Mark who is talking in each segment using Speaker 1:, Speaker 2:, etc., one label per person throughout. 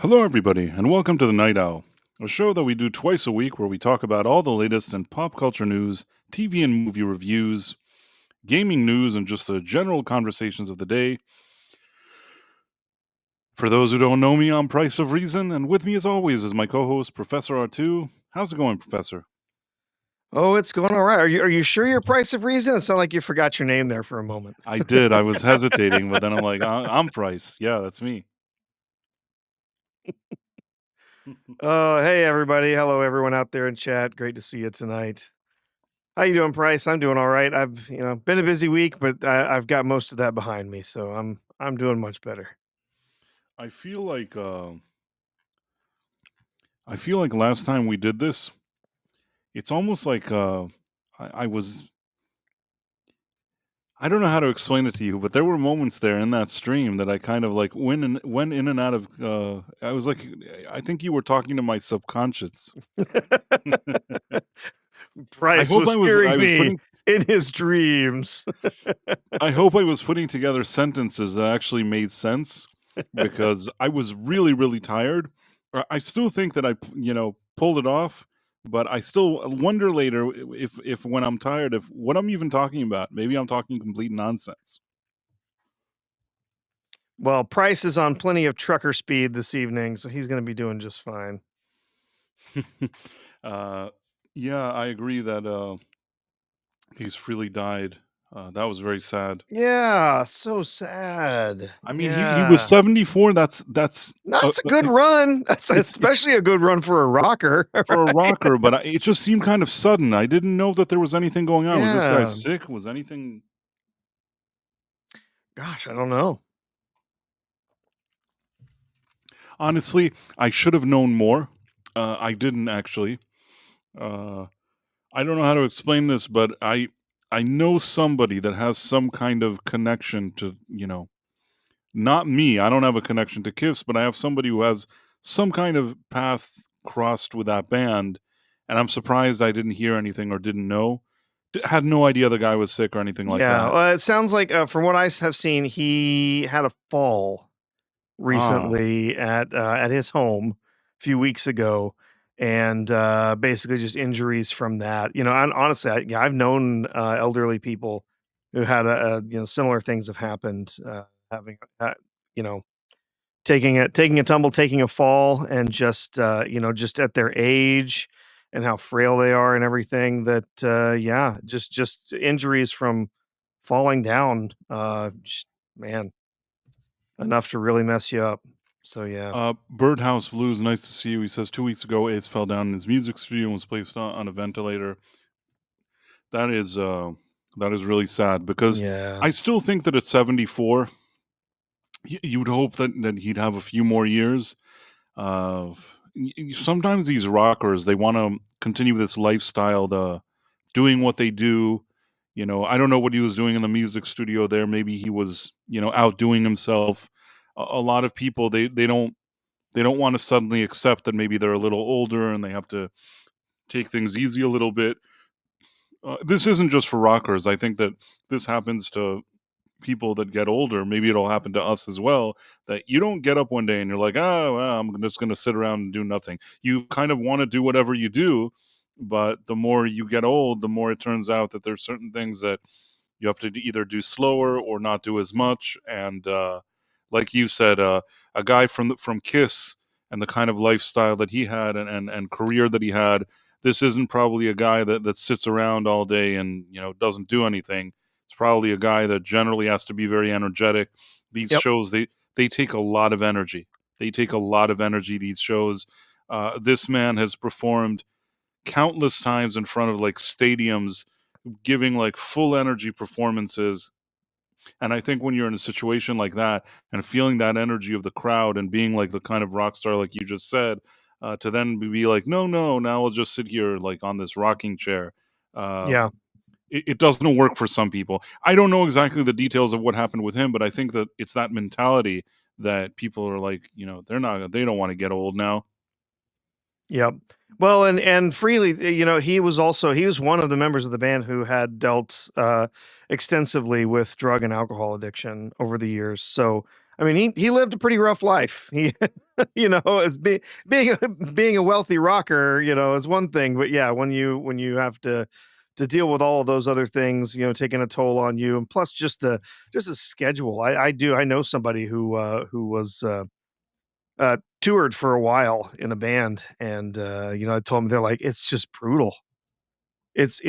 Speaker 1: Hello, everybody, and welcome to the Night Owl, a show that we do twice a week where we talk about all the latest in pop culture news, TV and movie reviews, gaming news, and just the general conversations of the day. For those who don't know me, I'm Price of Reason, and with me, as always, is my co host, Professor R2. How's it going, Professor?
Speaker 2: Oh, it's going all right. Are you sure you're Price of Reason? It sounded like you forgot your name there for a moment.
Speaker 1: I did. I was hesitating, but then I'm like, I'm Price. Yeah, that's me.
Speaker 2: Oh, hey everybody. Hello everyone out there in chat. Great to see you tonight. How you doing, Price? I'm doing all right. I've, been a busy week, but I've got most of that behind me, so I'm doing much better.
Speaker 1: I feel like last time we did this, it's almost like I was I don't know how to explain it to you, but there were moments there in that stream that I kind of like went in and out of. I was like, I think you were talking to my subconscious. I
Speaker 2: Price
Speaker 1: hope
Speaker 2: was hearing
Speaker 1: I was
Speaker 2: me
Speaker 1: putting
Speaker 2: in his dreams.
Speaker 1: I hope I was putting together sentences that actually made sense because I was really tired. I still think that pulled it off, but I still wonder later if when I'm tired, if what I'm even talking about. Maybe I'm talking complete nonsense.
Speaker 2: Well, Price is on plenty of trucker speed this evening, so he's going to be doing just fine.
Speaker 1: uh, yeah, I agree that he's freely died. That was very sad.
Speaker 2: Yeah, so sad.
Speaker 1: I mean, he was
Speaker 2: Yeah.
Speaker 1: 74. That's
Speaker 2: That's a good run. That's
Speaker 1: it's
Speaker 2: especially a good run for a rocker,
Speaker 1: for a
Speaker 2: right?
Speaker 1: rocker, but it just seemed kind of sudden. I didn't know that there was anything going on. Was this guy
Speaker 2: Yeah.
Speaker 1: sick? Was anything?
Speaker 2: Gosh, I don't know.
Speaker 1: Honestly, I should have known more. I didn't actually. Uh, I don't know how to explain this, but I know somebody that has some kind of connection to not me. I don't have a connection to Kiss, but I have somebody who has some kind of path crossed with that band, and I'm surprised I didn't hear anything or didn't know. Had no idea the guy was sick or anything like
Speaker 2: Yeah,
Speaker 1: that.
Speaker 2: well, it sounds like from what I have seen, he had a fall
Speaker 1: Ah,
Speaker 2: recently at his home a few weeks ago, and basically just injuries from that. And honestly, I've known elderly people who had similar things have happened, having you know taking a tumble, taking a fall, and just just at their age and how frail they are and everything. That yeah, just injuries from falling down. Man, enough to really mess you up. So yeah.
Speaker 1: Birdhouse Blues, nice to see you. He says 2 weeks ago, Ace fell down in his music studio and was placed on a ventilator. That is really sad because
Speaker 2: Yeah.
Speaker 1: I still think that at 74, you'd hope that he'd have a few more years. Sometimes these rockers, they want to continue this lifestyle, the doing what they do. I don't know what he was doing in the music studio there. Maybe he was outdoing himself. A lot of people, they don't want to suddenly accept that maybe they're a little older and they have to take things easy a little bit. This isn't just for rockers. I think that this happens to people that get older. Maybe it'll happen to us as well. That you don't get up one day and you're like, oh, well, I'm just going to sit around and do nothing. You kind of want to do whatever you do, but the more you get old, the more it turns out that there's certain things that you have to either do slower or not do as much. And like you said, a guy from Kiss and the kind of lifestyle that he had and career that he had, this isn't probably a guy that sits around all day and doesn't do anything. It's probably a guy that generally has to be very energetic. These
Speaker 2: Yep.
Speaker 1: shows, they take a lot of energy. They take a lot of energy. These shows. This man has performed countless times in front of like stadiums, giving like full energy performances. And I think when you're in a situation like that and feeling that energy of the crowd and being like the kind of rock star, like you just said, to then be like, no, no, now I'll just sit here like on this rocking chair. Uh,
Speaker 2: Yeah.
Speaker 1: it doesn't work for some people. I don't know exactly the details of what happened with him, but I think that it's that mentality that people are like, they don't want to get old now.
Speaker 2: Yep. Well, and Freely, he was one of the members of the band who had dealt extensively with drug and alcohol addiction over the years. So I mean, he lived a pretty rough life. He, as being a wealthy rocker, is one thing, but yeah, when you have to deal with all of those other things, taking a toll on you, and plus just the schedule. I know somebody who was toured for a while in a band, and I told them, they're like, it's just brutal. It's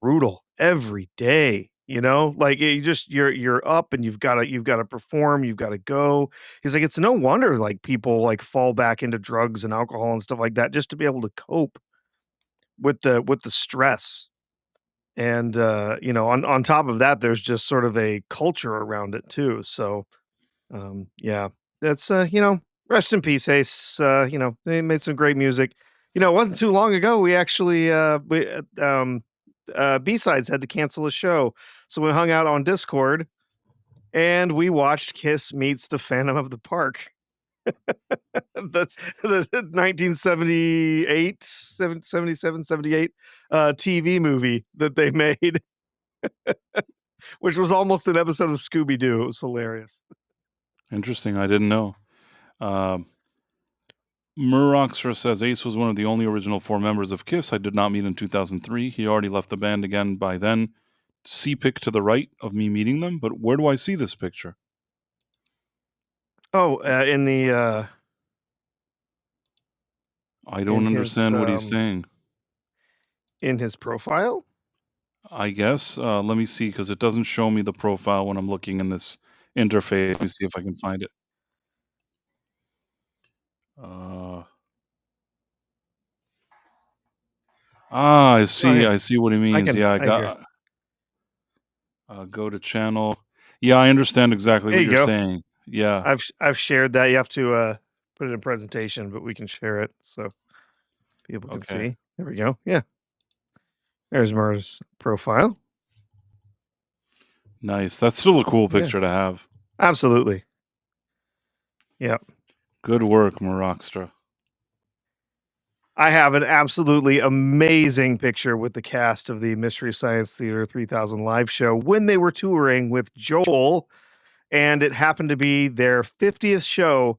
Speaker 2: brutal every day, like, you're up and you've gotta perform, you've gotta go. He's like, "It's no wonder, like, people, like, fall back into drugs and alcohol and stuff like that just to be able to cope with the stress." And, on top of that, there's just sort of a culture around it too, so, yeah, that's, rest in peace, Ace. They made some great music. It wasn't too long ago, we actually, B-Sides had to cancel a show, so we hung out on Discord, and we watched Kiss meets the Phantom of the Park, the the 1978, 77, 78 TV movie that they made, which was almost an episode of Scooby-Doo. It was hilarious.
Speaker 1: Interesting. I didn't know. Um, Murroxer says Ace was one of the only original four members of Kiss I did not meet in 2003. He already left the band again by then. See pic to the right of me meeting them, but where do I see this picture?
Speaker 2: Oh,
Speaker 1: I
Speaker 2: in
Speaker 1: don't
Speaker 2: his,
Speaker 1: understand what he's saying.
Speaker 2: in his profile?
Speaker 1: I guess. Let me see, because it doesn't show me the profile when I'm looking in this interface. Let me see if I can find it. Uh, I
Speaker 2: Oh,
Speaker 1: see.
Speaker 2: here,
Speaker 1: I see what he
Speaker 2: I
Speaker 1: means.
Speaker 2: can
Speaker 1: Yeah, I
Speaker 2: I hear.
Speaker 1: got go to channel. Yeah, I understand exactly
Speaker 2: There
Speaker 1: what
Speaker 2: you
Speaker 1: you're
Speaker 2: go.
Speaker 1: saying. Yeah.
Speaker 2: I've shared that. You have to, put it in presentation, but we can share it so people can
Speaker 1: Okay.
Speaker 2: see. There we go. Yeah. There's Mars' profile.
Speaker 1: Nice. That's still a cool
Speaker 2: Yeah.
Speaker 1: picture to have.
Speaker 2: Absolutely. Yeah.
Speaker 1: Good work, Moroxtra.
Speaker 2: I have an absolutely amazing picture with the cast of the Mystery Science Theater 3000 live show when they were touring with Joel, and it happened to be their 50th show.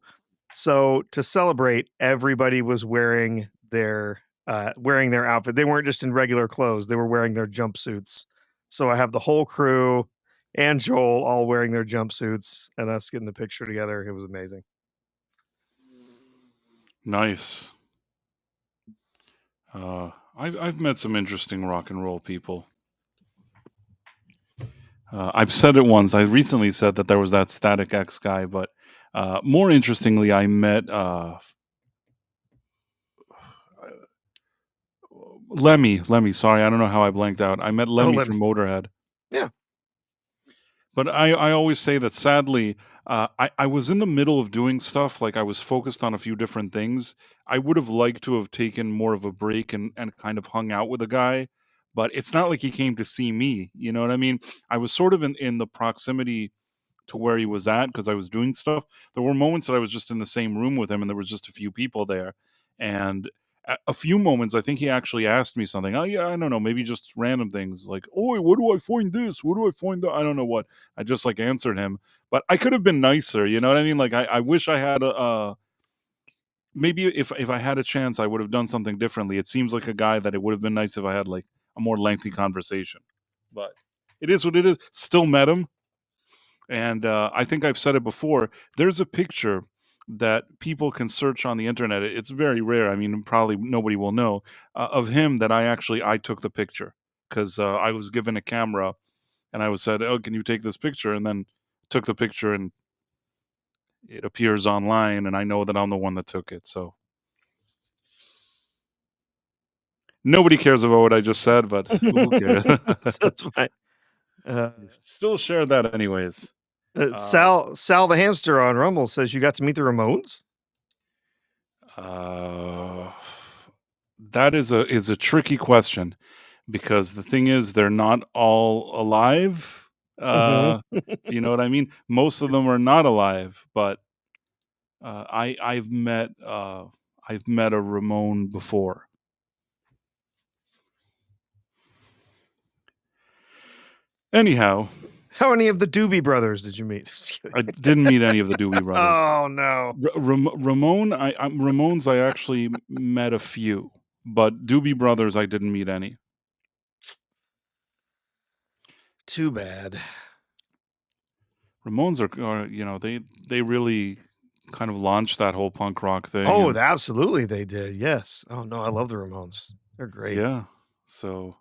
Speaker 2: So to celebrate, everybody was wearing their outfit. They weren't just in regular clothes, they were wearing their jumpsuits. So I have the whole crew and Joel all wearing their jumpsuits and us getting the picture together. It was amazing.
Speaker 1: Nice. I've met some interesting rock and roll people. I've said it once. I recently said that there was that Static X guy, but more interestingly, I met Lemmy. Lemmy. Sorry, I don't know how I blanked out. I met
Speaker 2: Oh,
Speaker 1: Lemmy
Speaker 2: let me.
Speaker 1: from Motorhead.
Speaker 2: Yeah.
Speaker 1: But I always say that sadly, I was in the middle of doing stuff, like I was focused on a few different things. I would have liked to have taken more of a break and kind of hung out with the guy, but it's not like he came to see me. You know what I mean? I was sort of in the proximity to where he was at because I was doing stuff. There were moments that I was just in the same room with him and there was just a few people there. And a few moments, I think he actually asked me something. Oh, yeah, I don't know, maybe just random things like, "Oh, what do I find this? What do I find that?" I don't know what. I just like answered him, but I could have been nicer. You know what I mean? Like, I wish I had maybe if I had a chance, I would have done something differently. It seems like a guy that it would have been nice if I had like a more lengthy conversation, but it is what it is. Still met him, and I think I've said it before. There's a picture that people can search on the internet. It's very rare. I mean, probably nobody will know of him that I took the picture because I was given a camera and I was said, "Oh, can you take this picture?" And then took the picture and it appears online, and I know that I'm the one that took it. So nobody cares about what I just said, but who cares?
Speaker 2: That's fine. Uh,
Speaker 1: Still share that anyways. Uh,
Speaker 2: Sal the hamster on Rumble says you got to meet the Ramones.
Speaker 1: uh, that is a tricky question because the thing is they're not all alive.
Speaker 2: Hmm.
Speaker 1: If you know what I mean. Most of them are not alive, but I've met a Ramon before. Anyhow,
Speaker 2: How many of the Doobie Brothers did you meet? Just kidding.
Speaker 1: I didn't meet any of the Doobie Brothers.
Speaker 2: Oh, no.
Speaker 1: Ramones, I actually met a few, but Doobie Brothers, I didn't meet any.
Speaker 2: Too bad.
Speaker 1: Ramones are they really kind of launched that whole punk rock thing,
Speaker 2: Oh,
Speaker 1: and
Speaker 2: absolutely they did, yes. Oh, no, I love the Ramones. They're great.
Speaker 1: yeah, so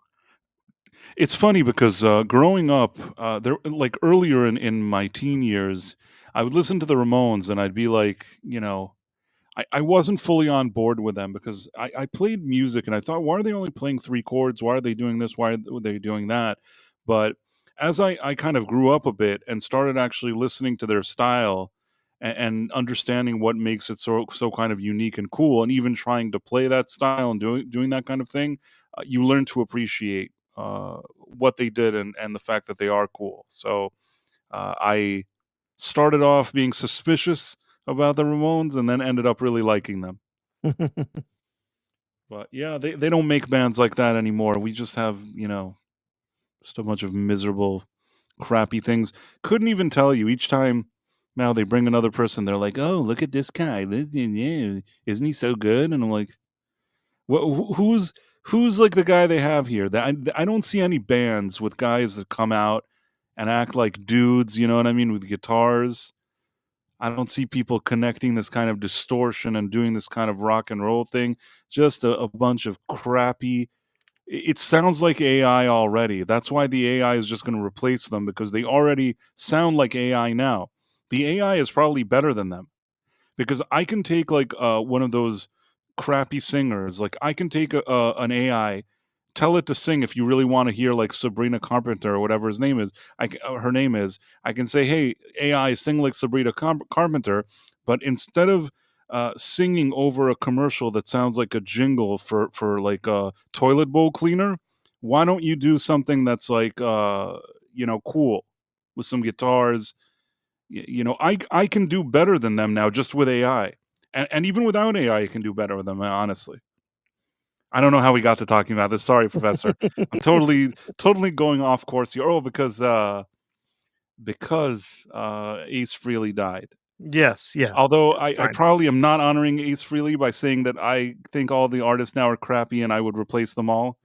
Speaker 1: it's funny because, growing up, there like, earlier in my teen years, I would listen to the Ramones, and I'd be like, I wasn't fully on board with them because I played music and I thought, why are they only playing three chords? Why are they doing this? Why are they doing that? But as I kind of grew up a bit and started actually listening to their style and understanding what makes it so kind of unique and cool, and even trying to play that style and doing that kind of thing, you learn to appreciate what they did and the fact that they are cool. So I started off being suspicious about the Ramones and then ended up really liking them. But yeah, they don't make bands like that anymore. We just have, just a bunch of miserable, crappy things. Couldn't even tell you each time now they bring another person, they're like, "Oh, look at this guy. Yeah, isn't he so good?" And I'm like, who's like the guy they have here? That I don't see any bands with guys that come out and act like dudes, you know what I mean, with guitars. I don't see people connecting this kind of distortion and doing this kind of rock and roll thing. Just a bunch of crappy. It sounds like AI already. That's why the AI is just going to replace them because they already sound like AI now. The AI is probably better than them because I can take like one of those crappy singers. Like I can take an AI, tell it to sing if you really want to hear like Sabrina Carpenter or whatever his name is. Her name is. I can say, hey AI, sing like Sabrina Carpenter, but instead of singing over a commercial that sounds like a jingle for like a toilet bowl cleaner, why don't you do something that's like cool with some guitars. I can do better than them now just with AI, and even without AI, I can do better with them. Honestly, I don't know how we got to talking about this. Sorry, Professor. I'm totally going off course here. Oh, because Ace Frehley died.
Speaker 2: Yes, yeah,
Speaker 1: Although I
Speaker 2: fine.
Speaker 1: probably am not honoring Ace Frehley by saying that I think all the artists now are crappy and I would replace them all.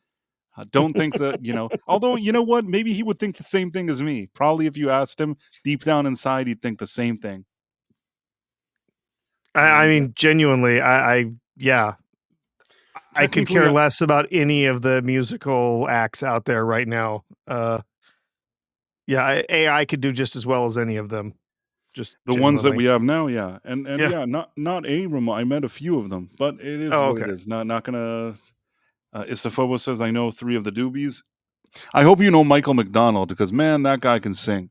Speaker 1: I don't think that, although, you know what? Maybe he would think the same thing as me. Probably if you asked him deep down inside, he'd think the same thing.
Speaker 2: I
Speaker 1: And
Speaker 2: mean, genuinely, yeah, I could
Speaker 1: technically,
Speaker 2: care less about any of the musical acts out there right now. Yeah, AI could do just as well as any of them, just
Speaker 1: the ones that we
Speaker 2: genuinely.
Speaker 1: have now, yeah. And
Speaker 2: Yeah.
Speaker 1: yeah, not a Ramon. I met a few of them, but it is
Speaker 2: Oh,
Speaker 1: what it
Speaker 2: okay.
Speaker 1: is. Not gonna. Istophobos says I know three of the Doobies. I hope you know Michael McDonald because man, that guy can sing.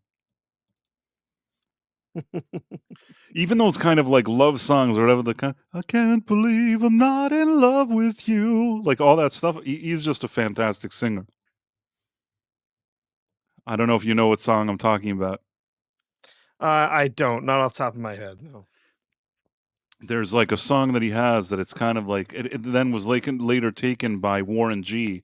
Speaker 1: Even those kind of like love songs or whatever the kind. I can't believe I'm not in love with you. Like all that stuff. He's just a fantastic singer. I don't know if you know what song I'm talking about.
Speaker 2: I don't, not off the top of my head, no.
Speaker 1: There's like a song that he has that it's kind of like it then was like later taken by Warren G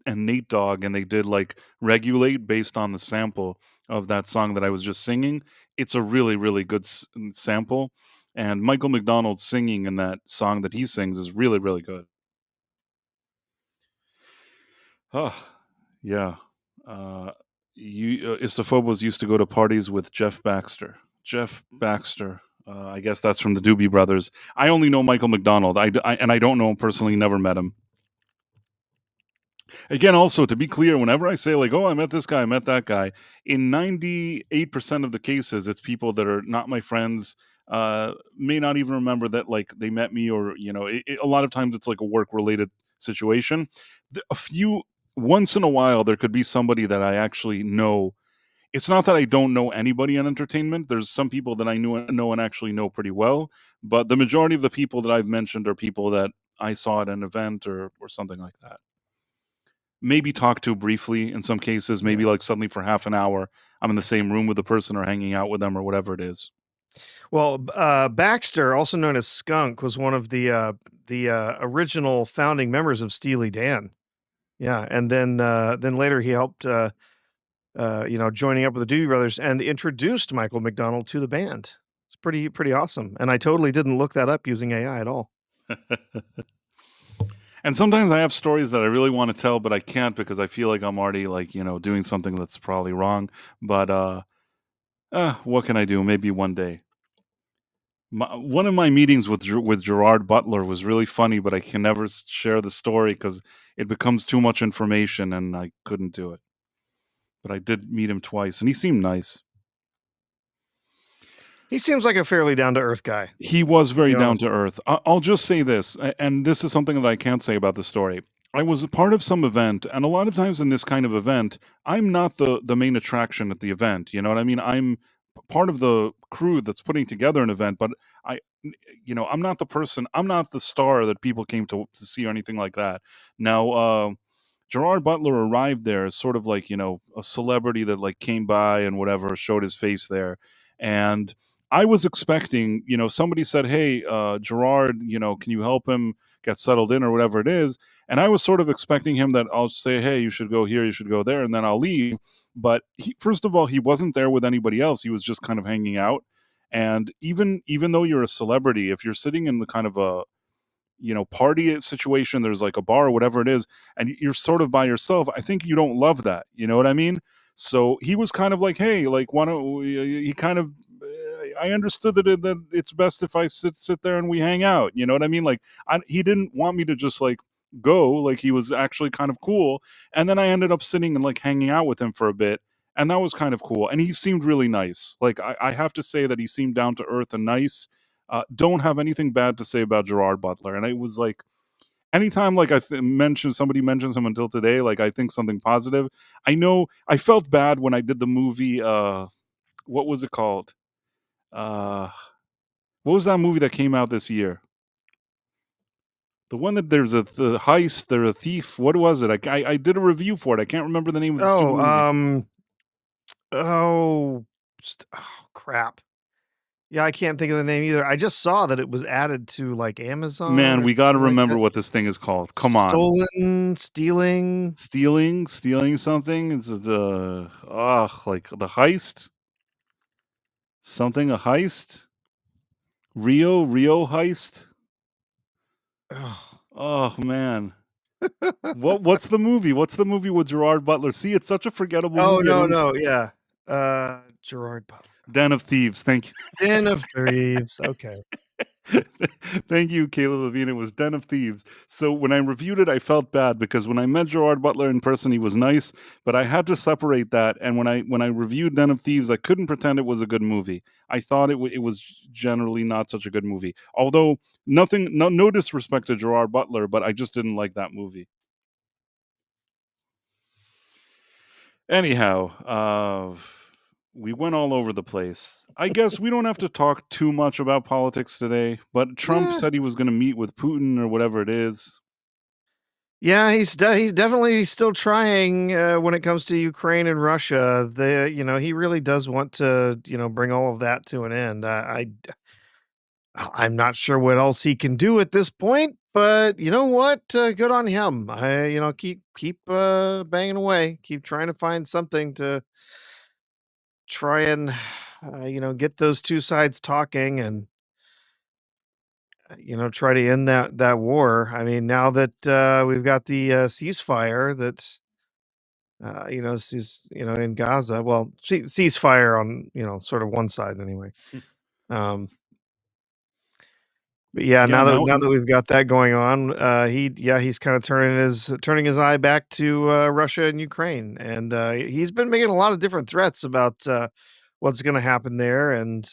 Speaker 1: and Nate Dogg, and they did like Regulate based on the sample of that song that I was just singing. It's a really, really good sample. And Michael McDonald singing in that song that he sings is really, really good. Oh, yeah. Uh, Istophobos used to go to parties with Jeff Baxter. Jeff Baxter. I guess that's from the Doobie Brothers. I only know Michael McDonald. And I don't know him personally. Never met him. Again, also to be clear, whenever I say like, "Oh, I met this guy, I met that guy," in 98% of the cases, it's people that are not my friends. May not even remember that like they met me, or a lot of times it's like a work related situation. A few once in a while, there could be somebody that I actually know. It's not that I don't know anybody in entertainment. There's some people that I know and actually know pretty well, but the majority of the people that I've mentioned are people that I saw at an event or something like that. Maybe talk to briefly in some cases, maybe
Speaker 2: Yeah.
Speaker 1: like suddenly for half an hour, I'm in the same room with the person or hanging out with them or whatever it is.
Speaker 2: Well, Baxter, also known as Skunk, was one of the original founding members of Steely Dan. Yeah, and then later he helped, joining up with the Doobie Brothers and introduced Michael McDonald to the band. It's pretty awesome, and I totally didn't look that up using AI at all.
Speaker 1: And sometimes I have stories that I really want to tell, but I can't because I feel like I'm already like, doing something that's probably wrong. But what can I do? Maybe one day. One of my meetings with Gerard Butler was really funny, but I can never share the story because it becomes too much information, and I couldn't do it. But I did meet him twice, and he seemed nice.
Speaker 2: He seems like a fairly down to earth guy,
Speaker 1: He was
Speaker 2: to be
Speaker 1: very down
Speaker 2: honest.
Speaker 1: to earth. I'll just say this, and this is something that I can't say about the story. I was a part of some event, and a lot of times in this kind of event, I'm not the main attraction at the event. You know what I mean? I'm part of the crew that's putting together an event, but I, I'm not the person. I'm not the star that people came to see or anything like that. Now, Gerard Butler arrived there as sort of like, a celebrity that like came by and whatever, showed his face there. And I was expecting, somebody said, "Hey, Gerard, can you help him get settled in or whatever it is?" And I was sort of expecting him that I'll say, "Hey, you should go here, you should go there," and then I'll leave. But first of all, he wasn't there with anybody else. He was just kind of hanging out. And even though you're a celebrity, if you're sitting in the kind of a party situation, there's like a bar or whatever it is, and you're sort of by yourself, I think you don't love that, you know what I mean? So he was kind of like, "Hey, like, why don't he kind of I understood that it's best if I sit there and we hang out, you know what I mean? Like, he didn't want me to just like go, like he was actually kind of cool. And then I ended up sitting and like hanging out with him for a bit, and that was kind of cool, and he seemed really nice. Like, I have to say that he seemed down to earth and nice. Don't have anything bad to say about Gerard Butler. And it was like, anytime like somebody mentions him until today, like I think something positive. I know I felt bad when I did the movie. What was it called? Uh, what was that movie that came out this year? The one that there's the heist, there's a thief. What was it? I did a review for it. I can't remember the name of the stupid
Speaker 2: Oh,
Speaker 1: movie.
Speaker 2: oh, crap. Yeah, I can't think of the name either. I just saw that it was added to, like, Amazon
Speaker 1: Man,
Speaker 2: or
Speaker 1: we got to
Speaker 2: something like
Speaker 1: remember
Speaker 2: that.
Speaker 1: what this thing is called. Come on,
Speaker 2: Stolen, stealing.
Speaker 1: stealing something. It's the like the heist. Something a heist? Rio heist?
Speaker 2: Oh.
Speaker 1: Oh man. What's the movie? What's the movie with Gerard Butler? See, it's such a forgettable
Speaker 2: Oh,
Speaker 1: movie. I
Speaker 2: no,
Speaker 1: don't
Speaker 2: no, yeah. Gerard Butler.
Speaker 1: Den of Thieves. Thank
Speaker 2: Den of Thieves, okay.
Speaker 1: you. Thank you, Caleb Levine. It was Den of Thieves. So when I reviewed it, I felt bad because when I met Gerard Butler in person, he was nice, but I had to separate that. And when I reviewed Den of Thieves, I couldn't pretend it was a good movie. I thought it was generally not such a good movie. Although no disrespect to Gerard Butler, but I just didn't like that movie. Anyhow, we went all over the place. I guess we don't have to talk too much about politics today, but Trump
Speaker 2: Yeah.
Speaker 1: said he was going to meet with Putin or whatever it is.
Speaker 2: Yeah, he's definitely still trying, when it comes to Ukraine and Russia. He really does want to, bring all of that to an end. I'm not sure what else he can do at this point, but you know what? Good on him. Keep banging away. Keep trying to find something to try and, get those 2 sides talking and, try to end that war. I mean, now that, we've got the, ceasefire that, in Gaza, well, ceasefire on, sort of one side anyway. Um, but yeah,
Speaker 1: Yeah,
Speaker 2: now that we've got that going on, he's kind of turning his eye back to, Russia and Ukraine, and, he's been making a lot of different threats about, what's gonna happen there and,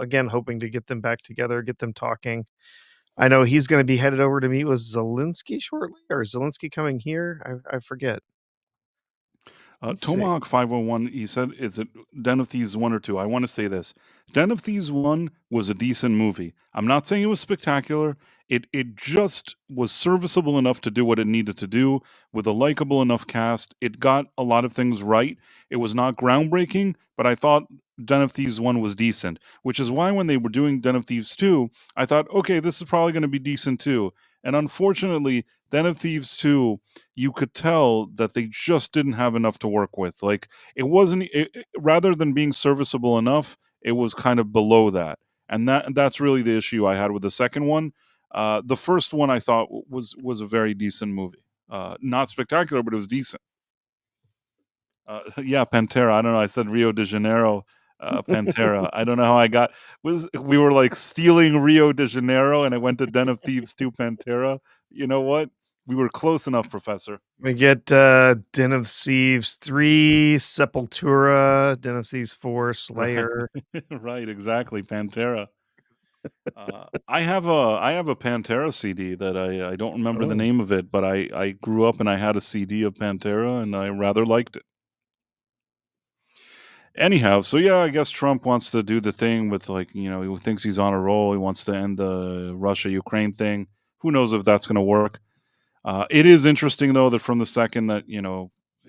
Speaker 2: again, hoping to get them back together, get them talking. I know he's gonna be headed over to meet with Zelensky shortly, or is Zelensky coming here? I forget. Let's see.
Speaker 1: Tomahawk 501, he said it's a Den of Thieves 1 or 2. I want to say this. Den of Thieves 1 was a decent movie. I'm not saying it was spectacular. It just was serviceable enough to do what it needed to do with a likable enough cast. It got a lot of things right. It was not groundbreaking, but I thought Den of Thieves 1 was decent, which is why when they were doing Den of Thieves 2, I thought, okay, this is probably going to be decent too. And unfortunately, Den of Thieves 2, you could tell that they just didn't have enough to work with. Like it wasn't rather than being serviceable enough, it was kind of below that. And that's really the issue I had with the second one. The first one I thought was a very decent movie. Not spectacular, but it was decent. Yeah, Pantera. I don't know. I said Rio de Janeiro, Pantera. I don't know how I got. Was we were like stealing Rio de Janeiro, and I went to Den of Thieves to Pantera. You know what? We were close enough, Professor.
Speaker 2: We get Den of Thieves 3, Sepultura, Den of Thieves 4,
Speaker 1: Right,
Speaker 2: Slayer.
Speaker 1: right, exactly. Pantera. I have a Pantera CD that I don't remember the
Speaker 2: Oh.
Speaker 1: name of it, but I grew up and I had a CD of Pantera, and I rather liked it. Anyhow, so yeah, I guess Trump wants to do the thing with like, he thinks he's on a roll. He wants to end the Russia Ukraine thing. Who knows if that's going to work? It is interesting though that from the second that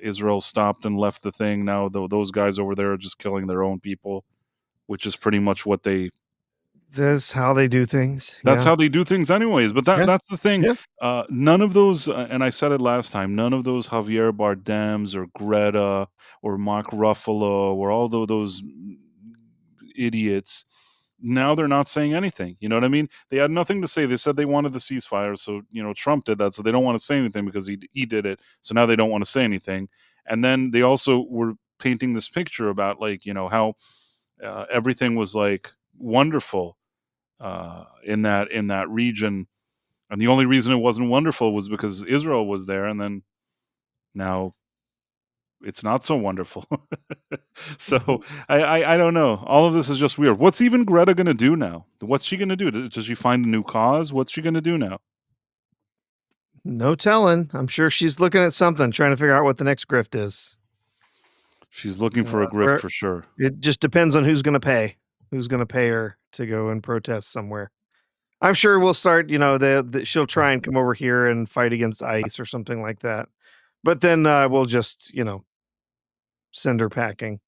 Speaker 1: Israel stopped and left the thing, now those guys over there are just killing their own people, which is pretty much what they.
Speaker 2: That's how they do things.
Speaker 1: That's
Speaker 2: Yeah.
Speaker 1: how they do things, anyways. But that
Speaker 2: Yeah.
Speaker 1: that's the thing.
Speaker 2: Yeah.
Speaker 1: None of those, and I said it last time. None of those Javier Bardems or Greta or Mark Ruffalo or all those idiots. Now they're not saying anything. You know what I mean? They had nothing to say. They said they wanted the ceasefire, so Trump did that, so they don't want to say anything because he did it. So now they don't want to say anything. And then they also were painting this picture about like how everything was like wonderful in that region, and the only reason it wasn't wonderful was because Israel was there, and then now it's not so wonderful. So I don't know. All of this is just weird. What's even Greta gonna do now? What's she gonna do? Does she find a new cause? What's she gonna do now?
Speaker 2: No telling. I'm sure she's looking at something, trying to figure out what the next grift is.
Speaker 1: She's looking for a grift
Speaker 2: Where
Speaker 1: for sure.
Speaker 2: it just depends on who's gonna pay her to go and protest somewhere. I'm sure we'll start, she'll try and come over here and fight against ICE or something like that. But then we'll just, send her packing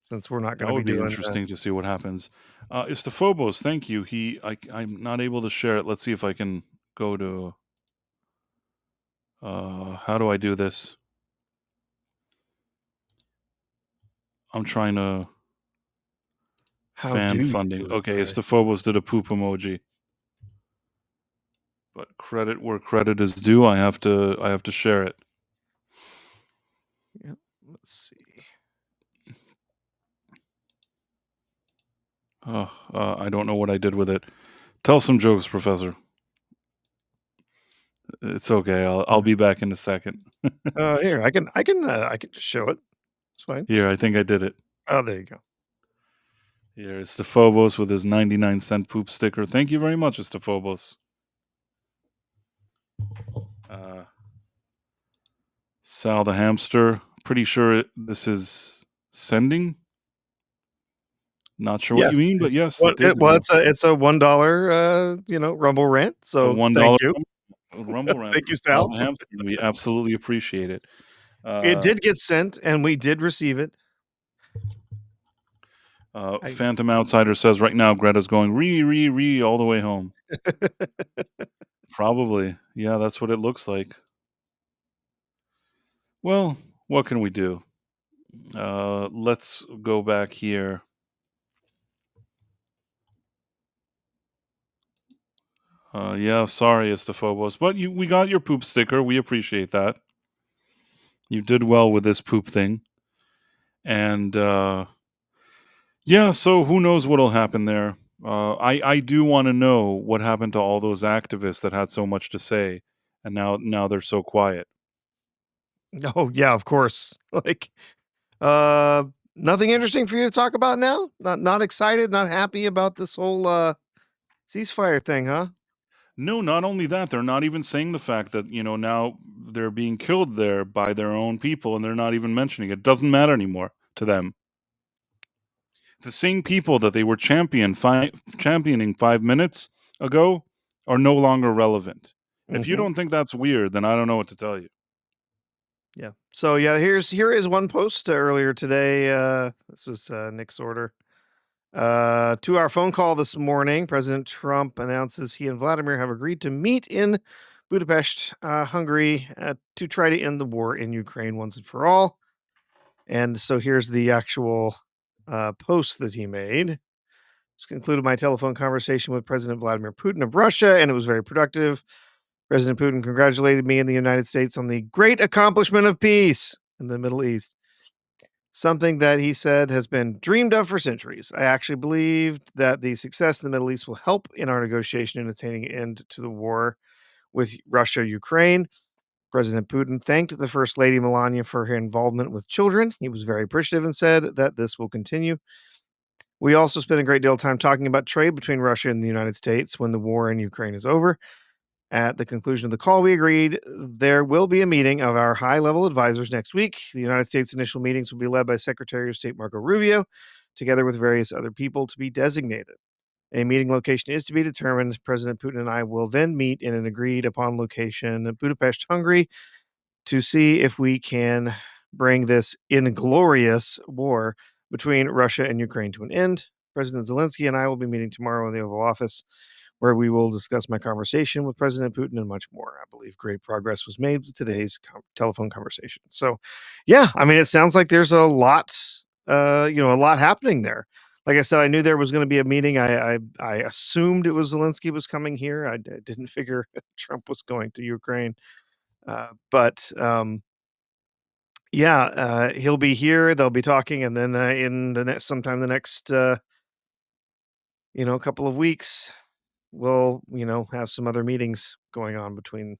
Speaker 2: since we're not going
Speaker 1: That
Speaker 2: to be
Speaker 1: would be
Speaker 2: doing.
Speaker 1: interesting to see what happens. It's the Phobos. Thank you. I'm not able to share it. Let's see if I can go to. How do I do this? I'm trying to
Speaker 2: How
Speaker 1: fan
Speaker 2: do you
Speaker 1: funding.
Speaker 2: do it?
Speaker 1: Okay, it's
Speaker 2: Right.
Speaker 1: the Phobos did a poop emoji. But credit where credit is due. I have to share it.
Speaker 2: Yeah. Let's see.
Speaker 1: Oh, I don't know what I did with it. Tell some jokes, Professor. It's okay. I'll be back in a second.
Speaker 2: Here, I can just show it. It's fine.
Speaker 1: Here, I think I did it.
Speaker 2: Oh, there you go.
Speaker 1: Here, it's the Phobos with his 99-cent poop sticker. Thank you very much, Mr. Phobos. Uh, Sal the hamster. Pretty sure this is sending. Not sure what
Speaker 2: Yes.
Speaker 1: you mean, but yes, it did.
Speaker 2: Well, it's a $1, Rumble rant.
Speaker 1: It's a
Speaker 2: So
Speaker 1: $1
Speaker 2: thank you,
Speaker 1: Rumble Ramp
Speaker 2: thank
Speaker 1: from
Speaker 2: you,
Speaker 1: Sal
Speaker 2: Sal.
Speaker 1: the hamster. We absolutely appreciate it.
Speaker 2: It
Speaker 1: Uh,
Speaker 2: did get sent, and we did receive it. I
Speaker 1: Phantom Outsider says right now Greta's going re all the way home. Probably. Yeah, that's what it looks like. Well, what can we do? Let's go back here. Yeah, sorry, Estaphobos, but we got your poop sticker. We appreciate that. You did well with this poop thing. And yeah, so who knows what'll happen there. I do want to know what happened to all those activists that had so much to say, and now they're so quiet.
Speaker 2: Oh, yeah, of course. Like, uh, nothing interesting for you to talk about now? Not excited, not happy about this whole, ceasefire thing, huh?
Speaker 1: No, not only that, they're not even saying the fact that, now they're being killed there by their own people and they're not even mentioning it. Doesn't matter anymore to them. The same people that they were championing 5 minutes ago are no longer relevant. If you
Speaker 2: Mhm.
Speaker 1: don't think that's weird, then I don't know what to tell you.
Speaker 2: Yeah. So, yeah, here is one post earlier today, this was, Nick's order. 2-hour phone call this morning, President Trump announces he and Vladimir have agreed to meet in Budapest, Hungary, to try to end the war in Ukraine once and for all. And so here's the actual post that he made. Just concluded my telephone conversation with President Vladimir Putin of Russia, and it was very productive. President Putin congratulated me and the United States on the great accomplishment of peace in the Middle East, something that he said has been dreamed of for centuries. I actually believed that the success in the Middle East will help in our negotiation in attaining an end to the war with Russia Ukraine. President Putin thanked the First Lady Melania for her involvement with children. He was very appreciative and said that this will continue. We also spent a great deal of time talking about trade between Russia and the United States when the war in Ukraine is over. At the conclusion of the call, we agreed there will be a meeting of our high level advisors next week. The United States initial meetings will be led by Secretary of State Marco Rubio, together with various other people to be designated. A meeting location is to be determined. President Putin and I will then meet in an agreed upon location in Budapest, Hungary, to see if we can bring this inglorious war between Russia and Ukraine to an end. President Zelensky and I will be meeting tomorrow in the Oval Office, where we will discuss my conversation with President Putin and much more. I believe great progress was made with today's telephone conversation. So, yeah, I mean, it sounds like there's a lot, a lot happening there. Like I said, I knew there was going to be a meeting. I assumed it was Zelensky was coming here. I didn't figure Trump was going to Ukraine. But yeah, he'll be here. They'll be talking, and then in the next sometime the next couple of weeks, we'll have some other meetings going on between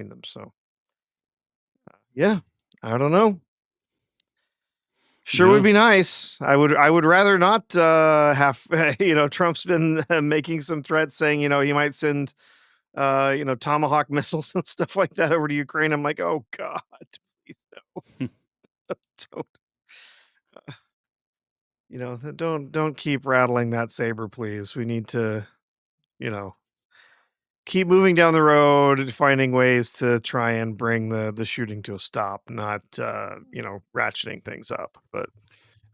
Speaker 2: them. So yeah, I don't know. Sure would
Speaker 1: Yeah.
Speaker 2: be nice. I would rather not have Trump's been making some threats saying he might send Tomahawk missiles and stuff like that over to Ukraine. I'm like, oh God, please no, don't. Don't keep rattling that saber, please. We need to, you know, keep moving down the road and finding ways to try and bring the shooting to a stop, not ratcheting things up. But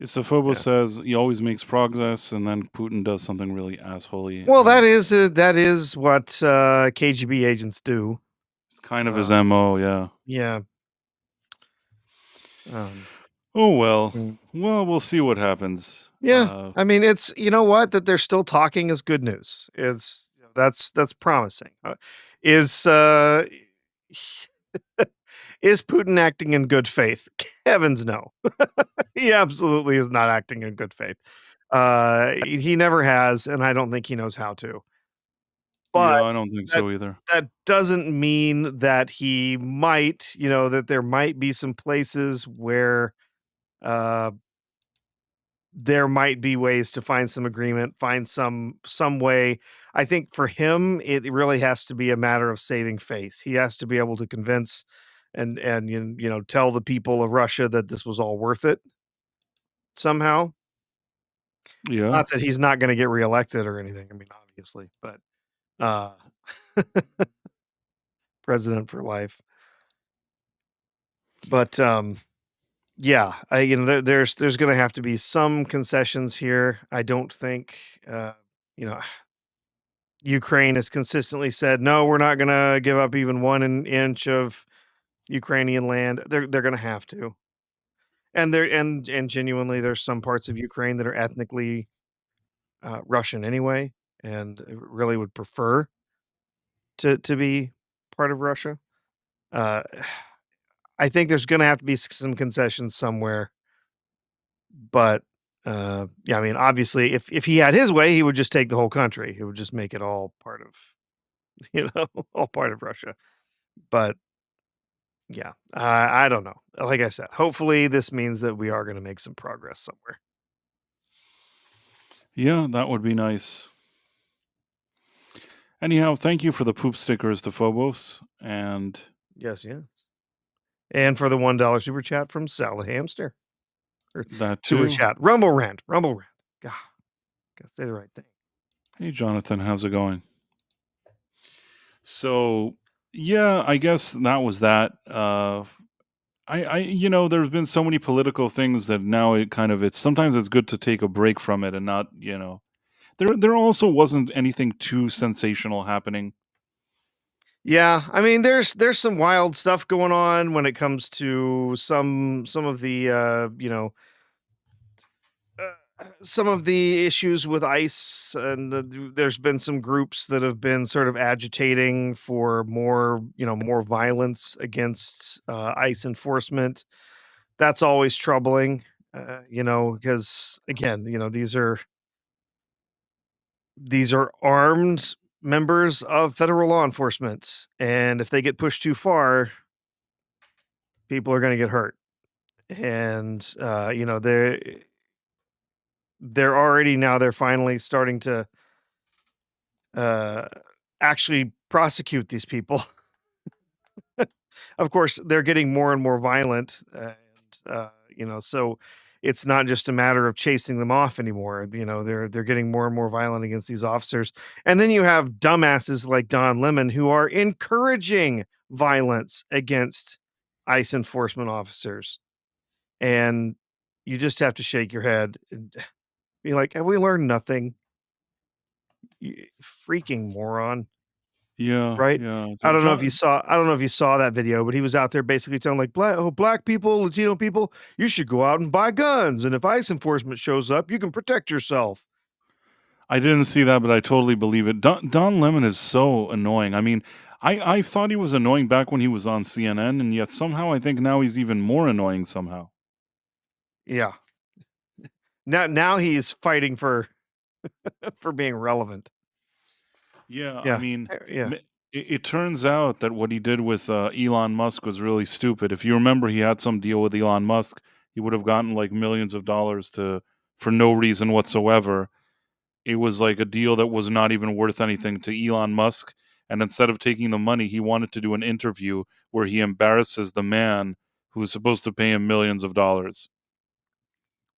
Speaker 1: Issophobos
Speaker 2: yeah.
Speaker 1: says he always makes progress, and then Putin does something really assholey,
Speaker 2: Well,
Speaker 1: and
Speaker 2: that is what KGB agents do.
Speaker 1: it's kind of his
Speaker 2: Um,
Speaker 1: MO, yeah.
Speaker 2: yeah. Um,
Speaker 1: Oh, well.
Speaker 2: mm,
Speaker 1: Well, we'll see what happens.
Speaker 2: yeah. I mean, it's what that they're still talking is good news. That's promising. Is Is Putin acting in good faith? Heavens no. He absolutely is not acting in good faith. He never has, and I don't think he knows how to. But
Speaker 1: Yeah, I don't think
Speaker 2: that
Speaker 1: so either.
Speaker 2: that doesn't mean that he might, that there might be some places where uh there might be ways to find some agreement, find some way. I think for him, it really has to be a matter of saving face. He has to be able to convince and tell the people of Russia that this was all worth it somehow.
Speaker 1: Yeah.
Speaker 2: Not that he's not going to get reelected or anything. I mean, obviously, but uh, president for life. But yeah, there's going to have to be some concessions here. I don't think you know Ukraine has consistently said, "No, we're not gonna give up even inch of Ukrainian land." They're gonna have to, and genuinely, there's some parts of Ukraine that are ethnically Russian anyway, and really would prefer to be part of Russia. Uh, I think there's gonna have to be some concessions somewhere, but yeah, I mean, obviously, if he had his way, he would just take the whole country. He would just make it all part of all part of Russia. But yeah, I don't know. Like I said, hopefully this means that we are gonna make some progress somewhere.
Speaker 1: Yeah, that would be nice. Anyhow, thank you for the poop stickers to Phobos, and
Speaker 2: Yes, yes. And for the $1 super chat from Sal the Hamster. Or
Speaker 1: that
Speaker 2: super
Speaker 1: too.
Speaker 2: chat. Rumble rant. Rumble rant. God, gotta say the right thing.
Speaker 1: Hey, Jonathan, how's it going? So, yeah, I guess that was that. there's been so many political things that now it's sometimes it's good to take a break from it and not, there also wasn't anything too sensational happening.
Speaker 2: Yeah, I mean, there's some wild stuff going on when it comes to some of the some of the issues with ICE, and there's been some groups that have been sort of agitating for more, more violence against ICE enforcement. That's always troubling, because again, these are armed members of federal law enforcement, and if they get pushed too far, people are going to get hurt. And they're already now they're finally starting to uh, actually prosecute these people. Of course, they're getting more and more violent, and so it's not just a matter of chasing them off anymore. They're getting more and more violent against these officers, and then you have dumbasses like Don Lemon who are encouraging violence against ICE enforcement officers, and you just have to shake your head and be like, "Have we learned nothing? You freaking moron!"
Speaker 1: Yeah,
Speaker 2: Right?
Speaker 1: yeah.
Speaker 2: I don't know if you saw that video, but he was out there basically telling, like, black people, Latino people, you should go out and buy guns, and if ICE enforcement shows up, you can protect yourself.
Speaker 1: I didn't see that, but I totally believe it. Don Lemon is so annoying. I mean, I thought he was annoying back when he was on CNN, and yet somehow I think now he's even more annoying somehow.
Speaker 2: Yeah. Now he's fighting for for being relevant.
Speaker 1: Yeah, I
Speaker 2: Yeah.
Speaker 1: mean,
Speaker 2: Yeah.
Speaker 1: it turns out that what he did with Elon Musk was really stupid. If you remember, he had some deal with Elon Musk. He would have gotten like millions of dollars to for no reason whatsoever. It was like a deal that was not even worth anything to Elon Musk. And instead of taking the money, he wanted to do an interview where he embarrasses the man who was supposed to pay him millions of dollars.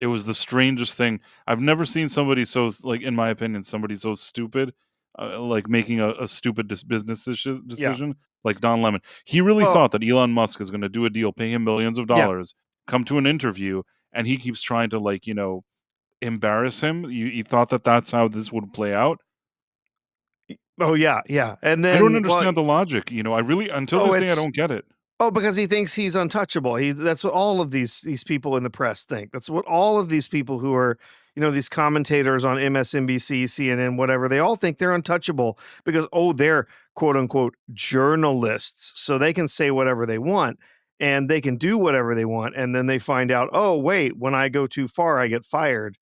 Speaker 1: It was the strangest thing. I've never seen somebody so, like, in my opinion, somebody so stupid, like making a stupid business
Speaker 2: Yeah.
Speaker 1: decision, like Don Lemon. He really
Speaker 2: Well,
Speaker 1: thought that Elon Musk is going to do a deal, pay him millions of
Speaker 2: yeah.
Speaker 1: dollars, come to an interview, and he keeps trying to, like, embarrass him. He thought that that's how this would play out.
Speaker 2: Oh, yeah, yeah. And
Speaker 1: I don't
Speaker 2: then, well,
Speaker 1: understand the logic. I really, until
Speaker 2: oh,
Speaker 1: this day, I
Speaker 2: it's
Speaker 1: don't get it.
Speaker 2: Oh, because he thinks he's untouchable. That's what all of these people in the press think. That's what all of these people who are, these commentators on MSNBC, CNN, whatever, they all think they're untouchable because, oh, they're quote unquote journalists. So they can say whatever they want and they can do whatever they want. And then they find out, oh, wait, when I go too far, I get fired.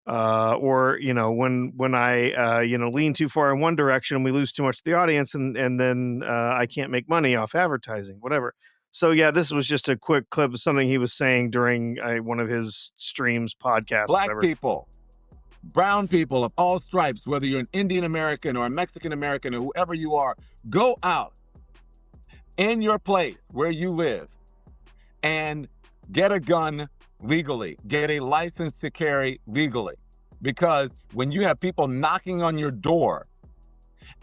Speaker 2: Or when I lean too far in one direction, we lose too much of the audience, and then I can't make money off advertising, whatever. So yeah, this was just a quick clip of something he was saying during one of his streams, podcasts,
Speaker 3: Black
Speaker 2: whatever.
Speaker 3: people, brown people of all stripes, whether you're an Indian American or a Mexican American or whoever you are, go out in your place where you live and get a gun legally, get a license to carry legally. Because when you have people knocking on your door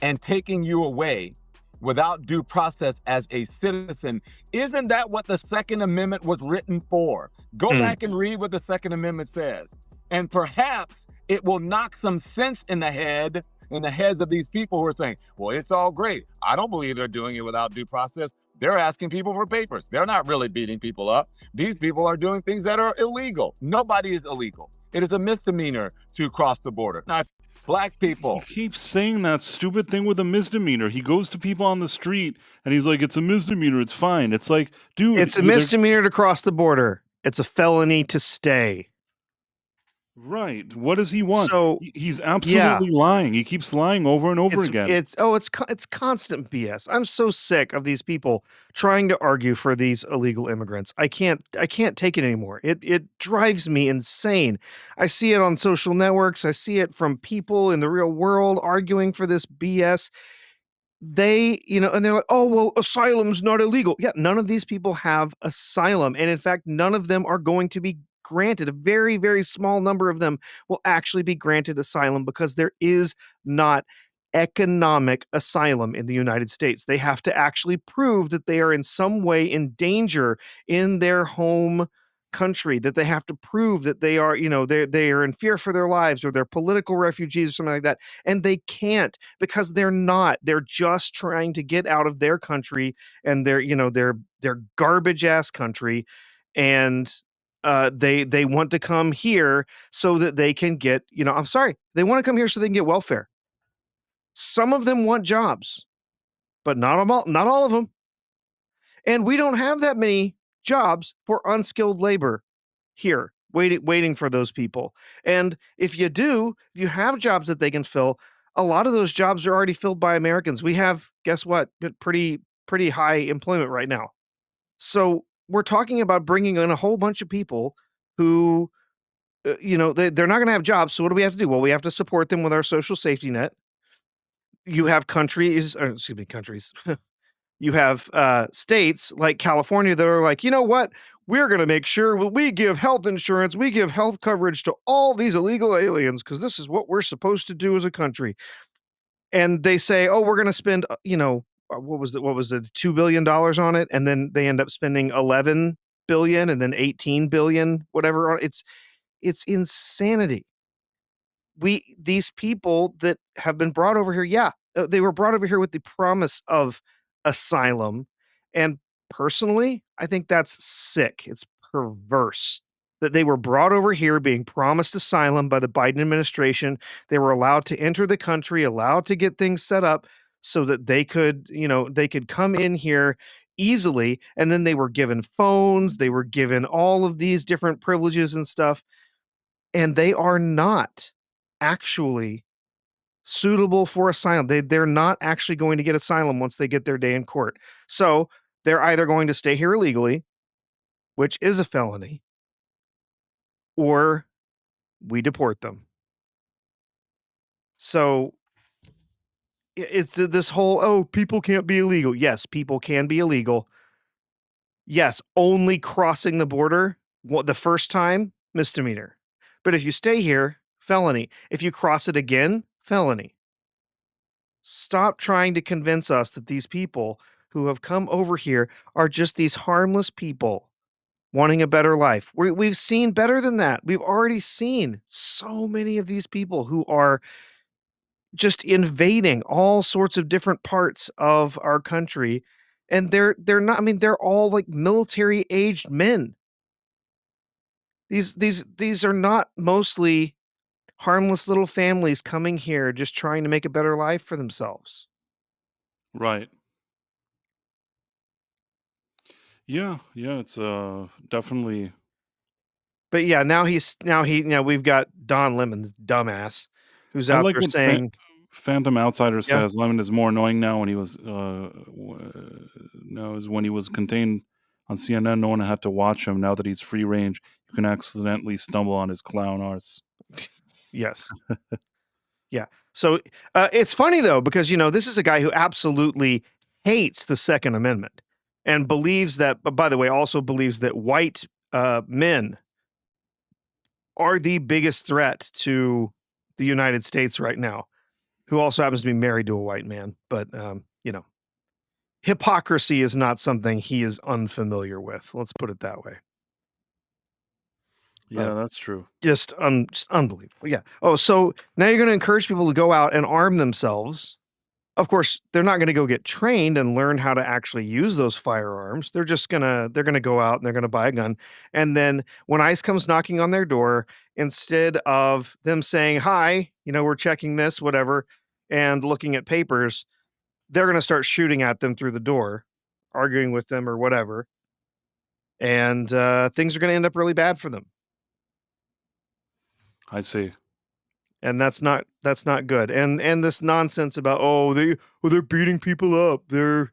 Speaker 3: and taking you away without due process as a citizen, isn't that what the Second Amendment was written for? Go back and read what the Second Amendment says. And perhaps it will knock some sense in the heads of these people who are saying, well, it's all great. I don't believe they're doing it without due process. They're asking people for papers. They're not really beating people up. These people are doing things that are illegal. Nobody is illegal. It is a misdemeanor to cross the border. Now, Black
Speaker 1: He
Speaker 3: people,
Speaker 1: keeps saying that stupid thing with a misdemeanor. He goes to people on the street and he's like, "It's a misdemeanor. It's fine." It's like, dude,
Speaker 2: It's a misdemeanor to cross the border. It's a felony to stay.
Speaker 1: right. What does he want?
Speaker 2: So
Speaker 1: He's
Speaker 2: yeah,
Speaker 1: absolutely lying. He keeps lying over and over again.
Speaker 2: it's constant BS. I'm so sick of these people trying to argue for these illegal immigrants. I can't take it anymore. It drives me insane. I see it on social networks. I see it from people in the real world arguing for this BS. And they're like, "Oh, well, asylum's not illegal." Yeah, none of these people have asylum, and in fact, none of them are going to be granted. A very, very small number of them will actually be granted asylum because there is not economic asylum in the United States. They have to actually prove that they are in some way in danger in their home country, that they have to prove that they are, they are in fear for their lives, or they're political refugees or something like that. And they can't, because they're not. They're just trying to get out of their country and their garbage ass country. And they want to come here so that they can get, I'm sorry, they want to come here so they can get welfare. Some of them want jobs, but not all of them. And we don't have that many jobs for unskilled labor here waiting for those people. And if you have jobs that they can fill, a lot of those jobs are already filled by Americans. We have, guess what, pretty high employment right now. So we're talking about bringing in a whole bunch of people who, they're not going to have jobs. So what do we have to do? Well, we have to support them with our social safety net. You have countries. You have states like California that are like, you know what? We're going to make sure we give health insurance, we give health coverage to all these illegal aliens because this is what we're supposed to do as a country. And they say, oh, we're going to spend, what was it, $2 billion on it, and then they end up spending 11 billion and then 18 billion, whatever. It's insanity. These people that have been brought over here, they were brought over here with the promise of asylum. And personally, I think that's sick. It's perverse that they were brought over here being promised asylum by the Biden administration. They were allowed to enter the country, allowed to get things set up so that they could come in here easily. And then they were given phones, they were given all of these different privileges and stuff. And they are not actually suitable for asylum. They're not actually going to get asylum once they get their day in court. So they're either going to stay here illegally, which is a felony, or we deport them. So it's this whole, oh, people can't be illegal. Yes, people can be illegal. Yes, only crossing the border the first time, misdemeanor. But if you stay here, felony. If you cross it again, felony. Stop trying to convince us that these people who have come over here are just these harmless people wanting a better life. We've seen better than that. We've already seen so many of these people who are just invading all sorts of different parts of our country, and they're not. I mean, they're all like military aged men. These are not mostly harmless little families coming here just trying to make a better life for themselves.
Speaker 1: Right. Yeah, yeah, it's definitely.
Speaker 2: But yeah, we've got Don Lemon's dumbass who's
Speaker 1: I
Speaker 2: out
Speaker 1: like
Speaker 2: there
Speaker 1: what
Speaker 2: saying,
Speaker 1: Phantom Outsider
Speaker 2: yeah,
Speaker 1: says. Lemon is more annoying now when he was no, is when he was contained on CNN. No one had to watch him. Now that he's free range, you can accidentally stumble on his clown arse.
Speaker 2: yes. Yeah. So it's funny though, because this is a guy who absolutely hates the Second Amendment and believes that, by the way, also believes that white men are the biggest threat to the United States right now, who also happens to be married to a white man. But, hypocrisy is not something he is unfamiliar with. Let's put it that way.
Speaker 1: Yeah, that's true.
Speaker 2: Just unbelievable. Yeah. Oh, so now you're going to encourage people to go out and arm themselves. Of course, they're not going to go get trained and learn how to actually use those firearms. They're going to go out and they're going to buy a gun. And then when ICE comes knocking on their door, instead of them saying, "Hi, we're checking this, whatever," and looking at papers, they're going to start shooting at them through the door, arguing with them or whatever. And things are going to end up really bad for them.
Speaker 1: I see.
Speaker 2: And that's not good. And this nonsense about, they're beating people up. They're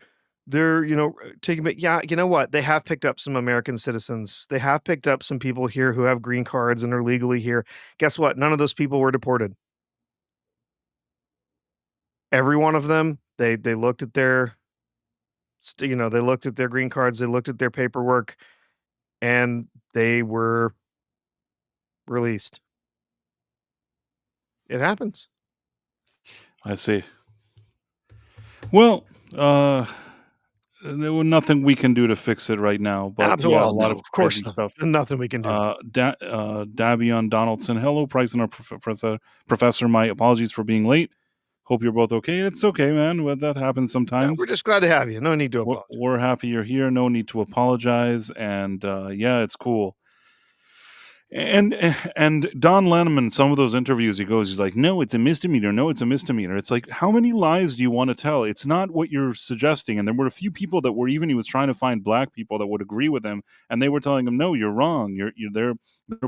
Speaker 2: taking, but yeah, you know what? They have picked up some American citizens. They have picked up some people here who have green cards and are legally here. Guess what? None of those people were deported. Every one of them, they looked at their they looked at their green cards, they looked at their paperwork, and they were released. It happens.
Speaker 1: I see. Well, there was nothing we can do to fix it right now, but yeah, a
Speaker 2: Well,
Speaker 1: lot
Speaker 2: no,
Speaker 1: of
Speaker 2: of
Speaker 1: crazy
Speaker 2: course not.
Speaker 1: stuff.
Speaker 2: Nothing we can do.
Speaker 1: Davion Donaldson, hello, Price and our professor. My apologies for being late. Hope you're both okay. It's okay, man. Well, that happens
Speaker 2: We're
Speaker 1: sometimes.
Speaker 2: just glad to have you. No need to apologize.
Speaker 1: We're happy you're here. No need to apologize. And yeah, it's cool. And Don Lemon, in some of those interviews, he's like, "No, it's a misdemeanor. No, it's a misdemeanor." It's like, how many lies do you want to tell? It's not what you're suggesting. And there were a few people that were even he was trying to find black people that would agree with him, and they were telling him, "No, you're wrong. You're they're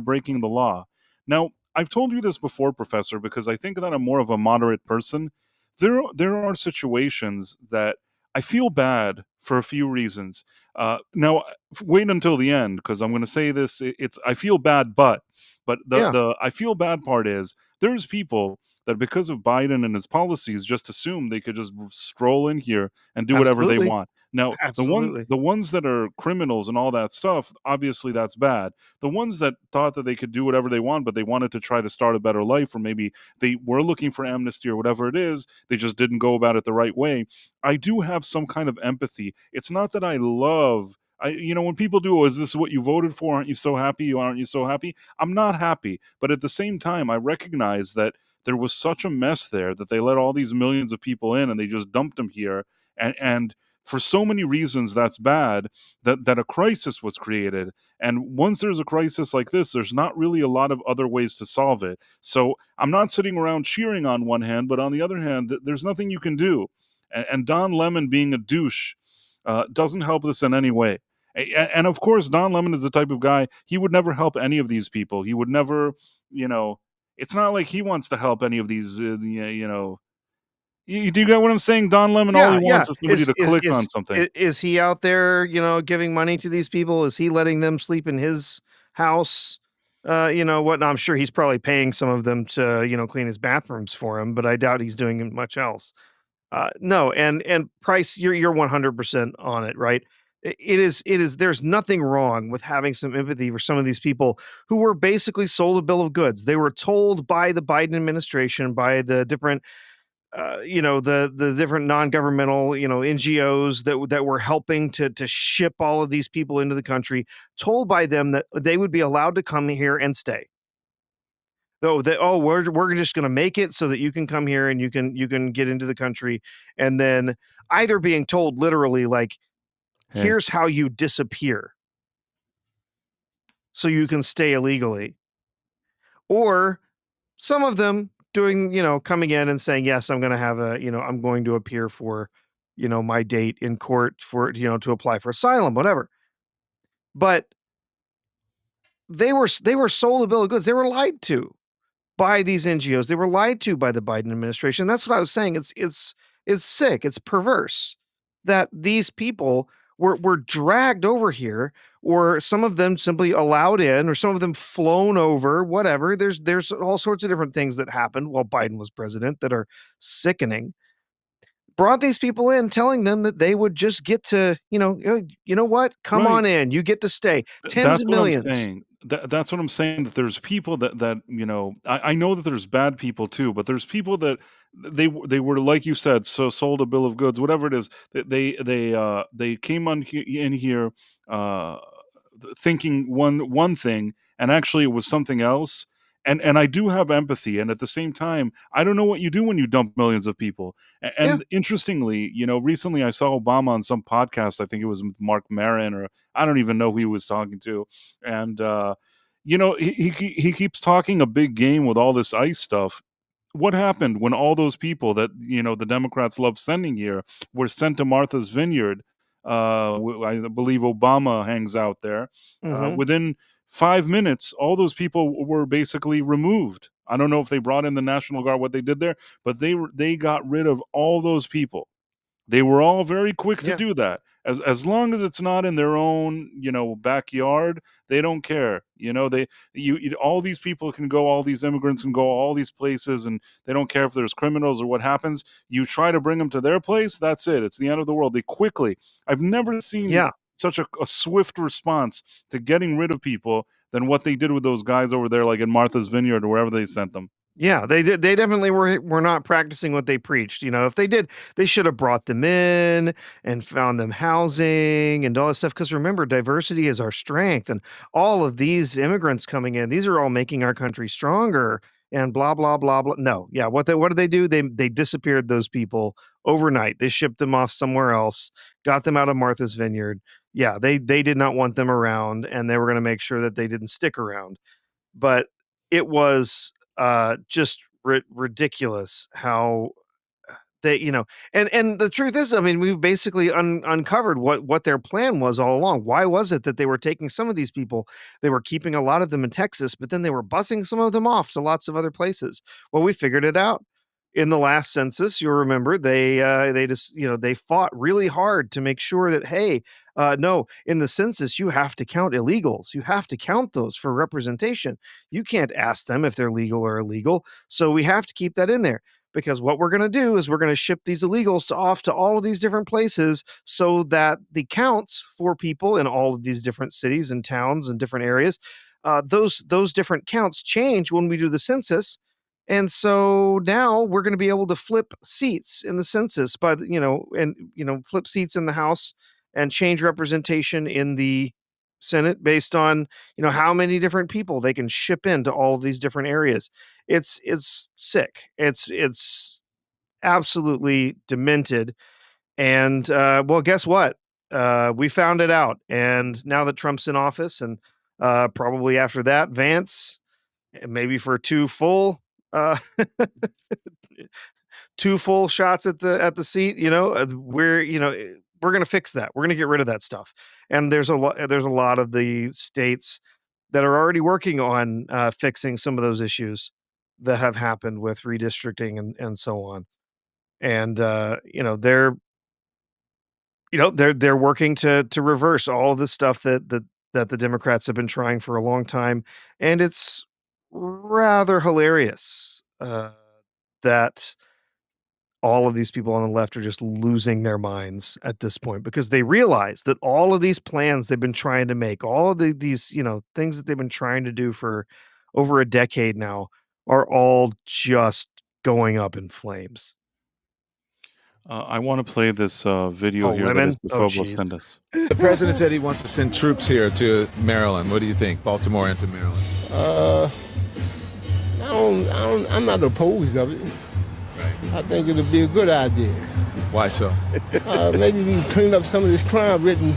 Speaker 1: breaking the law." Now, I've told you this before, Professor, because I think that I'm more of a moderate person. There are situations that I feel bad for a few reasons. Now, wait until the end because I'm going to say this. It's I feel bad, but
Speaker 2: Yeah,
Speaker 1: the I feel bad part is there's people that because of Biden and his policies just assume they could just stroll in here and do whatever they
Speaker 2: absolutely.
Speaker 1: want. Now,
Speaker 2: Absolutely.
Speaker 1: the ones that are criminals and all that stuff, obviously that's bad. The ones that thought that they could do whatever they want, but they wanted to try to start a better life, or maybe they were looking for amnesty or whatever it is, they just didn't go about it the right way. I do have some kind of empathy. It's not that I love when people do, oh, is this what you voted for? Aren't you so happy? Aren't you so happy? I'm not happy. But at the same time, I recognize that there was such a mess there that they let all these millions of people in and they just dumped them here. And for so many reasons, that's bad that a crisis was created. And once there's a crisis like this, there's not really a lot of other ways to solve it. So I'm not sitting around cheering on one hand, but on the other hand, there's nothing you can do. And Don Lemon being a douche doesn't help this in any way. And of course, Don Lemon is the type of guy, he would never help any of these people. He would never, you know, it's not like he wants to help any of these, do you get what I'm saying? Don Lemon, all he
Speaker 2: Yeah, yeah.
Speaker 1: wants is somebody to click on something.
Speaker 2: Is he out there, giving money to these people? Is he letting them sleep in his house? What? No, I'm sure he's probably paying some of them to, clean his bathrooms for him, but I doubt he's doing much else. No, and Price, you're 100% on it, right? It is. There's nothing wrong with having some empathy for some of these people who were basically sold a bill of goods. They were told by the Biden administration, by the different the different non-governmental NGOs that were helping to ship all of these people into the country, told by them that they would be allowed to come here and stay. Though that, oh, we're just going to make it so that you can come here and you can get into the country, and then either being told literally like,
Speaker 1: Hey,
Speaker 2: here's how you disappear so you can stay illegally, or some of them doing, coming in and saying, yes, I'm going to have I'm going to appear for, my date in court for, to apply for asylum, whatever. But they were sold a bill of goods. They were lied to by these NGOs. They were lied to by the Biden administration. That's what I was saying. It's sick. It's perverse that these people were dragged over here, or some of them simply allowed in, or some of them flown over, whatever. There's all sorts of different things that happened while Biden was president that are sickening. Brought these people in, telling them that they would just get to, you know what? Come
Speaker 1: right.
Speaker 2: on in. You get to stay. Tens
Speaker 1: That's
Speaker 2: of
Speaker 1: what I'm
Speaker 2: millions.
Speaker 1: saying. That's what I'm saying. That there's people I know that there's bad people too, but there's people that they were like you said, so sold a bill of goods, whatever it is. They came in here uh, thinking one thing, and actually it was something else. And I do have empathy, and at the same time, I don't know what you do when you dump millions of people.
Speaker 2: Yeah,
Speaker 1: And interestingly, recently I saw Obama on some podcast. I think it was with Mark Maron, or I don't even know who he was talking to. And he keeps talking a big game with all this ICE stuff. What happened when all those people that the Democrats love sending here were sent to Martha's Vineyard? I believe Obama hangs out there.
Speaker 2: hmm
Speaker 1: Within 5 minutes, all those people were basically removed. I don't know if they brought in the National Guard, what they did there, but they got rid of all those people. They were all very quick to
Speaker 2: yeah,
Speaker 1: do that. As long as it's not in their own, backyard, they don't care. All these people can go, all these immigrants can go all these places, and they don't care if there's criminals or what happens. You try to bring them to their place, that's it. It's the end of the world. They quickly. I've never seen
Speaker 2: yeah.
Speaker 1: such a swift response to getting rid of people than what they did with those guys over there, like in Martha's Vineyard or wherever they sent them.
Speaker 2: Yeah, they did. They definitely were not practicing what they preached. If they did, they should have brought them in and found them housing and all that stuff. Because remember, diversity is our strength, and all of these immigrants coming in, these are all making our country stronger. And blah blah blah blah. No, yeah. What did they do? They disappeared those people overnight. They shipped them off somewhere else, got them out of Martha's Vineyard. Yeah, they did not want them around, and they were going to make sure that they didn't stick around. But it was just ridiculous how they, and the truth is, I mean, we've basically uncovered what their plan was all along. Why was it that they were taking some of these people? They were keeping a lot of them in Texas, but then they were busing some of them off to lots of other places. Well, we figured it out. In the last census, you'll remember they just they fought really hard to make sure that, hey, no, in the census you have to count illegals. You have to count those for representation. You can't ask them if they're legal or illegal. So we have to keep that in there, because what we're going to do is we're going to ship these illegals off to all of these different places so that the counts for people in all of these different cities and towns and different areas, those different counts change when we do the census. And so now we're going to be able to flip seats in the census flip seats in the House and change representation in the Senate based on, how many different people they can ship into all of these different areas. It's sick. It's absolutely demented. And well, guess what? We found it out. And now that Trump's in office, and probably after that, Vance, maybe for uh, two full shots at the seat, we're going to fix that. We're going to get rid of that stuff. And there's a lot of the states that are already working on fixing some of those issues that have happened with redistricting and so on. And they're working to reverse all of the stuff that the Democrats have been trying for a long time. And it's rather hilarious that all of these people on the left are just losing their minds at this point, because they realize that all of these plans they've been trying to make, all of these things that they've been trying to do for over a decade now, are all just going up in flames.
Speaker 1: I want to play this video
Speaker 2: Oh,
Speaker 1: here that
Speaker 2: lemon? Oh,
Speaker 1: Estefoglo
Speaker 2: jeez.
Speaker 1: sent us.
Speaker 3: The president said he wants to send troops here to Maryland. What do you think? Baltimore into Maryland.
Speaker 4: I'm not opposed of it.
Speaker 3: Right.
Speaker 4: I think it'll be a good idea.
Speaker 3: Why so?
Speaker 4: Maybe we can clean up some of this crime-ridden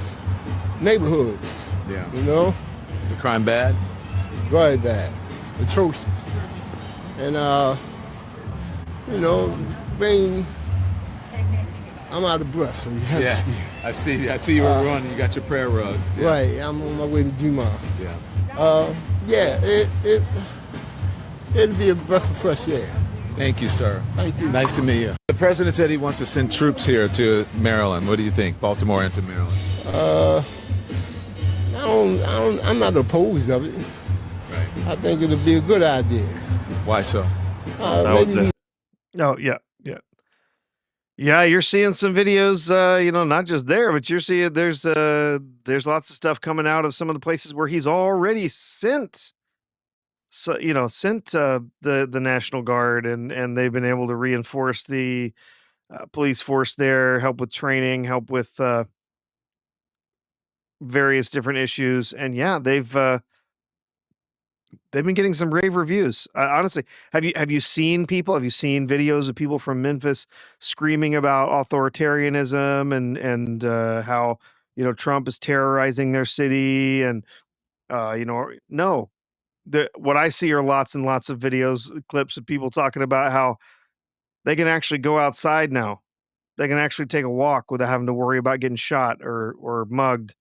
Speaker 4: neighborhoods.
Speaker 3: Yeah.
Speaker 4: Is
Speaker 3: the crime bad?
Speaker 4: Very bad, atrocious, and being. I'm out of breath, so you have to see.
Speaker 3: I see you were running. You got your prayer rug. Yeah.
Speaker 4: Right, I'm on my way to Juma.
Speaker 3: Yeah.
Speaker 4: It'll be a breath of fresh air.
Speaker 3: Thank you, sir.
Speaker 4: Thank you.
Speaker 3: Nice to meet you. The president said he wants to send troops here to Maryland. What do you think? Baltimore into Maryland.
Speaker 4: I'm not opposed of it.
Speaker 3: Right.
Speaker 4: I think it'll be a good idea.
Speaker 3: Why so?
Speaker 4: Maybe
Speaker 2: Oh, yeah. Yeah, you're seeing some videos, not just there, but you're seeing there's lots of stuff coming out of some of the places where he's already sent the National Guard, and they've been able to reinforce the police force there, help with training, help with various different issues. And yeah, they've been getting some rave reviews. Honestly, have you seen videos of people from Memphis screaming about authoritarianism and how Trump is terrorizing their city? And no, what I see are lots and lots of videos, clips of people talking about how they can actually go outside now. They can actually take a walk without having to worry about getting shot or mugged,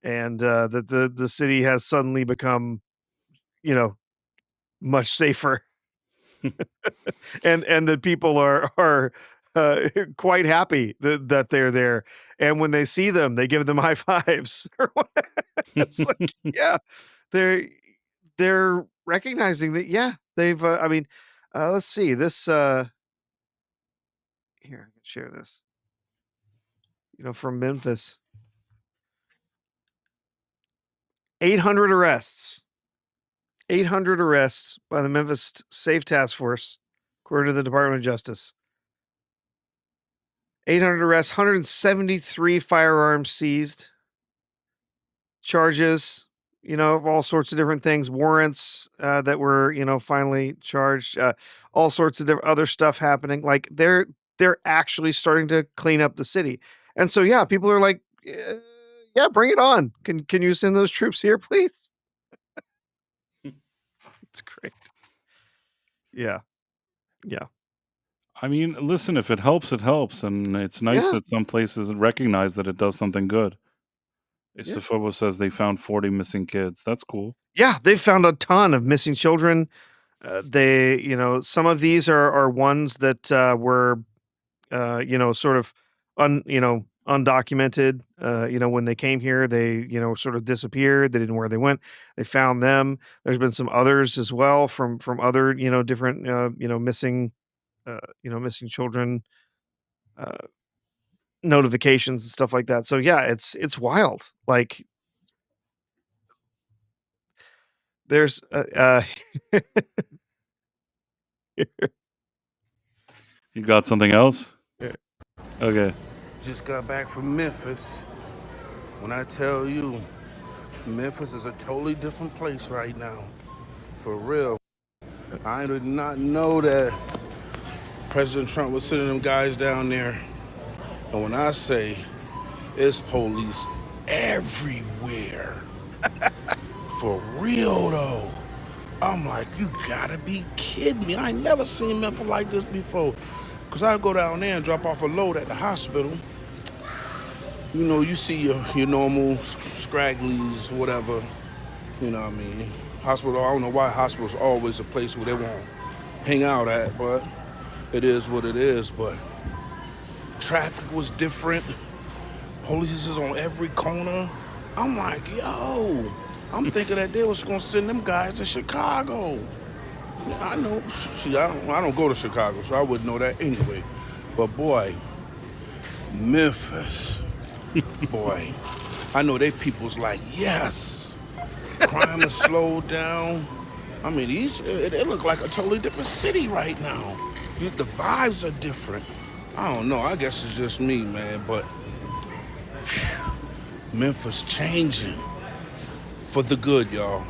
Speaker 2: and that the city has suddenly become much safer. and the people are quite happy that they're there, and when they see them, they give them high fives. It's like, yeah, they're recognizing that. Yeah, they've. Let's see this. Here, I can share this. From Memphis, 800 arrests. 800 arrests by the Memphis Safe Task Force, according to the Department of Justice. 800 arrests, 173 firearms seized, charges, of all sorts of different things, warrants that were, finally charged, all sorts of other stuff happening. Like they're actually starting to clean up the city, and so yeah, people are like, yeah, bring it on. Can you send those troops here, please? It's great. Yeah, yeah,
Speaker 1: I mean, listen, if it helps, it helps, and it's nice
Speaker 2: yeah,
Speaker 1: that some places recognize that it does something good.
Speaker 2: yeah.
Speaker 1: Istafova says they found 40 missing kids. That's cool.
Speaker 2: Yeah, they found a ton of missing children. They, some of these are ones that were, sort of undocumented. When they came here, they, sort of disappeared. They didn't know where they went. They found them. There's been some others as well from other, different, missing children uh, notifications and stuff like that. So yeah, it's wild. Like there's
Speaker 1: You got something else? Okay.
Speaker 5: Just got back from Memphis. When I tell you, Memphis is a totally different place right now. For real. I did not know that President Trump was sending them guys down there. And when I say it's police everywhere. For real though. I'm like, you gotta be kidding me. I ain't never seen Memphis like this before. Cause I go down there and drop off a load at the hospital. You see your normal scragglies, whatever. You know what I mean? Hospital, I don't know why hospital's always a place where they won't hang out at, but it is what it is. But traffic was different. Police is on every corner. I'm like, yo, I'm thinking that they was gonna send them guys to Chicago. I know, see, I don't go to Chicago, so I wouldn't know that anyway. But boy, Memphis, boy, I know they people's like, yes, crime is slowed down. I mean, it look like a totally different city right now. The vibes are different. I don't know, I guess it's just me, man, but Memphis changing for the good, y'all.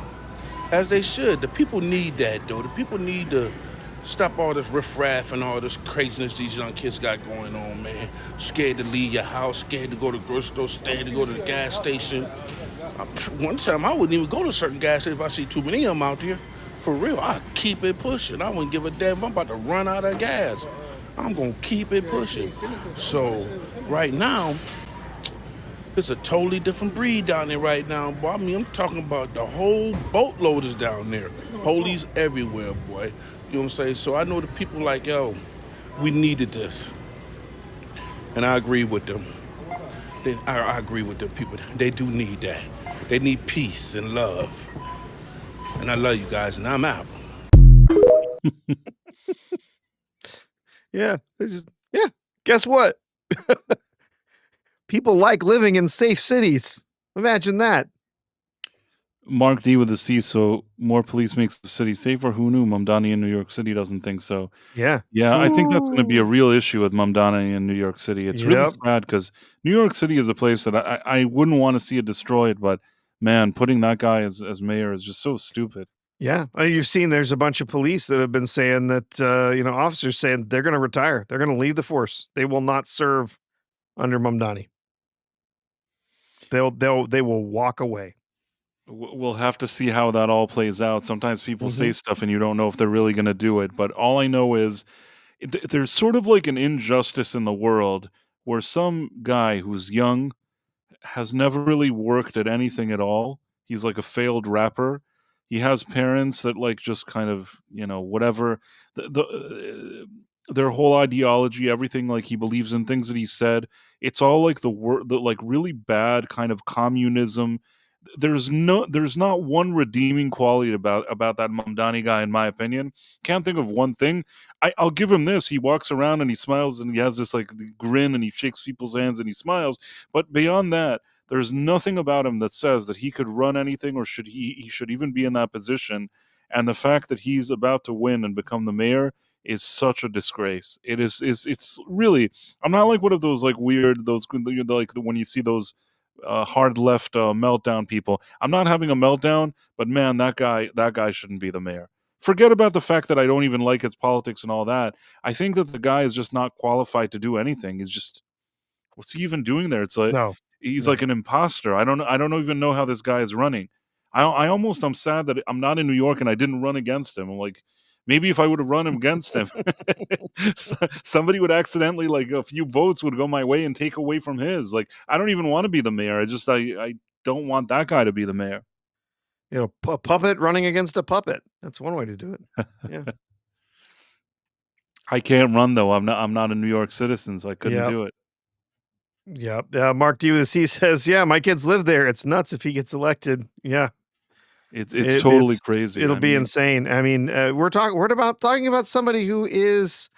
Speaker 5: As they should. The people need that, though. The people need to stop all this riffraff and all this craziness these young kids got going on, man. Scared to leave your house, scared to go to the grocery store, scared to go to the gas station. One time, I wouldn't even go to certain gas stations if I see too many of them out there. For real, I keep it pushing. I wouldn't give a damn if I'm about to run out of gas. I'm going to keep it pushing. So, right now, it's a totally different breed down there right now, boy. I mean, I'm talking about the whole boatload is down there. Police everywhere, boy. You know what I'm saying? So I know the people like, yo, we needed this. And I agree with them. I agree with the people. They do need that. They need peace and love. And I love you guys, and I'm out.
Speaker 2: yeah. Guess what? People like living in safe cities. Imagine that.
Speaker 1: Mark D with a C. So more police makes the city safer. Who knew? Mamdani in New York City doesn't think so.
Speaker 2: Yeah.
Speaker 1: Yeah, I think that's going to be a real issue with Mamdani in New York City. It's really
Speaker 2: Yep.
Speaker 1: sad because New York City is a place that I wouldn't want to see it destroyed. But man, putting that guy as mayor is just so stupid.
Speaker 2: Yeah. You've seen there's a bunch of police that have been saying that, officers saying they're going to retire. They're going to leave the force. They will not serve under Mamdani. They will walk away.
Speaker 1: We'll have to see how that all plays out. Sometimes people say stuff and you don't know if they're really going to do it. But all I know is there's sort of like an injustice in the world where some guy who's young has never really worked at anything at all. He's like a failed rapper. He has parents that like just kind of, whatever. Their whole ideology, everything like he believes in, things that he said, it's all like the like really bad kind of communism. There's not one redeeming quality about that Mamdani guy, in my opinion. Can't think of one thing. I'll give him this. He walks around and he smiles and he has this like grin and he shakes people's hands and he smiles. But beyond that, There's nothing about him that says that he could run anything or he should even be in that position. And the fact that he's about to win and become the mayor is such a disgrace. It's really, I'm not like one of those like weird those like when you see those hard left meltdown people. I'm not having a meltdown, but man, that guy shouldn't be the mayor. Forget about the fact that I don't even like his politics and all that. I think that the guy is just not qualified to do anything. He's just, what's he even doing there? It's like
Speaker 2: No,
Speaker 1: he's like
Speaker 2: no.
Speaker 1: an imposter. I don't even know how this guy is running. I'm sad that I'm not in New York and I didn't run against him. I'm like, maybe if I would have run against him, somebody would accidentally, like a few votes would go my way and take away from his. Like, I don't even want to be the mayor. I don't want that guy to be the mayor.
Speaker 2: You know, a puppet running against a puppet. That's one way to do it. Yeah.
Speaker 1: I can't run though. I'm not a New York citizen, so I couldn't
Speaker 2: Yep.
Speaker 1: do it.
Speaker 2: Yep. Mark D with a C says, "Yeah, my kids live there. It's nuts if he gets elected." Yeah,
Speaker 1: It's totally crazy.
Speaker 2: it'll
Speaker 1: I
Speaker 2: be
Speaker 1: mean,
Speaker 2: insane. I mean, we're talking about somebody who is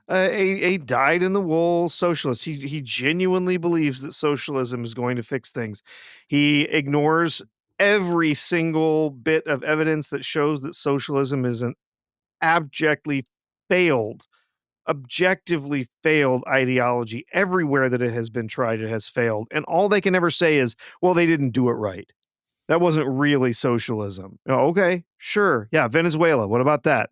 Speaker 2: a dyed in the wool socialist. He genuinely believes that socialism is going to fix things. He ignores every single bit of evidence that shows that socialism is an abjectly failed objectively failed ideology. Everywhere that it has been tried, it has failed. And all they can ever say is, well, they didn't do it right. That wasn't really socialism. Oh, okay, sure. Yeah, Venezuela. What about that?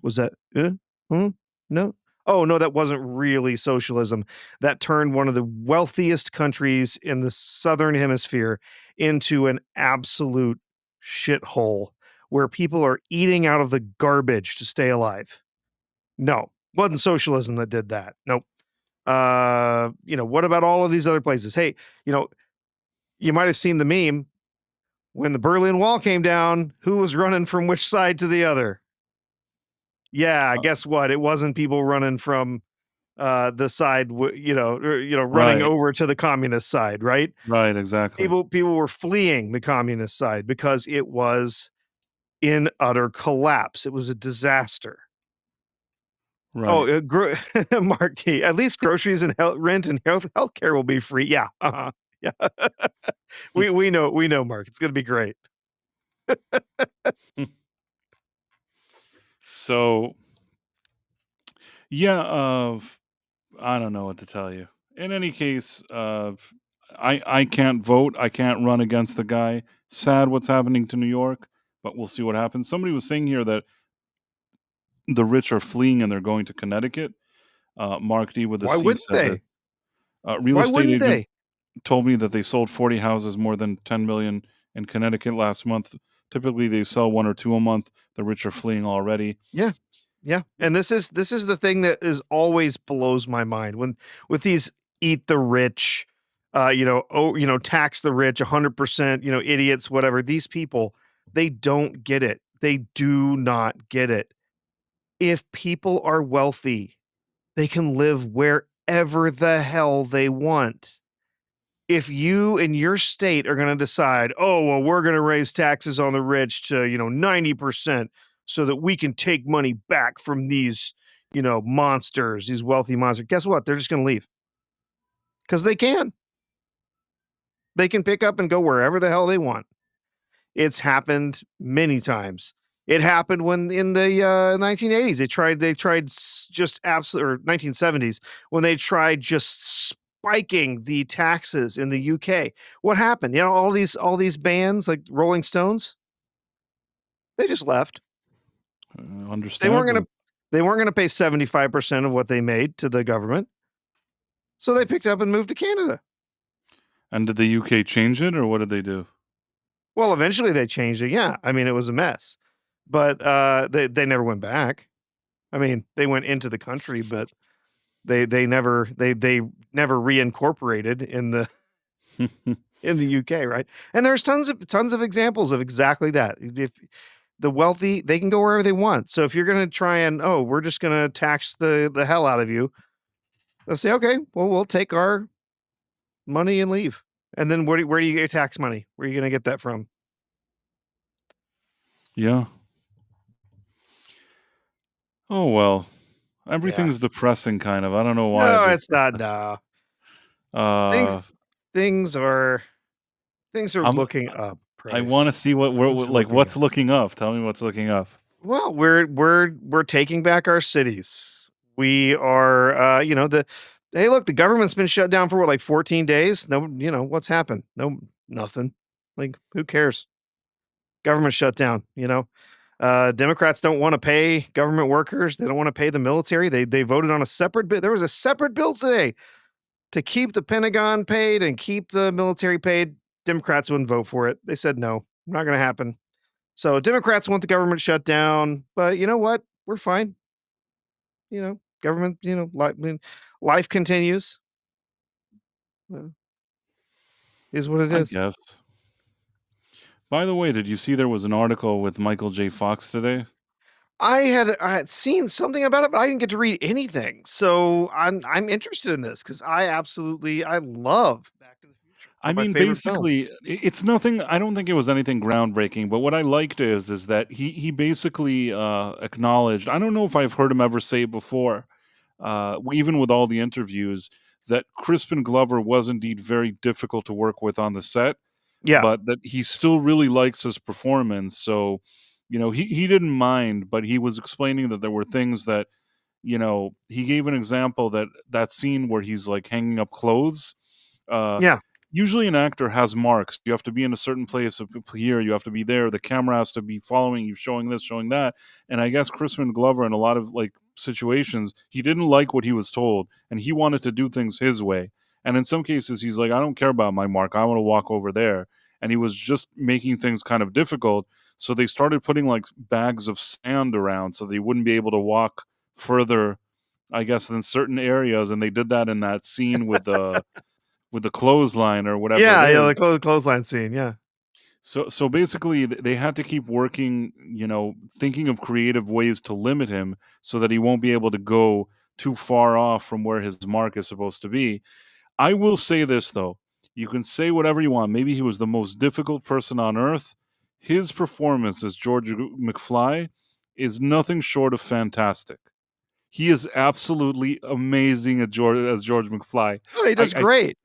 Speaker 2: Was that, no? Oh, no, that wasn't really socialism. That turned one of the wealthiest countries in the southern hemisphere into an absolute shithole where people are eating out of the garbage to stay alive. No, wasn't socialism that did that. Nope. What about all of these other places? Hey, you might have seen the meme when the Berlin Wall came down, who was running from which side to the other? Yeah, guess what? It wasn't people running from the side, running
Speaker 1: right,
Speaker 2: over to the communist side, right?
Speaker 1: right, exactly,
Speaker 2: People were fleeing the communist side because it was in utter collapse. It was a disaster.
Speaker 1: right.
Speaker 2: Oh, Mark T. At least groceries and rent and healthcare will be free. Yeah, yeah. we know, Mark. It's gonna be great.
Speaker 1: So yeah, I don't know what to tell you. In any case, I can't vote. I can't run against the guy. Sad what's happening to New York, but we'll see what happens. Somebody was saying here that the rich are fleeing and they're going to Connecticut. Mark D with a
Speaker 2: Why
Speaker 1: C
Speaker 2: wouldn't
Speaker 1: said this.
Speaker 2: they?
Speaker 1: Real
Speaker 2: Why
Speaker 1: estate
Speaker 2: wouldn't
Speaker 1: agent
Speaker 2: they?
Speaker 1: told me that they sold 40 houses, more than 10 million in Connecticut last month. Typically, they sell one or two a month. The rich are fleeing already.
Speaker 2: Yeah, yeah. And this is the thing that is always blows my mind when with these eat the rich, tax the rich 100%, idiots, whatever. These people, they don't get it. They do not get it. If people are wealthy, they can live wherever the hell they want. If you and your state are going to decide, oh, well, we're going to raise taxes on the rich to, 90% so that we can take money back from these, monsters, these wealthy monsters, guess what? They're just going to leave because they can. They can pick up and go wherever the hell they want. It's happened many times. It happened when in the 1980s they tried just absolute or 1970s when they tried just spiking the taxes in the UK. What happened? All these bands like Rolling Stones, they just left. They weren't
Speaker 1: Understandably.
Speaker 2: gonna they weren't gonna pay 75% of what they made to the government, so they picked up and moved to Canada.
Speaker 1: And did the UK change it, or what did they do?
Speaker 2: Well, eventually they changed it. Yeah, I mean it was a mess, but they never went back. I mean they went into the country, but they never reincorporated in the UK, right? And there's tons of examples of exactly that. If the wealthy, they can go wherever they want. So if you're going to try and we're just going to tax the hell out of you, they'll say, okay, well we'll take our money and leave. And then where do you get your tax money? Where are you going to get that from?
Speaker 1: Yeah. Oh well.
Speaker 2: Yeah.
Speaker 1: Everything's depressing, kind of. I don't know why.
Speaker 2: No, it's not. No, things
Speaker 1: Uh,
Speaker 2: things are. Things are
Speaker 1: I'm
Speaker 2: looking up,
Speaker 1: I wanna
Speaker 2: Price.
Speaker 1: see what
Speaker 2: Things are
Speaker 1: like,
Speaker 2: looking
Speaker 1: what's
Speaker 2: up.
Speaker 1: looking up? Tell me what's looking up.
Speaker 2: Well, we're taking back our cities. We are, the hey, look, the government's been shut down for what, like 14 days? No, what's happened? No, nothing. Like, who cares? Government shutdown, Democrats don't want to pay government workers. They don't want to pay the military. They voted on a separate bill. There was a separate bill today to keep the Pentagon paid and keep the military paid. Democrats wouldn't vote for it. They said no, not going to happen. So Democrats want the government shut down, but you know what? We're fine. Government, life continues. Uh, is what it
Speaker 1: I
Speaker 2: is.
Speaker 1: guess. By the way, did you see there was an article with Michael J. Fox today?
Speaker 2: I had seen something about it, but I didn't get to read anything. So I'm interested in this because I love Back to the Future. One
Speaker 1: I
Speaker 2: of my
Speaker 1: mean,
Speaker 2: favorite films.
Speaker 1: basically, it's nothing. I don't think it was anything groundbreaking, but what I liked is that he basically acknowledged. I don't know if I've heard him ever say it before, even with all the interviews, that Crispin Glover was indeed very difficult to work with on the set,
Speaker 2: Yeah,
Speaker 1: but that he still really likes his performance. So, he didn't mind, but he was explaining that there were things that, he gave an example that scene where he's like hanging up clothes. Uh,
Speaker 2: yeah,
Speaker 1: Usually an actor has marks. You have to be in a certain place here. You have to be there. The camera has to be following you, showing this, showing that. And I guess Crispin Glover, in a lot of like situations, he didn't like what he was told, and he wanted to do things his way. And in some cases, he's like, I don't care about my mark. I want to walk over there. And he was just making things kind of difficult. So they started putting like bags of sand around so they wouldn't be able to walk further, I guess, than certain areas. And they did that in that scene with the clothesline or whatever it
Speaker 2: yeah, yeah.
Speaker 1: is.
Speaker 2: The clothesline scene. Yeah,
Speaker 1: So basically, they had to keep working, thinking of creative ways to limit him so that he won't be able to go too far off from where his mark is supposed to be. I will say this though, you can say whatever you want. Maybe he was the most difficult person on earth. His performance as George McFly is nothing short of fantastic. He is absolutely amazing as George McFly.
Speaker 2: oh, he does
Speaker 1: I
Speaker 2: great.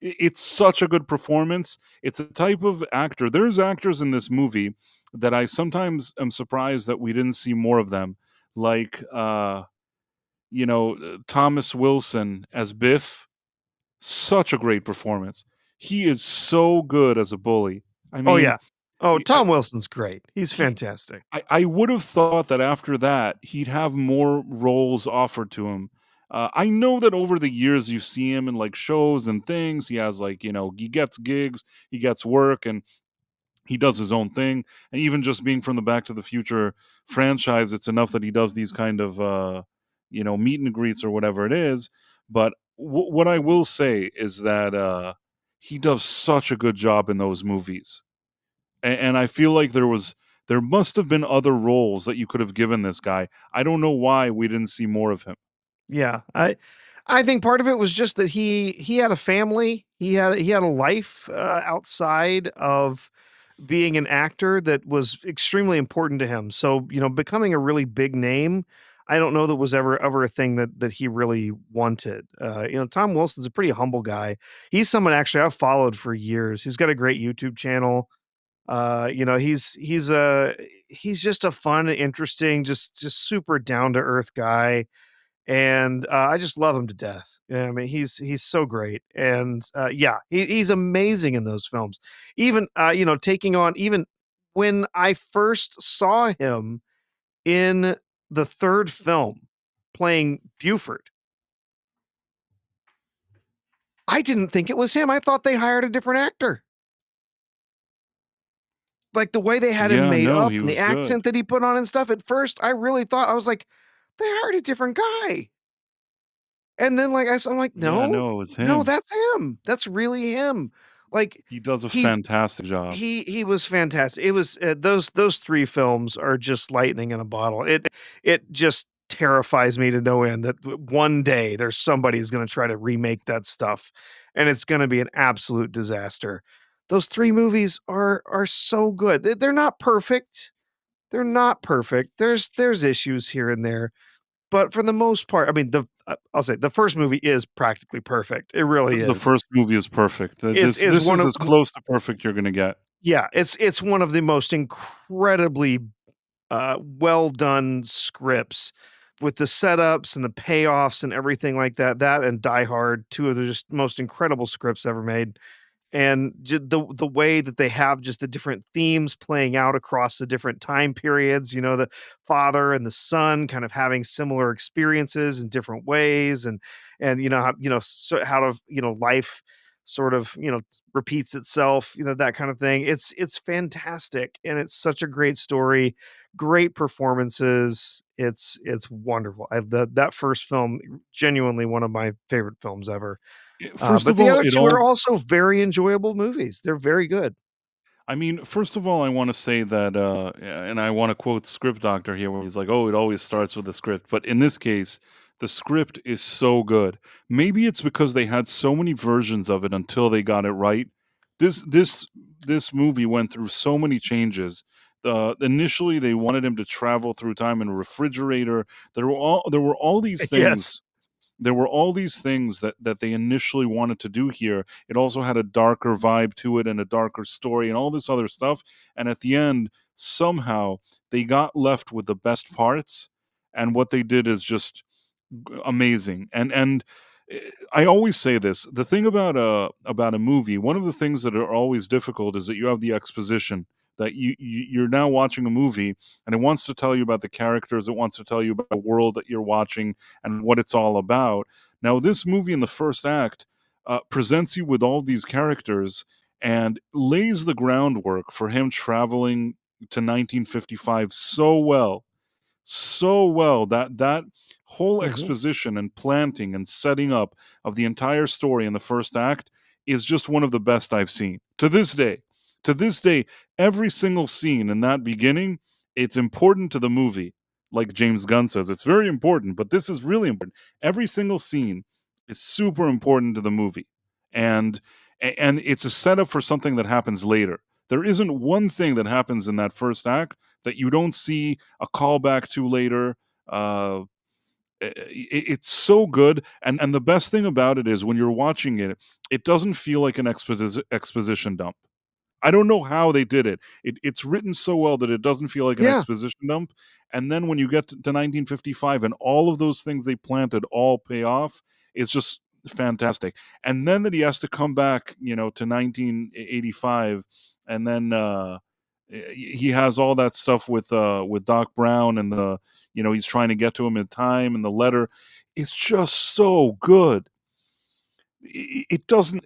Speaker 1: It's such a good performance. It's a type of actor. There's actors in this movie that I sometimes am surprised that we didn't see more of them, like Thomas Wilson as Biff. Such a great performance. He is so good as a bully. I
Speaker 2: Oh
Speaker 1: mean,
Speaker 2: yeah. Oh,
Speaker 1: y- I,
Speaker 2: Tom Wilson's great. He's
Speaker 1: he
Speaker 2: fantastic.
Speaker 1: I would have thought that after that he'd have more roles offered to him. I know that over the years you see him in like shows and things. He has like he gets gigs, he gets work, and he does his own thing. And even just being from the Back to the Future franchise, it's enough that he does these kind of meet and greets or whatever it is. But what I will say is that he does such a good job in those movies, and I feel like there must have been other roles that you could have given this guy. I don't know why we didn't see more of him.
Speaker 2: Yeah, I think part of it was just that he had a family. He had a life outside of being an actor that was extremely important to him. So, becoming a really big name, I don't know that was ever a thing that he really wanted. Tom Wilson's a pretty humble guy. He's someone actually I've followed for years. He's got a great YouTube channel. He's just a fun, interesting, just super down to earth guy, and I just love him to death. Yeah, I mean, he's so great, and yeah, he's amazing in those films. Even taking on even when I first saw him in the third film playing Buford, I didn't think it was him. I thought they hired a different actor. Like the way they had him
Speaker 1: Yeah,
Speaker 2: made
Speaker 1: no,
Speaker 2: up
Speaker 1: he
Speaker 2: and the
Speaker 1: was good.
Speaker 2: accent that he put on and stuff. At first, I really thought I was like, they hired a different guy. And then, like, I'm like,
Speaker 1: Yeah,
Speaker 2: "No,
Speaker 1: no, it was
Speaker 2: no,
Speaker 1: him.
Speaker 2: that's him. That's really him." Like,
Speaker 1: He does a
Speaker 2: he
Speaker 1: fantastic job.
Speaker 2: he was fantastic. It was, those 3 films are just lightning in a bottle. It just terrifies me to no end that one day there's somebody who's gonna try to remake that stuff, and it's gonna be an absolute disaster. Those 3 movies are so good. They're not perfect. They're not perfect. There's issues here and there, but for the most part, I mean, I'll say the first movie is practically perfect. It really
Speaker 1: The
Speaker 2: is.
Speaker 1: first movie is perfect.
Speaker 2: Is
Speaker 1: This
Speaker 2: one
Speaker 1: is
Speaker 2: of
Speaker 1: as close to perfect you're gonna get.
Speaker 2: Yeah, it's one of the most incredibly well done scripts with the setups and the payoffs and everything like that. That and Die Hard, two of the just most incredible scripts ever made. And the way that they have just the different themes playing out across the different time periods, the father and the son kind of having similar experiences in different ways, and how so how to life sort of repeats itself, that kind of thing. It's fantastic, and it's such a great story, great performances. It's wonderful. That first film, genuinely one of my favorite films ever.
Speaker 1: First
Speaker 2: But
Speaker 1: of
Speaker 2: the
Speaker 1: all,
Speaker 2: other
Speaker 1: it
Speaker 2: 2 are
Speaker 1: all
Speaker 2: also very enjoyable movies. They're very good.
Speaker 1: I mean, first of all, I want to say that, and I want to quote Script Doctor here, where he's like, "Oh, it always starts with the script." But in this case, the script is so good. Maybe it's because they had so many versions of it until they got it right. This this this movie went through so many changes. Initially, they wanted him to travel through time in a refrigerator. There were all these
Speaker 2: Yes.
Speaker 1: things there were all these things that they initially wanted to do here. It also had a darker vibe to it and a darker story and all this other stuff. And at the end, somehow they got left with the best parts. And what they did is just amazing. I always say this: the thing about a movie, one of the things that are always difficult is that you have the exposition. That you're now watching a movie and it wants to tell you about the characters, it wants to tell you about the world that you're watching and what it's all about. Now, this movie in the first act presents you with all these characters and lays the groundwork for him traveling to 1955 so well that whole
Speaker 2: Mhm.
Speaker 1: exposition and planting and setting up of the entire story in the first act is just one of the best I've seen to this day. Every single scene in that beginning, it's important to the movie. Like James Gunn says, it's very important, but this is really important. Every single scene is super important to the movie, and and it's a setup for something that happens later. There isn't one thing that happens in that first act that you don't see a callback to later. Uh, it's so good, and the best thing about it is when you're watching it, it doesn't feel like an exposition dump. I don't know how they did it. It's written so well that it doesn't feel like an
Speaker 2: Yeah.
Speaker 1: exposition dump. And then when you get to 1955 and all of those things they planted all pay off, it's just fantastic. And then that he has to come back, to 1985, and then he has all that stuff with Doc Brown and he's trying to get to him in time and the letter. It's just so good. It doesn't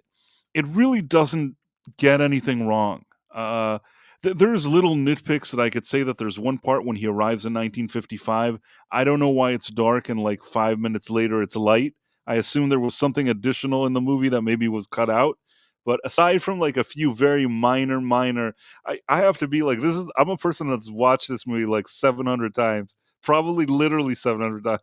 Speaker 1: it really doesn't get anything wrong. Uh, there's little nitpicks that I could say that there's one part when he arrives in 1955. I don't know why it's dark and like 5 minutes later it's light. I assume there was something additional in the movie that maybe was cut out. But aside from like a few very minor, I have to be like, I'm a person that's watched this movie like 700 times, probably literally 700 times.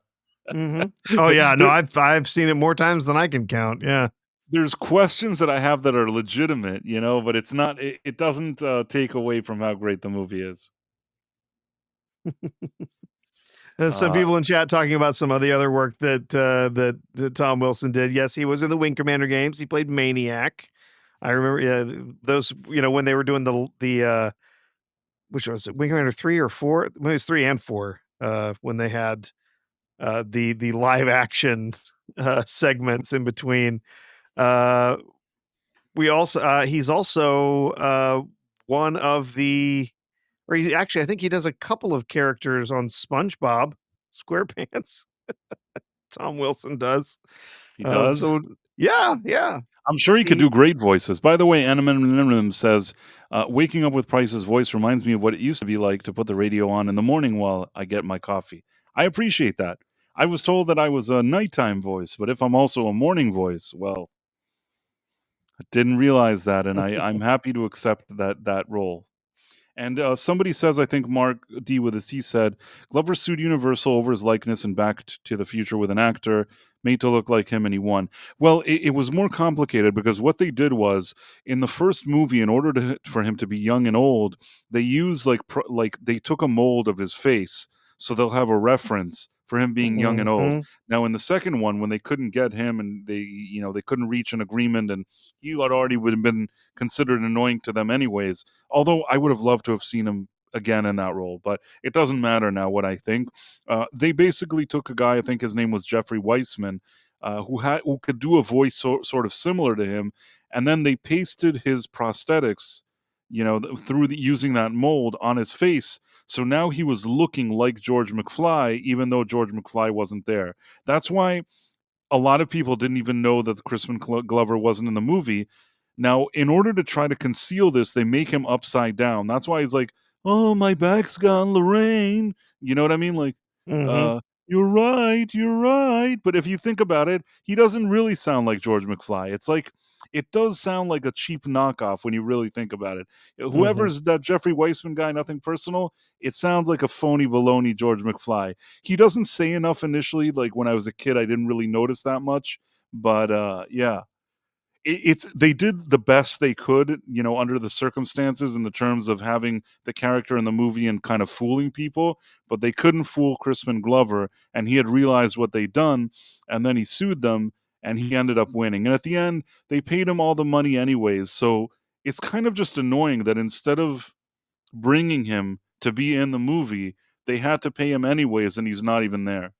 Speaker 2: Mhm. Oh, yeah, no,
Speaker 1: there,
Speaker 2: I've seen it more times than I can count, yeah.
Speaker 1: there's questions that I have that are legitimate, but it's not. It doesn't take away from how great the movie is.
Speaker 2: There's some
Speaker 1: Uh,
Speaker 2: people in chat talking about some of the other work that Tom Wilson did. Yes, he was in the Wing Commander games. He played Maniac. I remember, yeah, those, when they were doing which was it, Wing Commander 3 or 4? Maybe it was 3 and 4, when they had, the live action, segments in between. Uh, he's also, one of the or he's actually, I think he does a couple of characters on SpongeBob SquarePants. Tom Wilson does.
Speaker 1: he does.
Speaker 2: So yeah, yeah.
Speaker 1: I'm sure he could
Speaker 2: See,
Speaker 1: do great voices. By the way, Animanim says, "Waking up with Price's voice reminds me of what it used to be like to put the radio on in the morning while I get my coffee." I appreciate that. I was told that I was a nighttime voice, but if I'm also a morning voice, well, I didn't realize that, and I'm happy to accept that role. And somebody says, I think Mark D with a C said, Glover sued Universal over his likeness and Back to the Future with an actor made to look like him, and he won. Well, it was more complicated because what they did was in the first movie, in order for him to be young and old, they used like they took a mold of his face, so they'll have a reference for him being young and old.
Speaker 2: Mhm.
Speaker 1: Now in the second one, when they couldn't get him and they couldn't reach an agreement, and he had already would have been considered annoying to them anyways. Although I would have loved to have seen him again in that role, but it doesn't matter now what I think. They basically took a guy, I think his name was Jeffrey Weissman, who could do a voice sort of similar to him, and then they pasted his prosthetics, using that mold on his face. So now he was looking like George McFly, even though George McFly wasn't there. That's why a lot of people didn't even know that Crispin Glover wasn't in the movie. Now, in order to try to conceal this, they make him upside down. That's why he's like, "Oh, my back's gone, Lorraine." You know what I mean? Like,
Speaker 2: Mhm.
Speaker 1: uh, "You're right, you're right." But if you think about it, he doesn't really sound like George McFly. It's like it does sound like a cheap knockoff when you really think about it.
Speaker 2: Mhm.
Speaker 1: Whoever's that Jeffrey Weissman guy, nothing personal, it sounds like a phony baloney George McFly. He doesn't say enough initially. Like when I was a kid, I didn't really notice that much. But yeah, it's they did the best they could, under the circumstances in the terms of having the character in the movie and kind of fooling people. But they couldn't fool Crispin Glover, and he had realized what they'd done, and then he sued them, and he ended up winning. And at the end, they paid him all the money anyways. So it's kind of just annoying that instead of bringing him to be in the movie, they had to pay him anyways, and he's not even there.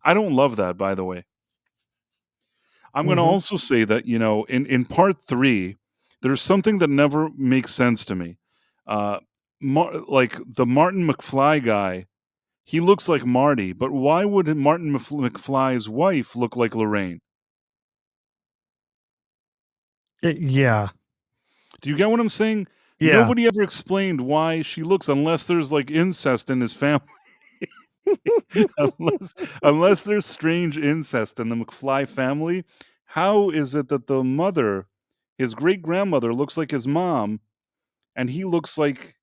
Speaker 1: I don't love that, by the way. I'm going to
Speaker 2: Mhm.
Speaker 1: also say that, in part three, there's something that never makes sense to me. Uh, like the Martin McFly guy, he looks like Marty, but why would Martin McFly's wife look like Lorraine?
Speaker 2: Yeah.
Speaker 1: Do you get what I'm saying?
Speaker 2: Yeah.
Speaker 1: Nobody ever explained why she looks, unless there's like incest in his family. unless unless there's strange incest in the McFly family, how is it that the mother, his great grandmother, looks like his mom, and he looks like,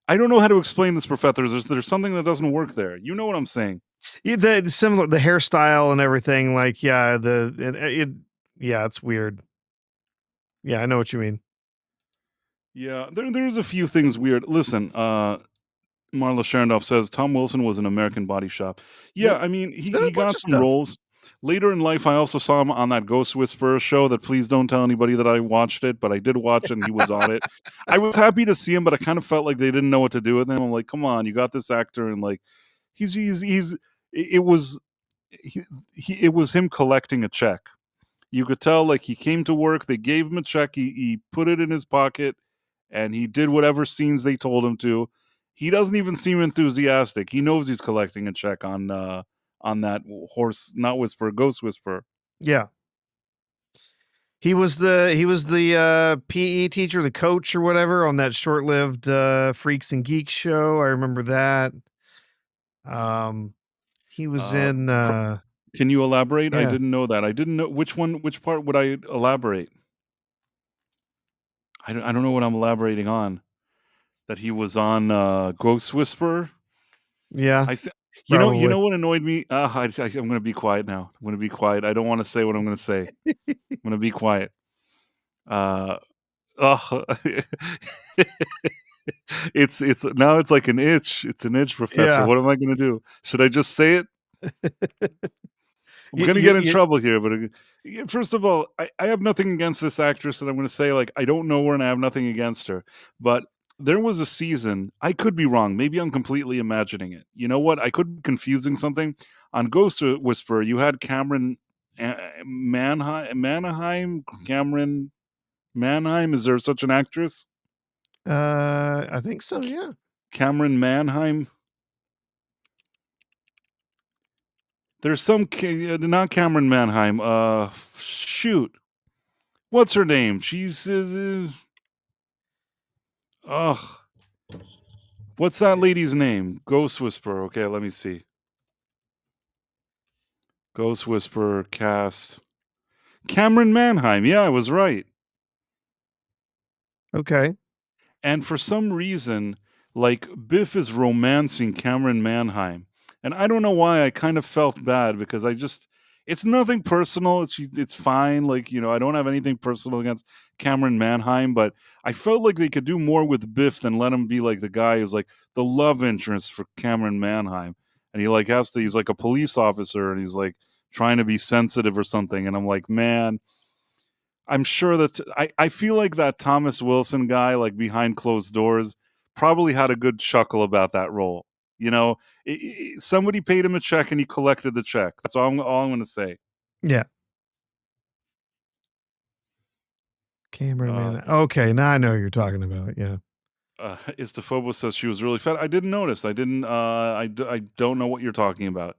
Speaker 1: I don't know how to explain this, Professor. There's something that doesn't work there. You know what I'm saying?
Speaker 2: Yeah, the similar the hairstyle and everything, like, yeah, yeah, it's weird. Yeah, I know what you mean.
Speaker 1: Yeah, there's a few things weird. Listen, Marla Sharendorf says Tom Wilson was an American Body Shop. Yeah,
Speaker 2: Yep.
Speaker 1: I mean
Speaker 2: He's
Speaker 1: he
Speaker 2: done a
Speaker 1: he
Speaker 2: bunch
Speaker 1: got
Speaker 2: of
Speaker 1: some
Speaker 2: stuff.
Speaker 1: roles. Later in life, I also saw him on that Ghost Whisperer show. That please don't tell anybody that I watched it, but I did watch it, and he was on it. I was happy to see him, but I kind of felt like they didn't know what to do with him. I'm like, come on, you got this actor, and like, he's it was he, it was him collecting a check. You could tell, like, he came to work, they gave him a check, he put it in his pocket, and he did whatever scenes they told him to. He doesn't even seem enthusiastic. He knows he's collecting a check on that horse, not whisperer, ghost whisperer.
Speaker 2: Yeah. He was the PE teacher, the coach or whatever on that short-lived, Freaks and Geeks show. I remember that. Um, he was
Speaker 1: Uh,
Speaker 2: in,
Speaker 1: cr- can you elaborate? I
Speaker 2: yeah.
Speaker 1: didn't know that. I didn't know which part would I elaborate? I don't know what I'm elaborating on. That he was on Ghost Whisperer.
Speaker 2: Yeah,
Speaker 1: I think you
Speaker 2: probably.
Speaker 1: know what annoyed me. I'm going to be quiet now. I'm going to be quiet. I don't want to say what I'm going to say. I'm going to be quiet. Uh, oh, it's now it's like an itch. It's an itch, Professor.
Speaker 2: Yeah.
Speaker 1: What am I going to do? Should I just say it? I'm
Speaker 2: You
Speaker 1: gonna
Speaker 2: you
Speaker 1: get in
Speaker 2: you
Speaker 1: trouble here, but first of all, I have nothing against this actress, and I'm gonna say, like, I don't know her, and I have nothing against her. But there was a season, I could be wrong. Maybe I'm completely imagining it. You know what? I could be confusing something. On Ghost Whisperer, you had Cameron Manheim. Cameron Manheim. Is there such an actress?
Speaker 2: I think so, yeah.
Speaker 1: Cameron Manheim. There's some not Cameron Manheim. Shoot. What's her name? She's ugh. What's that lady's name? Ghost Whisperer. Okay, let me see. Ghost Whisperer cast. Cameron Manheim. Yeah, I was right.
Speaker 2: Okay.
Speaker 1: And for some reason, like Biff is romancing Cameron Manheim. And I don't know why. I kind of felt bad because it's nothing personal. It's fine. Like, I don't have anything personal against Cameron Manheim, but I felt like they could do more with Biff than let him be like the guy who's like the love interest for Cameron Manheim. and he like has to. He's like a police officer, and he's like trying to be sensitive or something. And I'm like, man, I'm sure that I feel like that Thomas Wilson guy, like behind closed doors, probably had a good chuckle about that role. You know, somebody paid him a check and he collected the check. That's all I'm going to say.
Speaker 2: Yeah. Cameraman. Okay, now I know who you're talking about. Yeah.
Speaker 1: Istophobo says she was really fat. I didn't notice. I didn't. I don't know what you're talking about.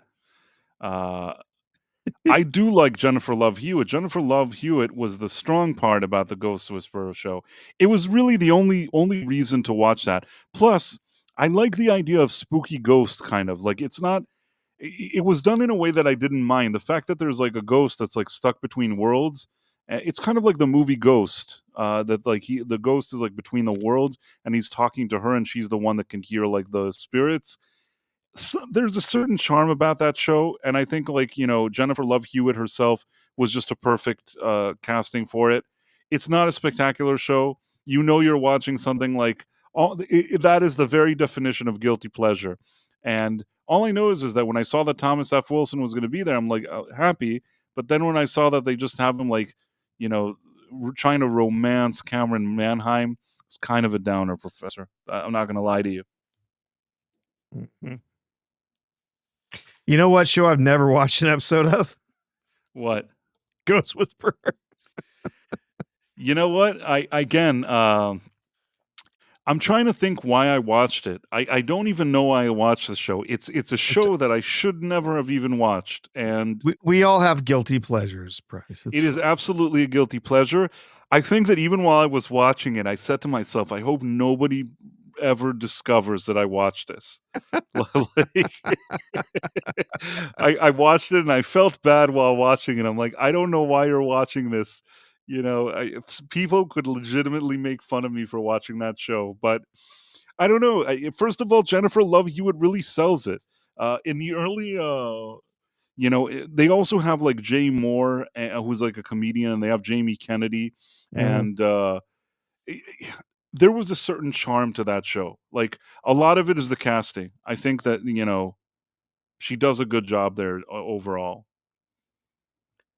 Speaker 1: I do like Jennifer Love Hewitt. Jennifer Love Hewitt was the strong part about the Ghost Whisperer show. It was really the only reason to watch that. Plus, I like the idea of spooky ghosts, kind of like it's not. It was done in a way that I didn't mind. The fact that there's like a ghost that's like stuck between worlds. It's kind of like the movie Ghost. That like the ghost is like between the worlds, and he's talking to her, and she's the one that can hear like the spirits. There's a certain charm about that show, and I think like Jennifer Love Hewitt herself was just a perfect casting for it. It's not a spectacular show. You're watching something like that is the very definition of guilty pleasure. And all I know is that when I saw that Thomas F. Wilson was going to be there, I'm like happy. But then when I saw that they just have him like trying to romance Cameron Manheim, it's kind of a downer, Professor. I'm not going to lie to you.
Speaker 2: Mm-hmm. You know what show I've never watched an episode of?
Speaker 1: What?
Speaker 2: Ghost Whisperer.
Speaker 1: You know what? I'm trying to think why I watched it. I don't even know why I watched the show. It's a show that I should never have even watched. And
Speaker 2: we all have guilty pleasures, Bryce.
Speaker 1: It is absolutely a guilty pleasure. I think that even while I was watching it, I said to myself, I hope nobody ever discovers that I watched this. I watched it and I felt bad while watching it. I'm like, I don't know why you're watching this. People could legitimately make fun of me for watching that show, but I don't know. First of all, Jennifer Love Hewitt really sells it. In the early, they also have like Jay Moore, who's like a comedian, and they have Jamie Kennedy, and there was a certain charm to that show. Like a lot of it is the casting. I think that she does a good job there overall.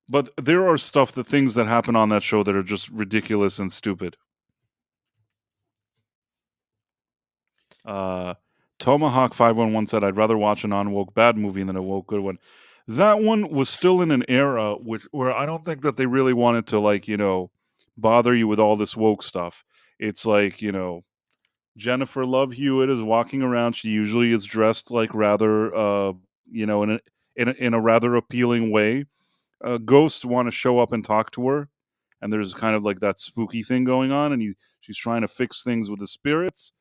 Speaker 1: But there are the things that happen on that show that are just ridiculous and stupid. Tomahawk 511 said, I'd rather watch a non-woke bad movie than a woke good one. That one was still in an era where I don't think that they really wanted to bother you with all this woke stuff. It's like, Jennifer Love Hewitt is walking around. She usually is dressed like rather, in a rather appealing way. Ghosts want to show up and talk to her, and there's kind of like that spooky thing going on, and she's trying to fix things with the spirits.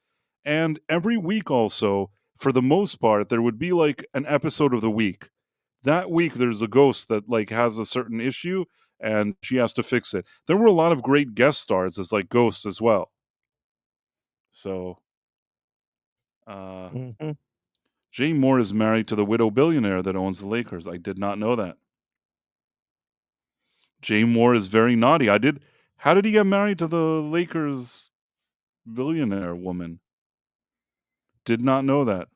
Speaker 1: And every week also, for the most part, there would be like an episode of the week. That week there's a ghost that like has a certain issue and she has to fix it. There were a lot of great guest stars as like ghosts as well. So Jay Moore is married to the widow billionaire that owns the Lakers. I did not know that. Jay Moore is very naughty. How did he get married to the Lakers billionaire woman? Did not know that.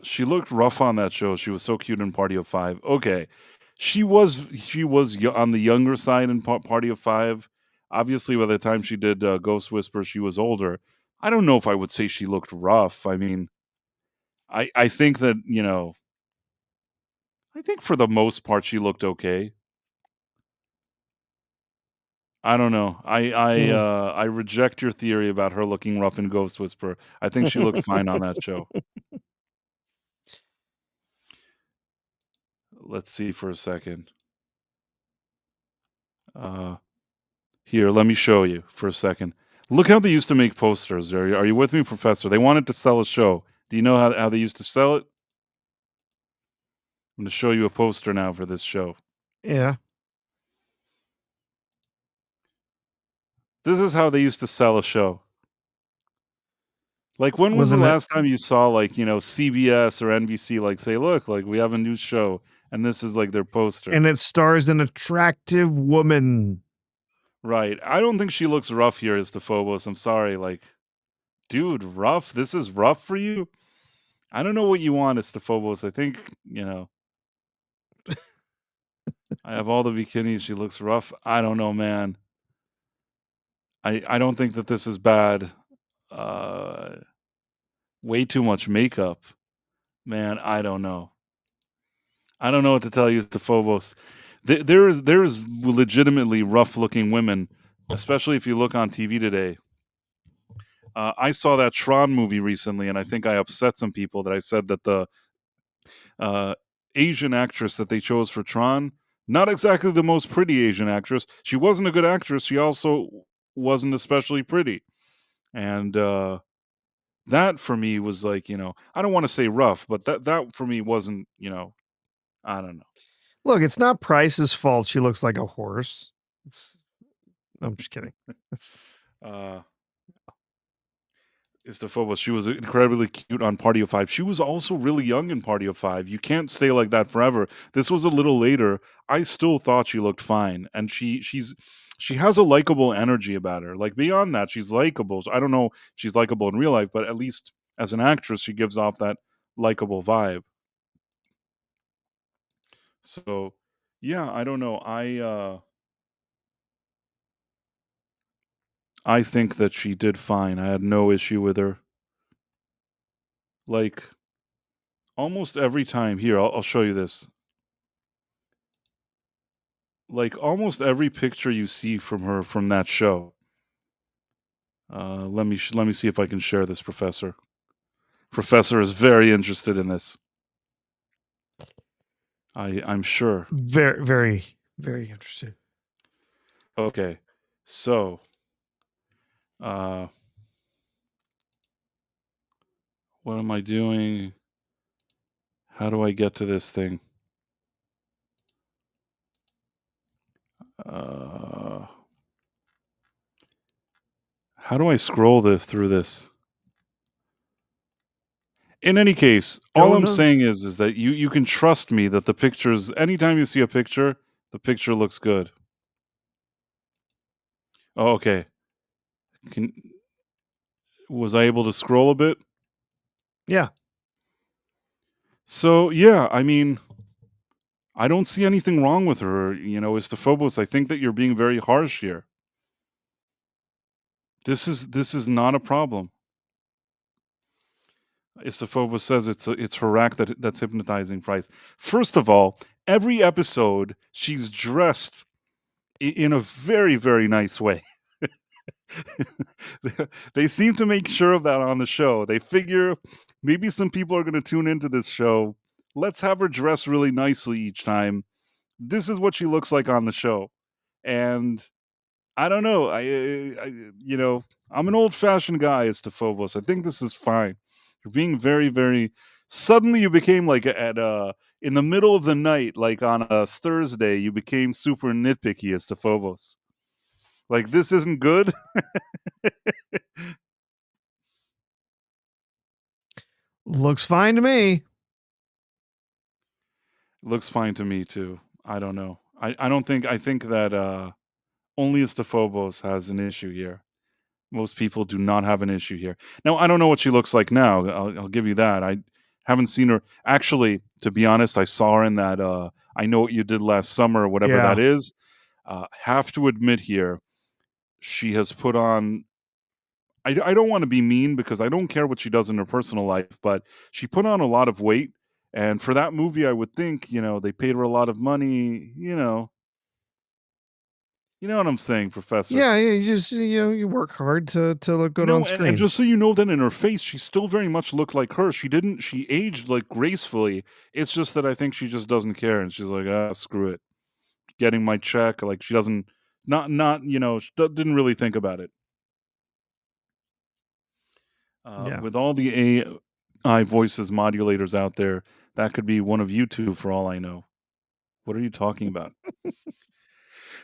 Speaker 1: She looked rough on that show. She was so cute in Party of Five. Okay. She was on the younger side in Party of Five. Obviously, by the time she did Ghost Whisperer, she was older. I don't know if I would say she looked rough. I mean, I think that, I think for the most part she looked okay. I don't know. I reject your theory about her looking rough in Ghost Whisperer. I think she looked fine on that show. Let's see for a second. Here, let me show you for a second. Look how they used to make posters. Are you with me, Professor? They wanted to sell a show. Do you know how they used to sell it? I'm going to show you a poster now for this show.
Speaker 2: Yeah.
Speaker 1: This is how they used to sell a show. Like, when was the last time you saw, like, CBS or NBC, like, say, look, like, we have a new show, and this is, like, their poster.
Speaker 2: And it stars an attractive woman.
Speaker 1: Right. I don't think she looks rough here, Phobos. I'm sorry. Like, Dude, rough. This is rough for you. I don't know what you want, Estephobos. I think I have all the bikinis. She looks rough. I don't know, man. I don't think that this is bad. Uh, way too much makeup, man. I don't know. I don't know what to tell you, Estephobos. There's legitimately rough looking women, especially if you look on TV today. I saw that Tron movie recently, and I think I upset some people that I said that the uh, Asian actress that they chose for Tron, not exactly the most pretty Asian actress. She wasn't a good actress. She also wasn't especially pretty. And that for me was like, I don't want to say rough, but that for me wasn't, I don't know.
Speaker 2: Look, it's not Price's fault she looks like a horse. I'm just kidding.
Speaker 1: Uh, Phobos. She was incredibly cute on Party of Five. She was also really young in Party of Five. You can't stay like that forever. This was a little later. I still thought she looked fine, and she has a likable energy about her. Like beyond that, she's likable. So I don't know if she's likable in real life, but at least as an actress, she gives off that likable vibe. So, yeah, I don't know. I think that she did fine. I had no issue with her. Like almost every time here, I'll show you this. Like almost every picture you see from her from that show. Let me see if I can share this, Professor. Professor is very interested in this. I'm sure.
Speaker 2: Very, very, very interested.
Speaker 1: Okay, so uh, what am I doing? How do I get to this thing? How do I scroll through this? In any case, all I'm saying is that you can trust me that the pictures. Anytime you see a picture, the picture looks good. Oh, okay. Was I able to scroll a bit?
Speaker 2: Yeah.
Speaker 1: So yeah, I mean, I don't see anything wrong with her. Estephobos, I think that you're being very harsh here. This is not a problem. Estephobos says it's her rack that's hypnotizing Price. First of all, every episode she's dressed in a very, very nice way. They seem to make sure of that on the show. They figure maybe some people are going to tune into this show. Let's have her dress really nicely each time. This is what she looks like on the show. And I don't know. I'm an old-fashioned guy, Estephobos. I think this is fine. You're being very, very. Suddenly, you became like in the middle of the night, like on a Thursday, you became super nitpicky, Estephobos. Like this isn't good.
Speaker 2: Looks fine to me.
Speaker 1: Looks fine to me too. I don't know. I don't think. I think that only Estephobos has an issue here. Most people do not have an issue here. Now, I don't know what she looks like now. I'll give you that. I haven't seen her. Actually, to be honest, I saw her in that I Know What You Did Last Summer, or whatever that is. Have to admit here, she has put on. I don't want to be mean because I don't care what she does in her personal life, but she put on a lot of weight. And for that movie, I would think, they paid her a lot of money, You know what I'm saying, Professor?
Speaker 2: Yeah, you just you work hard to look good on screen.
Speaker 1: And just so you know, that in her face, she still very much looked like her. She aged like gracefully. It's just that I think she just doesn't care, and she's like, screw it, getting my check. Like she doesn't, she didn't really think about it. With all the AI voices modulators out there, that could be one of you two for all I know. What are you talking about?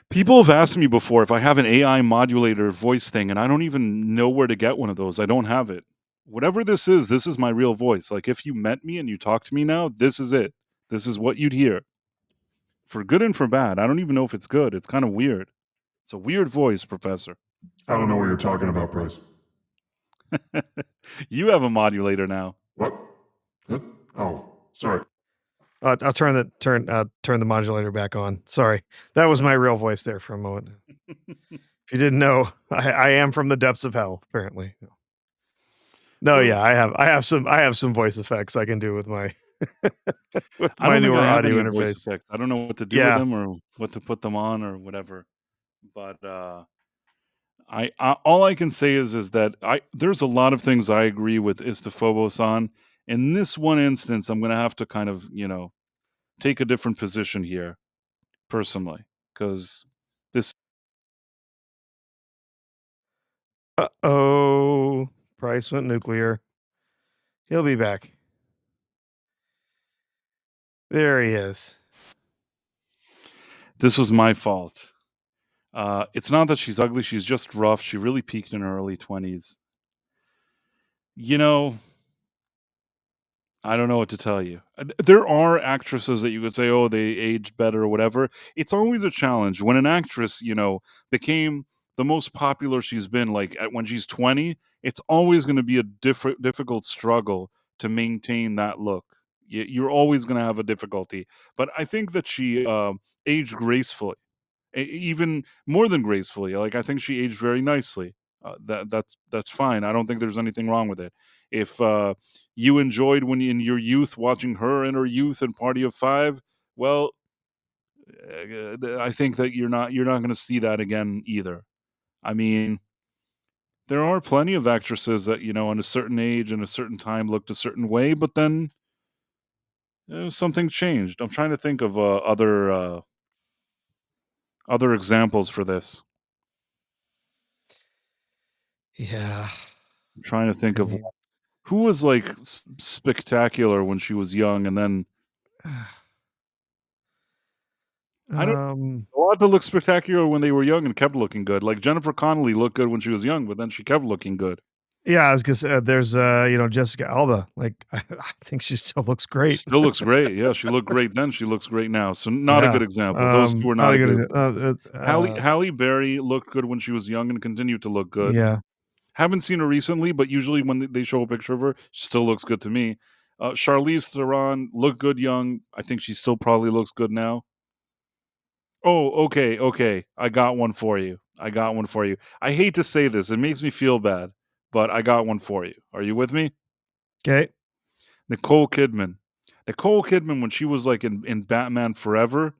Speaker 1: People have asked me before if I have an AI modulator voice thing, and I don't even know where to get one of those. I don't have it. Whatever this is my real voice. Like if you met me and you talk to me now, this is it. This is what you'd hear. For good and for bad. I don't even know if it's good. It's kind of weird. It's a weird voice, Professor.
Speaker 6: I don't know what you're talking about, Bryce.
Speaker 1: You have a modulator now.
Speaker 6: What? Huh? Oh, sorry.
Speaker 2: I'll turn the modulator back on. Sorry, that was my real voice there for a moment. If you didn't know, I am from the depths of hell. Apparently, no.
Speaker 1: Well,
Speaker 2: Yeah, I have some voice effects I can do with my with
Speaker 1: I
Speaker 2: my
Speaker 1: don't think
Speaker 2: newer
Speaker 1: I have
Speaker 2: audio
Speaker 1: any voice
Speaker 2: interface.
Speaker 1: effects. I don't know what to do with
Speaker 2: Yeah,
Speaker 1: them or what to put them on or whatever. But I all I can say is that I there's a lot of things I agree with Istophobos on. In this one instance, I'm gonna have to kind of, take a different position here personally because this
Speaker 2: oh, Price went nuclear. He'll be back. There he is.
Speaker 1: this was my fault. It's not that she's ugly; she's just rough. She really peaked in her early 20s. You know, I don't know what to tell you. There are actresses that you could say, "Oh, they aged better" or whatever. It's always a challenge when an actress, became the most popular she's been. Like when she's 20, it's always going to be a difficult struggle to maintain that look. You're always going to have a difficulty. But I think that she aged gracefully. Even more than gracefully. Like I think she aged very nicely. That's fine. I don't think there's anything wrong with it. If you enjoyed when in your youth watching her in her youth and Party of Five, well, I think that you're not going to see that again either. I mean, there are plenty of actresses that in a certain age and a certain time looked a certain way, but then something changed. I'm trying to think of other examples for this.
Speaker 2: Yeah.
Speaker 1: I'm trying to think
Speaker 2: I
Speaker 1: of
Speaker 2: mean,
Speaker 1: who was like spectacular when she was young, and then I don't
Speaker 2: um,
Speaker 1: a lot that looked spectacular when they were young and kept looking good. Like Jennifer Connelly looked good when she was young, but then she kept looking good.
Speaker 2: yeah, I was gonna say, there's Jessica Alba. Like I think she still looks great.
Speaker 1: Still looks great. Yeah, she looked great then. She looks great now. So not a
Speaker 2: Yeah.
Speaker 1: good example. Those two are
Speaker 2: Not
Speaker 1: not
Speaker 2: a
Speaker 1: a
Speaker 2: good
Speaker 1: good
Speaker 2: example.
Speaker 1: example. Halle Berry looked good when she was young and continued to look good.
Speaker 2: Yeah.
Speaker 1: Haven't seen her recently, but usually when they show a picture of her, she still looks good to me. Charlize Theron looked good young. I think she still probably looks good now. Oh, okay, okay. I got one for you. I got one for you. I hate to say this, it makes me feel bad, but I got one for you. Are you with me?
Speaker 2: Okay.
Speaker 1: Nicole Kidman. Nicole Kidman, when she was like in Batman Forever,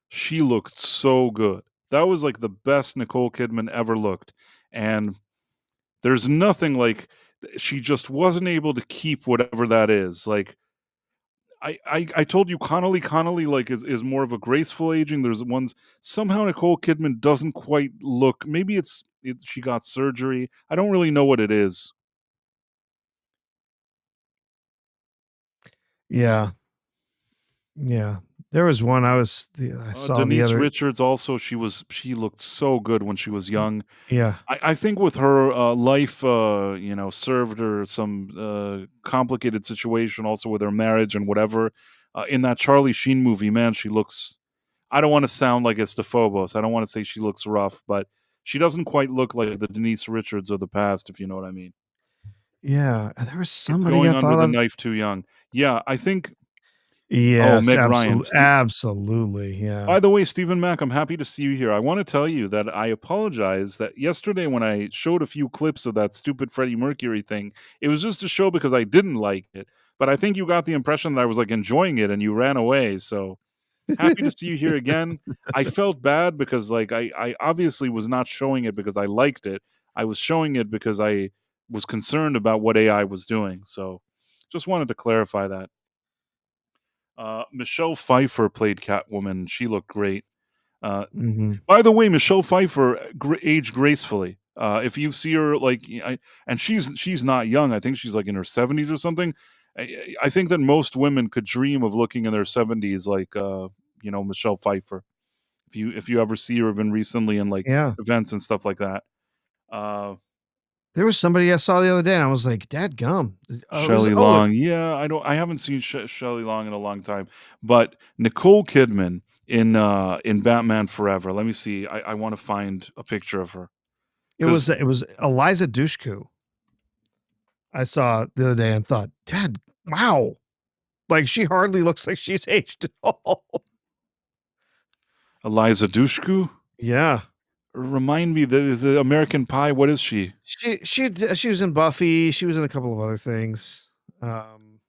Speaker 1: she looked so good. That was like the best Nicole Kidman ever looked. And there's nothing like she just wasn't able to keep whatever that is. Like I told you Connolly like is more of a graceful aging. There's ones somehow Nicole Kidman doesn't quite look. Maybe she got surgery. I don't really know what it is.
Speaker 2: Yeah. Yeah. There was one I saw the
Speaker 1: Denise
Speaker 2: other.
Speaker 1: Richards also she looked so good when she was young.
Speaker 2: Yeah.
Speaker 1: I think with her life, served her some complicated situation also with her marriage and whatever. In that Charlie Sheen movie, man, she looks. I don't want to sound like it's the Phobos. I don't want to say she looks rough, but she doesn't quite look like the Denise Richards of the past, if you know what I mean.
Speaker 2: Yeah. And there was
Speaker 1: It's
Speaker 2: somebody I
Speaker 1: going under
Speaker 2: thought
Speaker 1: the
Speaker 2: of.
Speaker 1: knife too young. Yeah, I think. Oh,
Speaker 2: Yes,
Speaker 1: Meg Ryan.
Speaker 2: absolutely. Yeah.
Speaker 1: By the way, Stephen Mack, I'm happy to see you here. I want to tell you that I apologize that yesterday when I showed a few clips of that stupid Freddie Mercury thing, it was just a show because I didn't like it. But I think you got the impression that I was like enjoying it and you ran away. So happy to see you here again. I felt bad because like I obviously was not showing it because I liked it. I was showing it because I was concerned about what AI was doing. So just wanted to clarify that. Michelle Pfeiffer played Catwoman. She looked great. Uh,
Speaker 2: Mhm.
Speaker 1: by the way, Michelle Pfeiffer aged gracefully. If you see her, like, and she's not young. I think she's like in her 70s or something. I think that most women could dream of looking in their 70s, like Michelle Pfeiffer. If you ever see her even recently in like
Speaker 2: Yeah.
Speaker 1: events and stuff like that.
Speaker 2: There was somebody I saw the other day, and I was like, "Dadgum." It was
Speaker 1: Shelley Long, yeah, I haven't seen Shelley Long in a long time, but Nicole Kidman in Batman Forever. Let me see. I want to find a picture of her
Speaker 2: it
Speaker 1: because
Speaker 2: was Eliza Dushku. I saw the other day and thought, "Dad, wow, like she hardly looks like she's aged at all."
Speaker 1: Eliza Dushku?
Speaker 2: Yeah.
Speaker 1: Remind me, the American Pie, what is she?
Speaker 2: She was in Buffy. She was in a couple of other things. Um,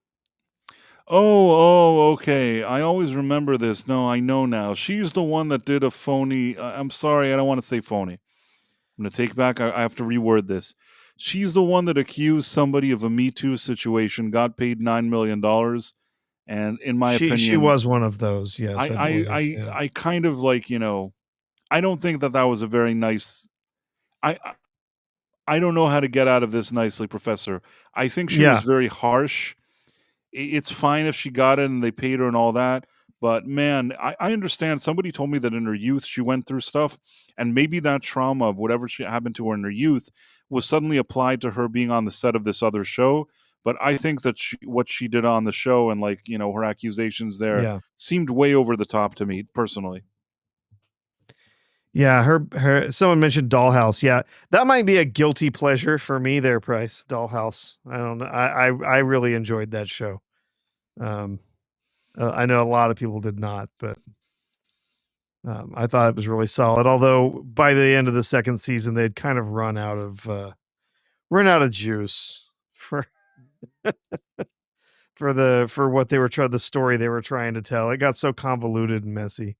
Speaker 1: Okay. I always remember this. No, I know now. She's the one that did a phony. I'm sorry, I don't want to say phony. I'm going to take back. I have to reword this. She's the one that accused somebody of a Me Too situation, got paid $9 million, and in my
Speaker 2: she
Speaker 1: opinion,
Speaker 2: was one of those. Yes, I believe. Yeah.
Speaker 1: I kind of like, I don't think that was a very nice. I I don't know how to get out of this nicely, Professor. I think she was
Speaker 2: Yeah.
Speaker 1: very harsh. It's fine if she got it and they paid her and all that, but man, I understand. Somebody told me that in her youth she went through stuff, and maybe that trauma of whatever she happened to her in her youth was suddenly applied to her being on the set of this other show. But I think that what she did on the show and like her accusations there
Speaker 2: Yeah.
Speaker 1: seemed way over the top to me personally.
Speaker 2: Yeah, her someone mentioned Dollhouse. Yeah, that might be a guilty pleasure for me there, Price. Dollhouse. I don't know. I really enjoyed that show. Um, I know a lot of people did not, but I thought it was really solid. Although by the end of the second season, they'd kind of run out of juice for for what they were trying the story they were trying to tell. It got so convoluted and messy.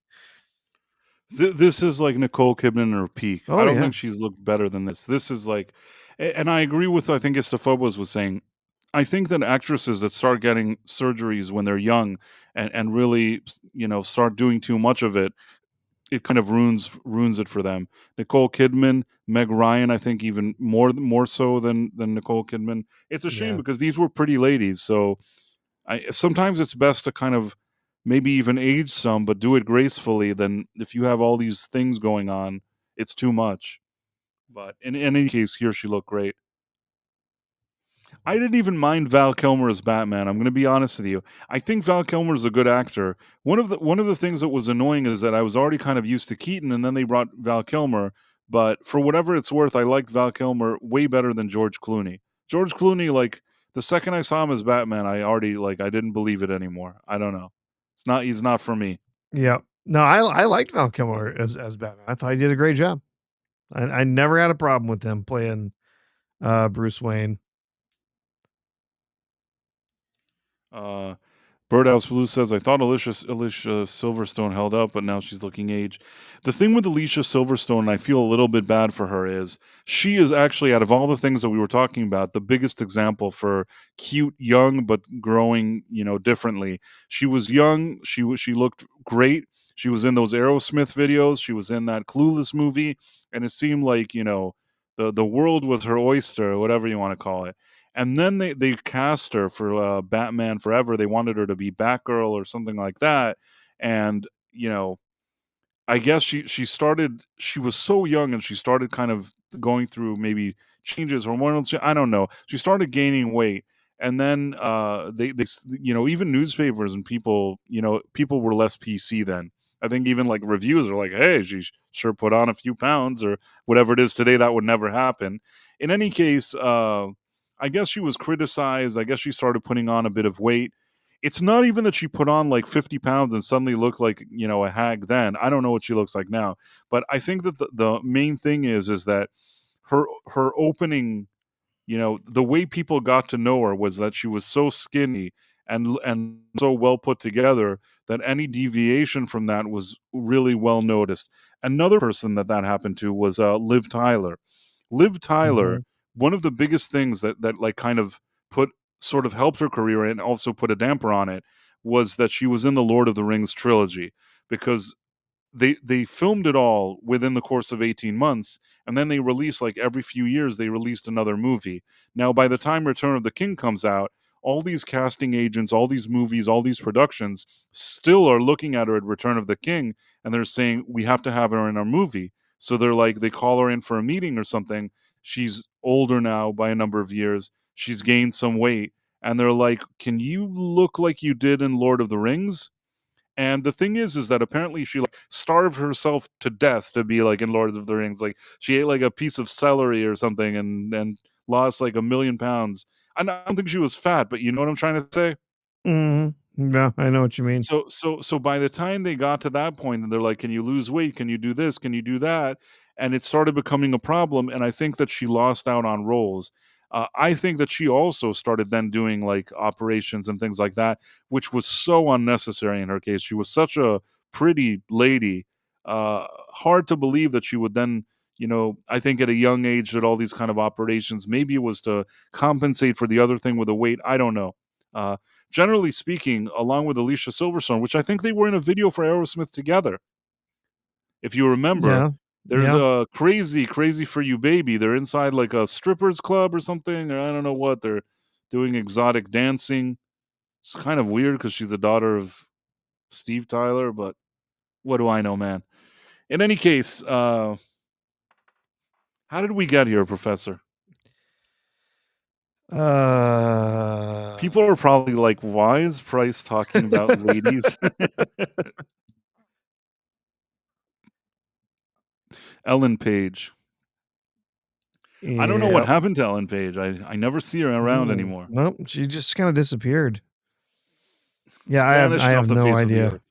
Speaker 1: This is like Nicole Kidman in her peak. I
Speaker 2: Oh
Speaker 1: don't
Speaker 2: yeah,
Speaker 1: think she's looked better than this. This is like, and I agree with, I think Estefobos was saying. I think that actresses that start getting surgeries when they're young and really, start doing too much of it, it kind of ruins it for them. Nicole Kidman, Meg Ryan, I think even more so than Nicole Kidman. It's a shame
Speaker 2: yeah.
Speaker 1: because these were pretty ladies. So sometimes it's best to kind of maybe even age some, but do it gracefully. Than if you have all these things going on, it's too much. But in any case, here she looked great. I didn't even mind Val Kilmer as Batman. I'm going to be honest with you. I think Val Kilmer is a good actor. One of the things that was annoying is that I was already kind of used to Keaton, and then they brought Val Kilmer. But for whatever it's worth, I liked Val Kilmer way better than George Clooney. George Clooney, like the second I saw him as Batman, I didn't believe it anymore. I don't know. He's not for me.
Speaker 2: Yeah. No, I liked Val Kilmer as Batman. I thought he did a great job. I never had a problem with him playing Bruce Wayne.
Speaker 1: Uh, Birdhouse Blue says, I thought Alicia Silverstone held up, but now she's looking aged. The thing with Alicia Silverstone, and I feel a little bit bad for her, is she is actually, out of all the things that we were talking about, the biggest example for cute, young, but growing, differently. She was young. She looked great. She was in those Aerosmith videos. She was in that Clueless movie. And it seemed like, the world was her oyster, or whatever you want to call it. And then they cast her for Batman Forever. They wanted her to be Batgirl or something like that. And I guess she was so young, and she started kind of going through maybe changes, hormonal. I don't know. She started gaining weight, and then even newspapers and people were less PC then. I think even like reviews are like, hey, she sure put on a few pounds or whatever it is today. That would never happen. In any case, I guess she was criticized. I guess she started putting on a bit of weight. It's not even that she put on like 50 pounds and suddenly looked like, a hag then. I don't know what she looks like now. But I think that the main thing is that her opening, the way people got to know her was that she was so skinny and so well put together that any deviation from that was really well noticed. Another person that happened to was Liv Tyler. Liv Tyler,
Speaker 2: Mhm.
Speaker 1: one of the biggest things that like kind of put sort of helped her career and also put a damper on it was that she was in the Lord of the Rings trilogy, because they filmed it all within the course of 18 months, and then they released, like every few years they released another movie. Now by the time Return of the King comes out, all these casting agents, all these movies, all these productions still are looking at her at Return of the King, and they're saying we have to have her in our movie. So they call her in for a meeting or something. She's older now by a number of years. She's gained some weight, and they're like, can you look like you did in Lord of the Rings? And the thing is that apparently she like starved herself to death to be like in Lord of the Rings. Like she ate like a piece of celery or something and lost like 1 million pounds. I don't think she was fat, but you know what I'm trying to say?
Speaker 2: Yeah, I know what you mean.
Speaker 1: So by the time they got to that point and they're like, "Can you lose weight? Can you do this? Can you do that?" And it started becoming a problem, and I think that she lost out on roles. I think that she also started then doing, like, operations and things like that, which was so unnecessary in her case. She was such a pretty lady, hard to believe that she would then, I think at a young age did all these kind of operations. Maybe it was to compensate for the other thing with the weight, I don't know. Uh, Generally speaking, along with Alicia Silverstone, which I think they were in a video for Aerosmith together. If you remember,
Speaker 2: Yeah,
Speaker 1: there's
Speaker 2: yeah.
Speaker 1: a Crazy, Crazy for You Baby. They're inside like a strippers club or something, or I don't know what. They're doing exotic dancing. It's kind of weird because she's the daughter of Steve Tyler, but what do I know, man? In any case, how did we get here, Professor?
Speaker 2: Uh,
Speaker 1: People are probably like, why is Price talking about ladies? Ellen Page. I don't know what
Speaker 2: yeah.
Speaker 1: happened to Ellen Page. I never see her around anymore.
Speaker 2: Nope, she just kind of disappeared. Yeah, I
Speaker 1: Vanished off
Speaker 2: have
Speaker 1: the
Speaker 2: no
Speaker 1: face of the
Speaker 2: idea.
Speaker 1: earth.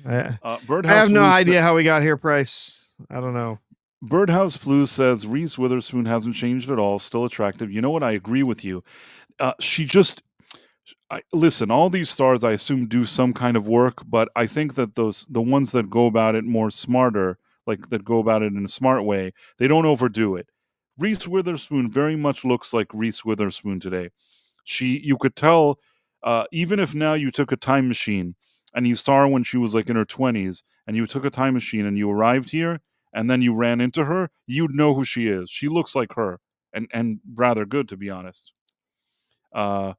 Speaker 2: I I
Speaker 1: Birdhouse
Speaker 2: have no
Speaker 1: Blues.
Speaker 2: idea how we got here, Price. I don't know.
Speaker 1: Birdhouse Blues says Reese Witherspoon hasn't changed at all. Still attractive. You know what? I agree with you. She just listen. All these stars, I assume, do some kind of work, but I think that the ones that go about it more smarter, like that go about it in a smart way, they don't overdo it. Reese Witherspoon very much looks like Reese Witherspoon today. You could tell, even if now you took a time machine and you saw her when she was like in her 20s, and you took a time machine and you arrived here and then you ran into her, you'd know who she is. She looks like her, and rather good, to be honest. uh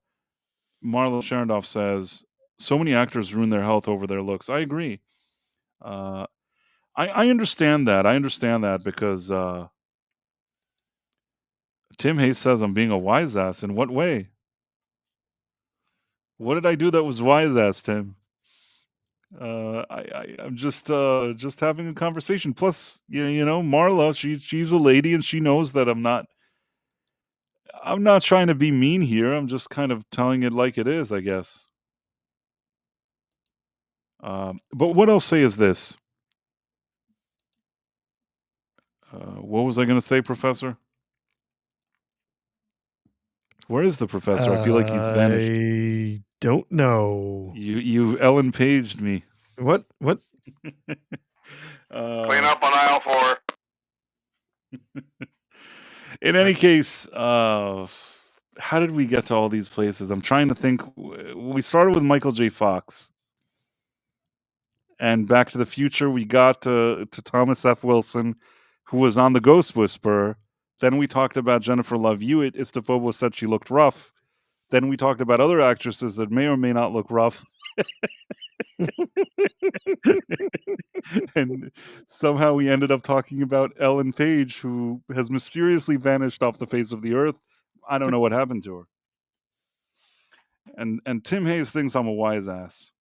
Speaker 1: Marla Sharondoff says so many actors ruin their health over their looks. I agree. uh I understand that. I understand that because Tim Hayes says I'm being a wise ass. In what way? What did I do that was wise ass, Tim? I'm just having a conversation. Plus, Marla, she's a lady and she knows that I'm not trying to be mean here. I'm just kind of telling it like it is, I guess. But what I'll say is this. What was I going to say, Professor? Where is the professor? I feel like he's vanished.
Speaker 2: I don't know.
Speaker 1: You Ellen Paged me.
Speaker 2: What?
Speaker 7: Clean up on aisle 4.
Speaker 1: In any case, how did we get to all these places? I'm trying to think. We started with Michael J. Fox. And Back to the Future, we got to Thomas F. Wilson, who was on The Ghost Whisperer. Then we talked about Jennifer Love Hewitt. Istofobo said she looked rough. Then we talked about other actresses that may or may not look rough. And somehow we ended up talking about Ellen Page, who has mysteriously vanished off the face of the earth. I don't know what happened to her. And Tim Hayes thinks I'm a wise ass.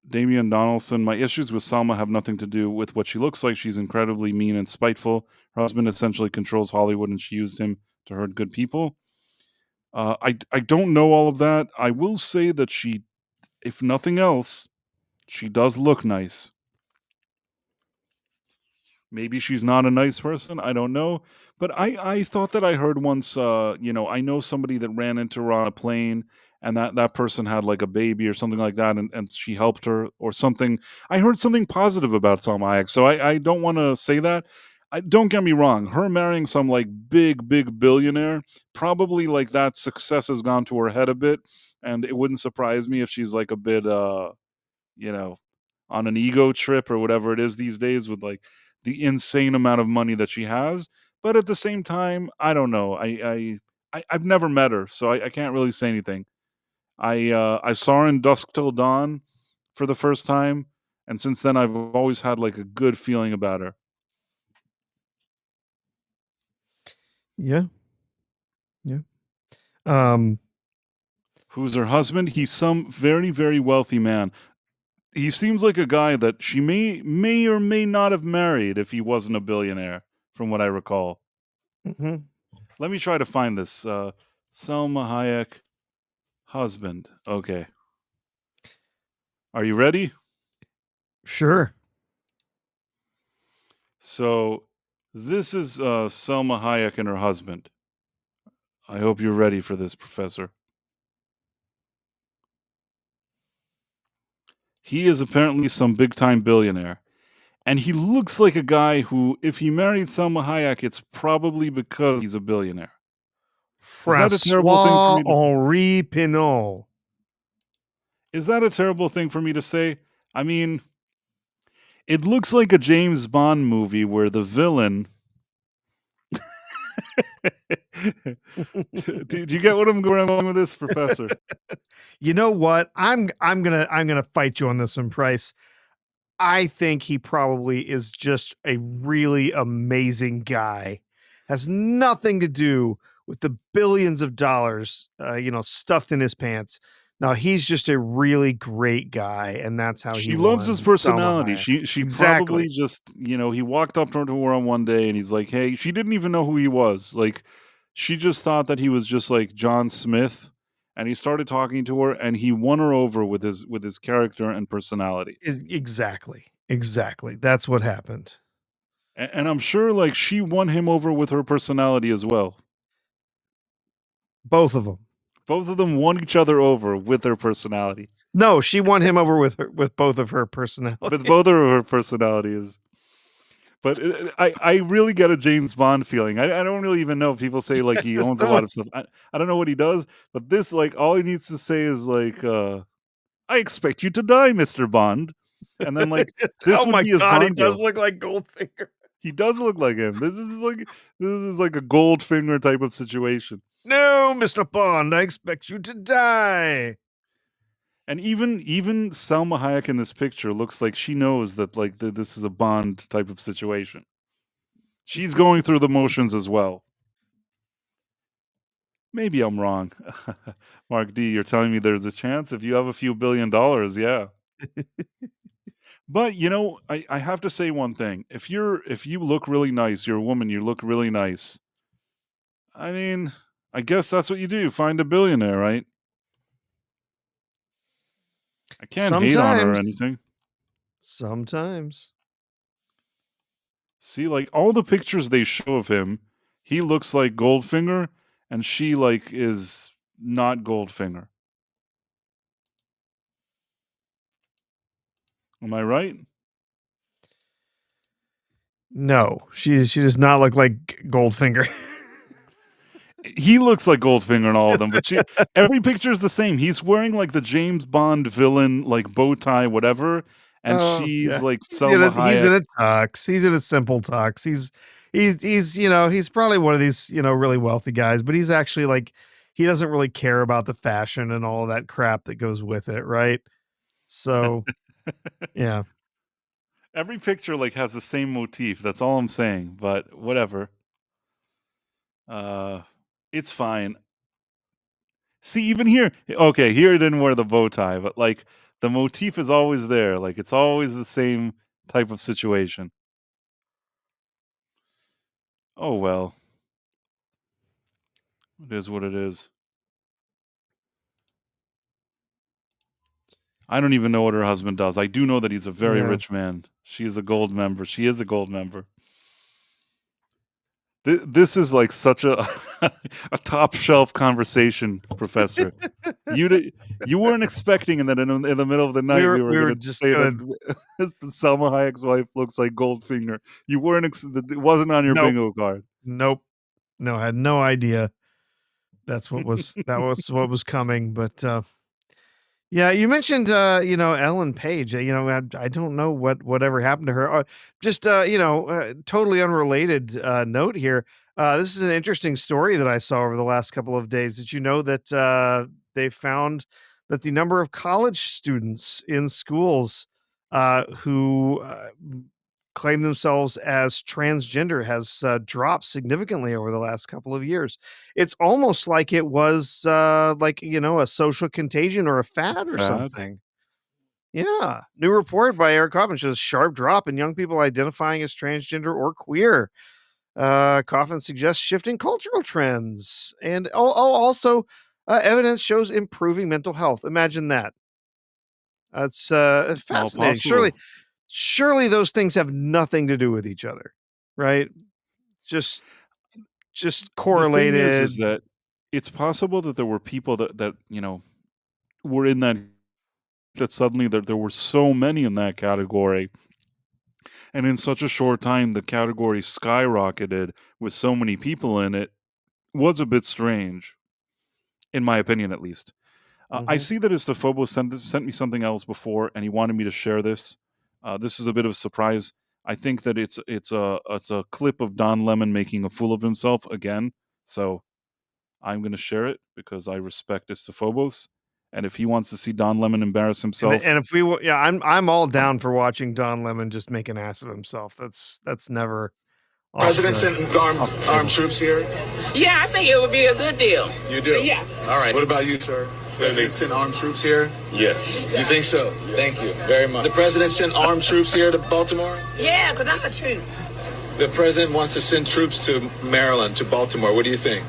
Speaker 1: Damian Donaldson, my issues with Salma have nothing to do with what she looks like. She's incredibly mean and spiteful. Her husband essentially controls Hollywood and she used him to hurt good people. I don't know all of that. I will say that she, if nothing else, she does look nice. Maybe she's not a nice person. I don't know. But I thought that I heard once, I know somebody that ran into her on a plane and that person had like a baby or something like that. And she helped her or something. I heard something positive about Salma Hayek. So I don't want to say that. Don't get me wrong. Her marrying some like big billionaire, probably like that success has gone to her head a bit. And it wouldn't surprise me if she's like a bit, you know, on an ego trip or whatever it is these days with like the insane amount of money that she has. But at the same time, I don't know. I've never met her, so I can't really say anything. I saw her in Dusk Till Dawn for the first time, and since then I've always had like a good feeling about her.
Speaker 2: Yeah. Um.
Speaker 1: Who's her husband? He's some very, very wealthy man. He seems like a guy that she may or may not have married if he wasn't a billionaire, from what I recall.
Speaker 2: Mhm.
Speaker 1: Let me try to find this. Selma Hayek, husband. Okay. Are you ready?
Speaker 2: Sure.
Speaker 1: So, this is Selma Hayek and her husband. I hope you're ready for this, Professor. He is apparently some big time billionaire. And he looks like a guy who, if he married Selma Hayek, it's probably because he's a billionaire. Is that a terrible thing for
Speaker 2: Francois
Speaker 1: me to say?
Speaker 2: Henri Pinault.
Speaker 1: Is that a terrible thing for me to say? I mean, it looks like a James Bond movie where the villain. Do you get what I'm going with this, Professor?
Speaker 2: You know what? I'm gonna fight you on this one, Price. I think he probably is just a really amazing guy. Has nothing to do with the billions of dollars, stuffed in his pants. No, he's just a really great guy, and that's how he
Speaker 1: She loves his
Speaker 2: won Salma
Speaker 1: personality.
Speaker 2: Hayek.
Speaker 1: She probably
Speaker 2: Exactly.
Speaker 1: just, he walked up to her on one day and he's like, "Hey," she didn't even know who he was. Like, she just thought that he was just like John Smith, and he started talking to her and he won her over with his character and personality.
Speaker 2: Exactly. That's what happened.
Speaker 1: And I'm sure like she won him over with her personality as well.
Speaker 2: Both of them.
Speaker 1: Both of them won each other over with their personality.
Speaker 2: No, she won him over with both of her
Speaker 1: With
Speaker 2: personalities.
Speaker 1: both of her personalities. But I really get a James Bond feeling. I don't really even know if people say like he owns a lot of stuff. I don't know what he does, but this like all he needs to say is like, "I expect you to die, Mr. Bond," and then like this
Speaker 2: Oh
Speaker 1: would
Speaker 2: my
Speaker 1: be his
Speaker 2: God, he
Speaker 1: Bond
Speaker 2: does
Speaker 1: deal.
Speaker 2: look like Goldfinger.
Speaker 1: He does look like him. This is like a Goldfinger type of situation.
Speaker 2: No, Mr. Bond, I expect you to die.
Speaker 1: And even Selma Hayek in this picture looks like she knows that like this is a Bond type of situation. She's going through the motions as well. Maybe I'm wrong. Mark D, you're telling me there's a chance if you have a few $1 billion, yeah. But I have to say one thing. If you look really nice, you're a woman, you look really nice. I mean, I guess that's what you do. Find a billionaire, right? I can't hate on her or
Speaker 2: Sometimes.
Speaker 1: anything.
Speaker 2: Sometimes.
Speaker 1: See, like all the pictures they show of him, he looks like Goldfinger, and she like is not Goldfinger. Am I right?
Speaker 2: No, she does not look like Goldfinger.
Speaker 1: He looks like Goldfinger in all of them, but every picture is the same. He's wearing like the James Bond villain, like bow tie, whatever, and
Speaker 2: Oh,
Speaker 1: she's
Speaker 2: yeah.
Speaker 1: like
Speaker 2: He's
Speaker 1: Selma
Speaker 2: in
Speaker 1: Hayek.
Speaker 2: a tux. He's in a simple tux. He's probably one of these, really wealthy guys, but he's actually like he doesn't really care about the fashion and all that crap that goes with it, right? So, yeah.
Speaker 1: Every picture like has the same motif. That's all I'm saying. But whatever. Uh, it's fine. See, even here, okay, here he didn't wear the bow tie, but like the motif is always there. Like it's always the same type of situation. Oh well, it is what it is. I don't even know what her husband does. I do know that he's a very
Speaker 2: Yeah.
Speaker 1: rich man. She is a gold member. She is a gold member. This is like such a a top shelf conversation, Professor. You weren't expecting, and then in the middle of the night we were
Speaker 2: We
Speaker 1: going
Speaker 2: were
Speaker 1: to
Speaker 2: just
Speaker 1: say
Speaker 2: gonna
Speaker 1: that Selma Hayek's wife looks like Goldfinger. You weren't. It wasn't on your
Speaker 2: Nope.
Speaker 1: bingo card.
Speaker 2: Nope. No, I had no idea that was what was coming, but yeah, you mentioned Ellen Page. I don't know whatever happened to her. Just totally unrelated note here. This is an interesting story that I saw over the last couple of days. Did you know that they found that the number of college students in schools who claim themselves as transgender has dropped significantly over the last couple of years? It's almost like it was a social contagion or a fad or
Speaker 1: Fad.
Speaker 2: something. Yeah. New report by Eric Hoffman shows sharp drop in young people identifying as transgender or queer. Coffin suggests shifting cultural trends, and also evidence shows improving mental health. Imagine that. That's
Speaker 1: All
Speaker 2: fascinating.
Speaker 1: possible.
Speaker 2: Surely those things have nothing to do with each other, right? Just just
Speaker 1: The thing is
Speaker 2: correlated.
Speaker 1: that it's possible that there were people that were in that suddenly there were so many in that category, and in such a short time the category skyrocketed with so many people in it was a bit strange, in my opinion at least. I
Speaker 2: Mhm.
Speaker 1: see that Estefobos sent me something else before, and he wanted me to share this. This is a bit of a surprise. I think that it's a clip of Don Lemon making a fool of himself again. So I'm going to share it because I respect Estefobos, and if he wants to see Don Lemon embarrass himself,
Speaker 2: And if yeah, I'm all down for watching Don Lemon just make an ass of himself. That's never
Speaker 3: President sent
Speaker 2: off the
Speaker 3: armed
Speaker 2: table.
Speaker 3: troops here.
Speaker 8: Yeah, I think it would be a good deal.
Speaker 3: You do?
Speaker 8: Yeah.
Speaker 3: All right. What about you, sir? President sent armed troops here? Yes. You think so? Thank you very much. The president sent armed troops here to Baltimore?
Speaker 8: Yeah, because I'm a troop.
Speaker 3: The president wants to send troops to Maryland, to Baltimore. What do you think?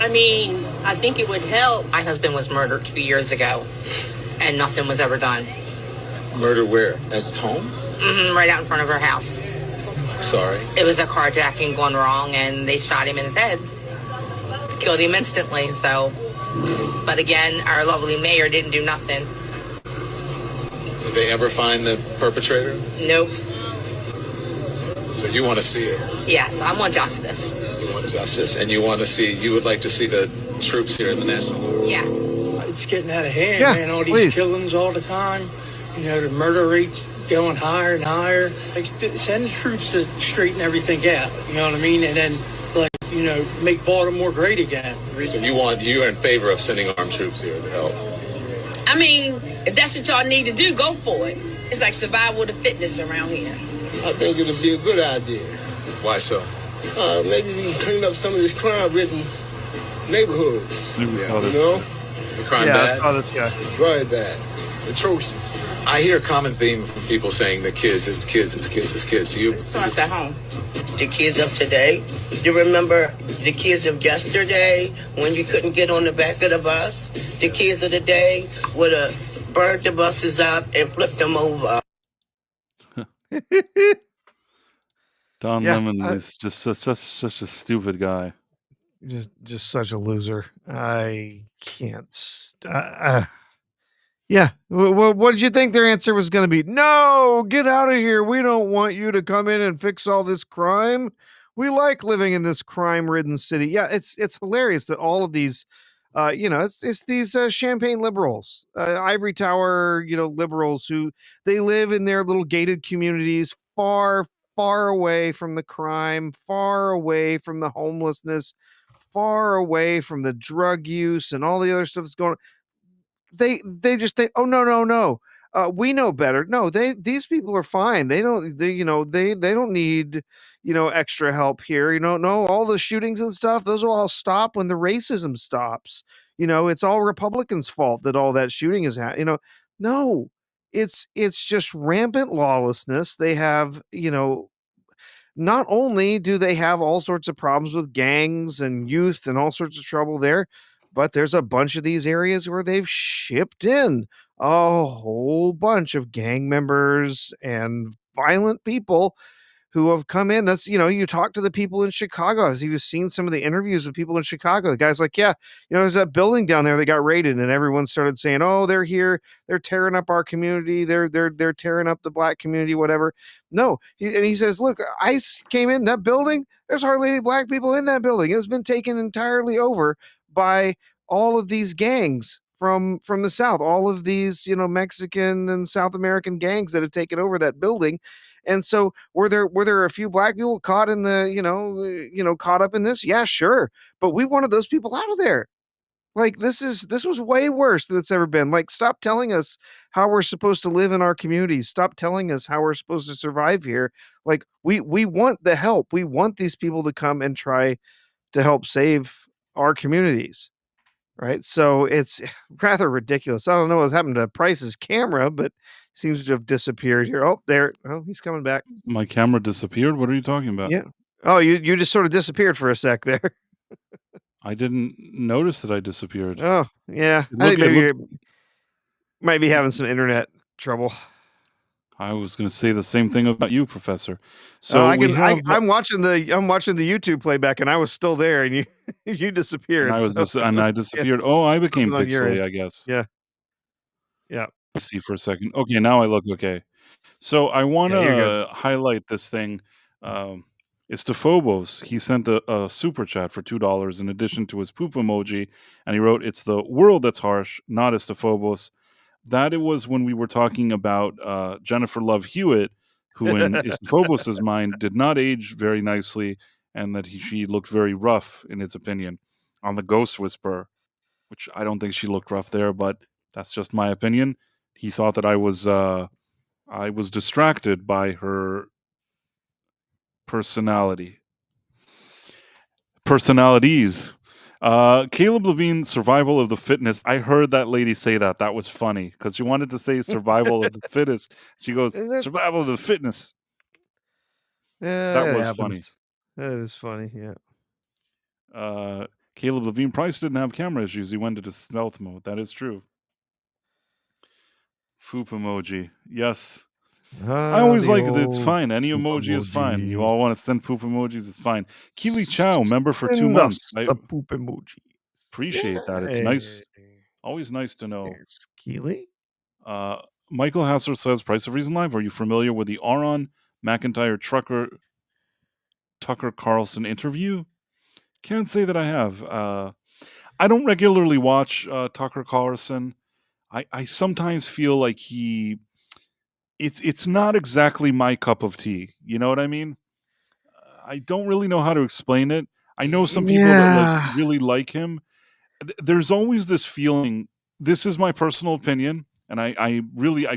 Speaker 8: I mean, I think it would help.
Speaker 9: My husband was murdered 2 years ago, and nothing was ever done.
Speaker 3: Murder where? At home?
Speaker 9: Right out in front of our house.
Speaker 3: Sorry.
Speaker 9: It was a carjacking gone wrong, and they shot him in his head. Killed him instantly, so... But again, our lovely mayor didn't do nothing.
Speaker 3: Did they ever find the perpetrator?
Speaker 9: Nope.
Speaker 3: So you want to see it?
Speaker 9: Yes, I want justice.
Speaker 3: You want justice, and you would like to see the troops here in the National Guard?
Speaker 9: Yes.
Speaker 10: It's getting out of hand,
Speaker 2: Yeah,
Speaker 10: man. All these
Speaker 2: please.
Speaker 10: killings all the time. You know, the murder rates going higher and higher. Like, send the troops to straighten everything out. You know what I mean? And then, make Baltimore great again.
Speaker 3: So you're in favor of sending armed troops here to help?
Speaker 8: I mean, if that's what y'all need to do, go for it. It's like survival of the fitness around here.
Speaker 4: I think it'll be a good idea.
Speaker 3: Why so?
Speaker 4: Maybe we can clean up some of this crime-ridden neighborhoods.
Speaker 1: maybe we saw
Speaker 4: You
Speaker 1: this.
Speaker 4: know,
Speaker 3: Is the crime
Speaker 2: Yeah, I
Speaker 3: bad?
Speaker 2: saw this guy.
Speaker 4: very bad, atrocious.
Speaker 3: I hear a common theme from people saying the kids, it's kids, it's kids, it's kids.
Speaker 8: It starts at home.
Speaker 11: The kids of today. You remember the kids of yesterday when you couldn't get on the back of the bus? The kids of the day would have burned the buses up and flipped them over.
Speaker 1: Don
Speaker 2: Yeah,
Speaker 1: Lemon is just such a stupid guy.
Speaker 2: just such a loser. I can't. Yeah. What did you think their answer was going to be? No, get out of here. We don't want you to come in and fix all this crime. We like living in this crime-ridden city. Yeah, it's hilarious that all of these, it's these champagne liberals, ivory tower, liberals who they live in their little gated communities, far away from the crime, far away from the homelessness, far away from the drug use and all the other stuff that's going on. They just think, oh no, we know better. No, these people are fine. They don't they don't need extra help here. No, all the shootings and stuff, those will all stop when the racism stops. It's all Republicans' fault that all that shooting is no, it's just rampant lawlessness. They have not only do they have all sorts of problems with gangs and youth and all sorts of trouble there, but there's a bunch of these areas where they've shipped in a whole bunch of gang members and violent people who have come in. That's, you talk to the people in Chicago, as you've seen some of the interviews with people in Chicago. The guy's like, yeah, there's that building down there that got raided, and everyone started saying, oh, they're here, they're tearing up our community, they're tearing up the black community, whatever. No, he says, look, ICE came in that building. There's hardly any black people in that building. It's been taken entirely over by all of these gangs from the South, all of these, Mexican and South American gangs that have taken over that building. And so were there a few black people caught in the, caught up in this? Yeah, sure. But we wanted those people out of there. Like, this was way worse than it's ever been. Like, stop telling us how we're supposed to live in our communities. Stop telling us how we're supposed to survive here. Like, we want the help. We want these people to come and try to help save our communities. Right. So it's rather ridiculous. I don't know what's happened to Price's camera, but seems to have disappeared here. Oh, there. Oh, he's coming back.
Speaker 1: My camera disappeared. What are you talking about?
Speaker 2: Yeah. Oh, you just sort of disappeared for a sec there.
Speaker 1: I didn't notice that I disappeared.
Speaker 2: Oh, yeah. I
Speaker 1: Look,
Speaker 2: think
Speaker 1: it
Speaker 2: maybe
Speaker 1: looked.
Speaker 2: you might be having some internet trouble.
Speaker 1: I was going to say the same thing about you, Professor.
Speaker 2: Oh,
Speaker 1: So we have,
Speaker 2: I'm watching the YouTube playback, and I was still there, and you you
Speaker 1: and
Speaker 2: disappeared.
Speaker 1: I was
Speaker 2: So
Speaker 1: and I
Speaker 2: yeah,
Speaker 1: disappeared. Oh, I became
Speaker 2: something on your
Speaker 1: pixely,
Speaker 2: end.
Speaker 1: I guess.
Speaker 2: Yeah, yeah,
Speaker 1: See for a second. Okay, now I look okay. So I want
Speaker 2: yeah. You're good.
Speaker 1: to highlight this thing. Um, it's to Phobos. He sent a super chat for $2 in addition to his poop emoji, and he wrote, "It's the world that's harsh, not as to Phobos." That it was when we were talking about Jennifer Love Hewitt, who in Isphobos's mind did not age very nicely, and that she looked very rough in his opinion on the Ghost Whisperer, which I don't think she looked rough there, but that's just my opinion. He thought that I was distracted by her personality. Personalities. Caleb Levine, survival of the fitness. I heard that lady say that. That was funny because she wanted to say survival of the fittest. She goes,
Speaker 2: Is it?
Speaker 1: survival of the fitness. That
Speaker 2: Yeah, it
Speaker 1: was funny.
Speaker 2: happens. That is funny. Yeah.
Speaker 1: Uh, Caleb Levine Price didn't have camera issues. He went into stealth mode. That is true. Foop emoji. Yes. I always
Speaker 2: The
Speaker 1: like it. It's
Speaker 2: old
Speaker 1: fine. Any
Speaker 2: poop
Speaker 1: emoji is fine. You
Speaker 2: emoji.
Speaker 1: all want to send poop emojis, it's fine. Keely Chow, member for 2
Speaker 2: Send
Speaker 1: months.
Speaker 2: us
Speaker 1: I
Speaker 2: the poop emoji.
Speaker 1: appreciate that. It's
Speaker 2: Yay.
Speaker 1: nice. Always nice to know.
Speaker 2: There's Keely.
Speaker 1: Michael Hasser says, Price of Reason Live. Are you familiar with the Aaron McIntyre Tucker Carlson interview? Can't say that I have. I don't regularly watch Tucker Carlson. I sometimes feel like it's not exactly my cup of tea. You know what I mean? I don't really know how to explain it. I know some people that
Speaker 2: Yeah.
Speaker 1: really like him. There's always this feeling. This is my personal opinion, and I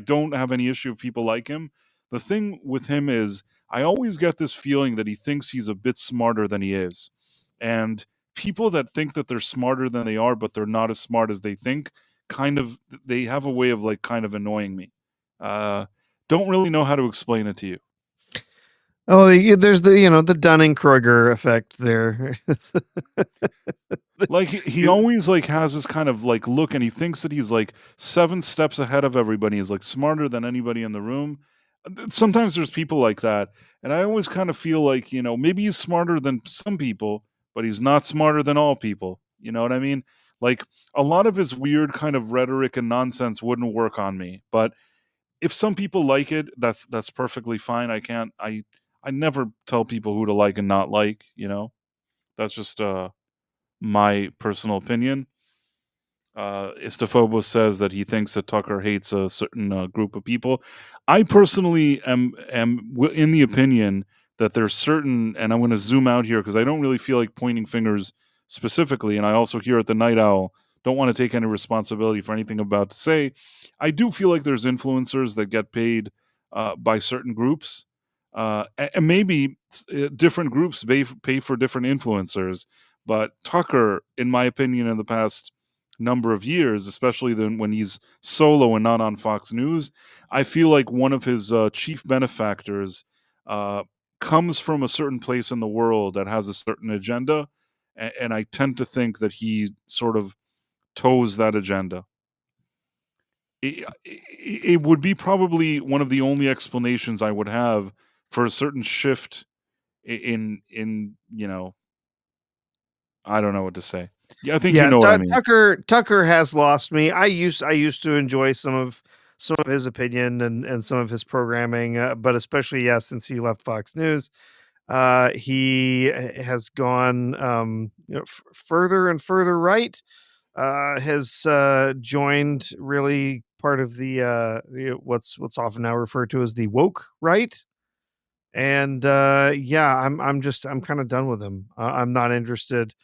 Speaker 1: don't have any issue if people like him. The thing with him is I always get this feeling that he thinks he's a bit smarter than he is, and people that think that they're smarter than they are, but they're not as smart as they think, kind of they have a way of kind of annoying me. Uh, don't really know how to explain it to you.
Speaker 2: Oh, there's the Dunning-Kruger effect there.
Speaker 1: Like he always has this kind of look, and he thinks that he's 7 steps ahead of everybody. He's smarter than anybody in the room. Sometimes there's people like that, and I always kind of feel maybe he's smarter than some people, but he's not smarter than all people. You know what I mean? Like a lot of his weird kind of rhetoric and nonsense wouldn't work on me, but if some people like it, that's perfectly fine. I never tell people who to like and not like. That's just my personal opinion. Istophobos says that he thinks that Tucker hates a certain group of people. I personally am in the opinion that there's certain, and I'm going to zoom out here because I don't really feel like pointing fingers specifically, and I also here at the Night Owl don't want to take any responsibility for anything I'm about to say. I do feel like there's influencers that get paid by certain groups, and maybe different groups pay for different influencers. But Tucker, in my opinion, in the past number of years, especially then when he's solo and not on Fox News, I feel like one of his chief benefactors uh, comes from a certain place in the world that has a certain agenda, and I tend to think that he sort of toes that agenda. It would be probably one of the only explanations I would have for a certain shift in I don't know what to say. Yeah, I think you
Speaker 2: Yeah,
Speaker 1: know what I mean.
Speaker 2: Tucker has lost me. I used to enjoy some of his opinion and some of his programming, but especially since he left Fox News, he has gone further and further right. Has joined really part of the what's often now referred to as the woke right. And I'm kind of done with him. I'm not interested.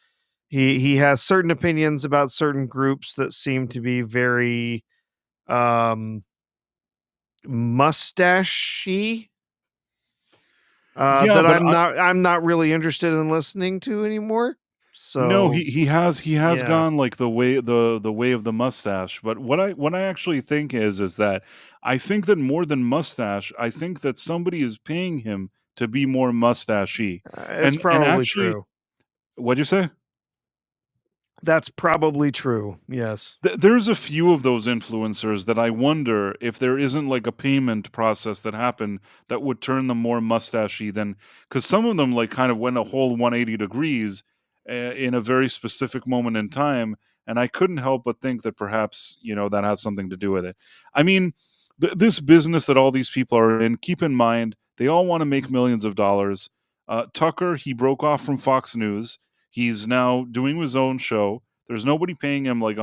Speaker 2: He has certain opinions about certain groups that seem to be very um mustachy,
Speaker 1: Yeah,
Speaker 2: that
Speaker 1: but
Speaker 2: I'm not really interested in listening to anymore.
Speaker 1: no,
Speaker 2: So
Speaker 1: he has
Speaker 2: yeah.
Speaker 1: gone the way of the mustache. But what I actually think is that I think that more than mustache, I think that somebody is paying him to be more mustachy.
Speaker 2: It's
Speaker 1: And
Speaker 2: probably
Speaker 1: actually,
Speaker 2: true.
Speaker 1: what'd you say?
Speaker 2: That's probably true. Yes.
Speaker 1: There's a few of those influencers that I wonder if there isn't like a payment process that happened that would turn them more mustachy than, because some of them like kind of went a whole 180 degrees in a very specific moment in time, and I couldn't help but think that perhaps that has something to do with it. I mean, this business that all these people are in, keep in mind they all want to make millions of dollars. Tucker, he broke off from Fox News. He's now doing his own show. There's nobody paying him like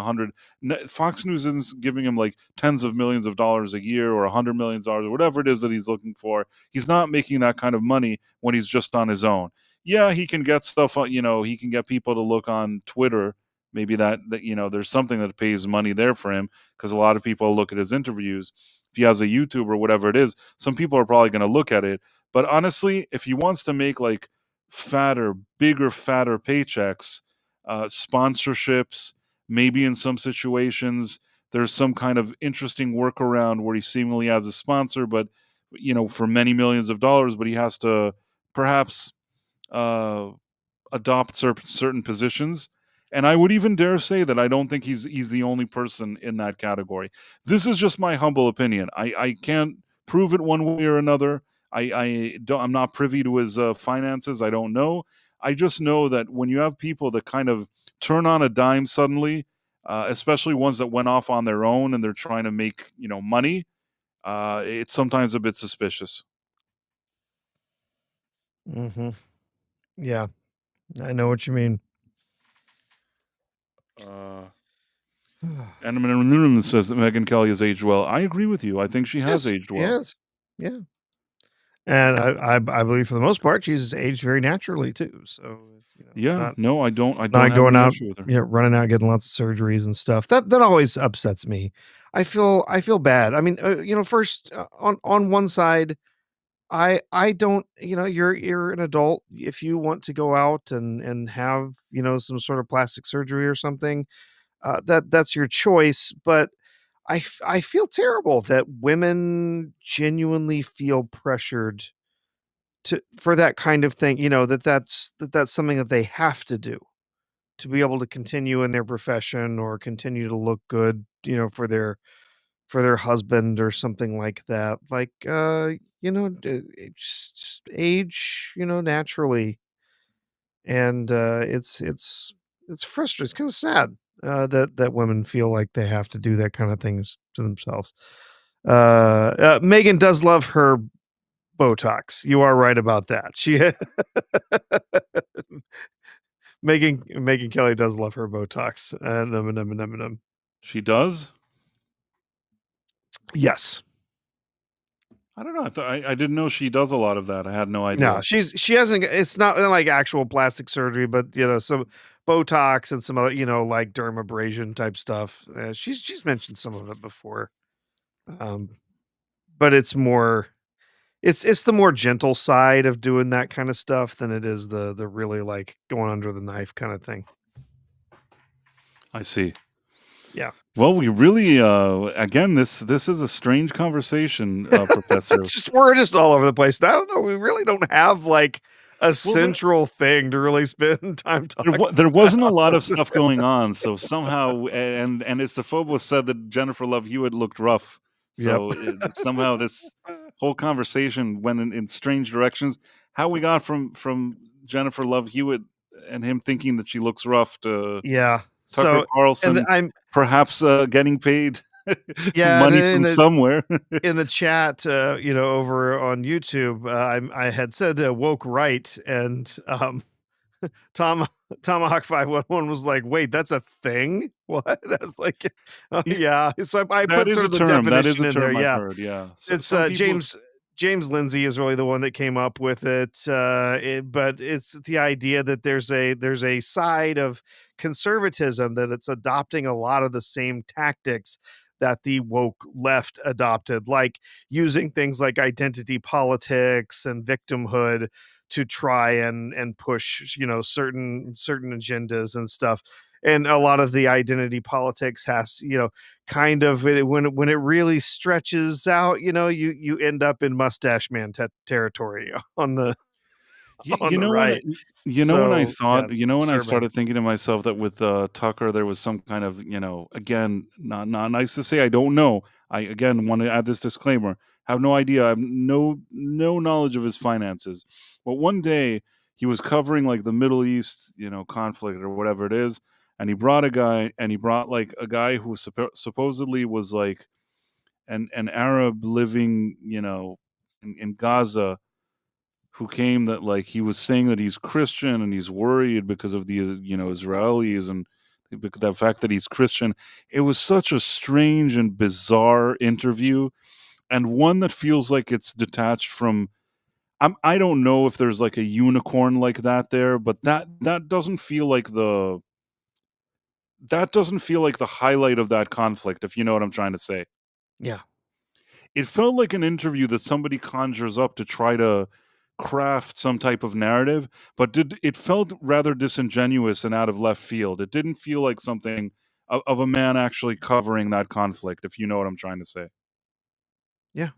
Speaker 1: Fox News isn't giving him like tens of millions of dollars a year or $100 million or whatever it is that he's looking for. He's not making that kind of money when he's just on his own. Yeah, he can get stuff on, he can get people to look on Twitter. Maybe that there's something that pays money there for him, because a lot of people look at his interviews. If he has a YouTube or whatever it is, some people are probably going to look at it. But honestly, if he wants to make like bigger, fatter paychecks, sponsorships, maybe in some situations there's some kind of interesting workaround where he seemingly has a sponsor, but for many millions of dollars, but he has to perhaps uh, adopt certain positions. And I would even dare say that I don't think he's the only person in that category. This is just my humble opinion. I can't prove it one way or another. I'm not privy to his finances. I don't know. I just know that when you have people that kind of turn on a dime suddenly, especially ones that went off on their own and they're trying to make money, it's sometimes a bit suspicious.
Speaker 2: Mm-hmm. Yeah, I know what you mean.
Speaker 1: And says that Megyn Kelly has aged well. I agree with you. I think she has aged well.
Speaker 2: Yes. Yeah. And I believe for the most part she's aged very naturally too. So
Speaker 1: Yeah, no, I don't have
Speaker 2: going
Speaker 1: any
Speaker 2: out,
Speaker 1: issue with her.
Speaker 2: running out, getting lots of surgeries and stuff. That always upsets me. I feel bad. I mean, first on one side, I don't, you're an adult. If you want to go out and have some sort of plastic surgery or something, that's your choice. But I feel terrible that women genuinely feel pressured for that kind of thing. That's something that they have to do to be able to continue in their profession or continue to look good, for their husband or something like that. Like, just age, naturally. And it's frustrating. It's kind of sad that women feel like they have to do that kind of things to themselves. Megan does love her Botox. You are right about that. Megan Kelly does love her Botox.
Speaker 1: She does?
Speaker 2: Yes.
Speaker 1: I don't know. I didn't know she does a lot of that. I had no idea.
Speaker 2: No, she hasn't. It's not like actual plastic surgery, but some Botox and some other, like dermabrasion type stuff. She's mentioned some of it before, but it's more. It's the more gentle side of doing that kind of stuff than it is the really like going under the knife kind of thing.
Speaker 1: I see.
Speaker 2: Yeah.
Speaker 1: Well, we really again this is a strange conversation, Professor.
Speaker 2: We're just all over the place. I don't know. We really don't have like a central thing to really spend time talking.
Speaker 1: There wasn't a lot of stuff going on, so somehow, and Estefobos said that Jennifer Love Hewitt looked rough. So somehow this whole conversation went in strange directions. How we got from Jennifer Love Hewitt and him thinking that she looks rough to Tucker Carlson, perhaps getting paid money from somewhere.
Speaker 2: In the chat, over on YouTube, I had said woke right, and Tomahawk 511 was like, "Wait, that's a thing? What?" I was like, "Yeah." So I put sort of the definition in there. Yeah,
Speaker 1: heard, yeah.
Speaker 2: It's James Lindsay is really the one that came up with it. But it's the idea that there's a side of conservatism that it's adopting a lot of the same tactics that the woke left adopted, like using things like identity politics and victimhood to try and push certain agendas and stuff. and a lot of the identity politics has, kind of when it really stretches out, you end up in mustache man territory on the on
Speaker 1: You
Speaker 2: the
Speaker 1: know when
Speaker 2: right.
Speaker 1: when I
Speaker 2: So yeah,
Speaker 1: thought,
Speaker 2: it's
Speaker 1: when I
Speaker 2: disturbing.
Speaker 1: started thinking to myself that with Tucker there was some kind of, again, not nice to say, I don't know. I again want to add this disclaimer. Have no idea. I have no knowledge of his finances. But one day he was covering like the Middle East, conflict or whatever it is, and he brought like a guy who supposedly was like an Arab living, in Gaza, who came, that like he was saying that he's Christian and he's worried because of the Israelis, and the fact that he's Christian. It was such a strange and bizarre interview, and one that feels like it's detached from. I don't know if there's like a unicorn like that there, but that doesn't feel like the highlight of that conflict, if you know what I'm trying to say.
Speaker 2: Yeah.
Speaker 1: It felt like an interview that somebody conjures up to try to craft some type of narrative, but it felt rather disingenuous and out of left field. It didn't feel like something of a man actually covering that conflict, if you know what I'm trying to say.
Speaker 2: Yeah.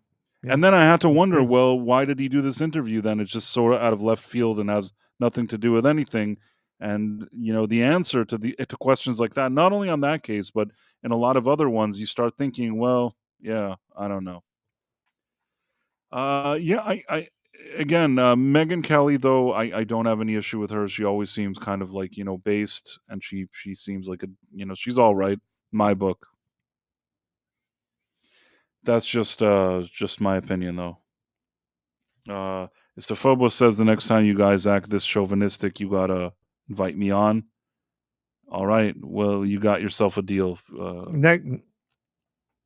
Speaker 2: Yeah.
Speaker 1: And then I had to wonder,
Speaker 2: Agree.
Speaker 1: well, why did he do this interview then? It's just sort of out of left field and has nothing to do with anything. And the answer to questions like that, not only on that case, but in a lot of other ones, you start thinking, well, yeah, I don't know. Yeah, I again, Megan Kelly, though, I don't have any issue with her. She always seems kind of like, based, and she seems like she's all right in my book. That's just my opinion, though. Istafobos says the next time you guys act this chauvinistic, you gotta invite me on. All right, well, you got yourself a deal.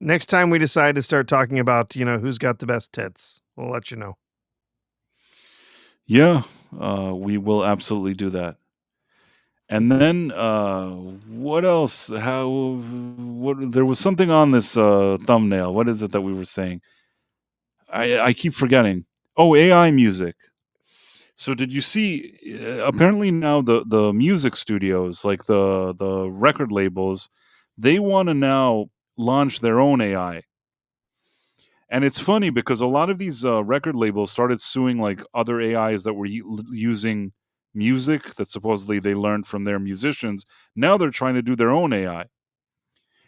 Speaker 2: Next time we decide to start talking about, who's got the best tits, we'll let you know.
Speaker 1: Yeah, we will absolutely do that. And then, what else? What there was something on this thumbnail. What is it that we were saying? I keep forgetting. Oh, AI music. So did you see? Apparently now the music studios, like the record labels, they want to now launch their own AI. And it's funny because a lot of these record labels started suing like other AIs that were using music that supposedly they learned from their musicians. Now they're trying to do their own AI.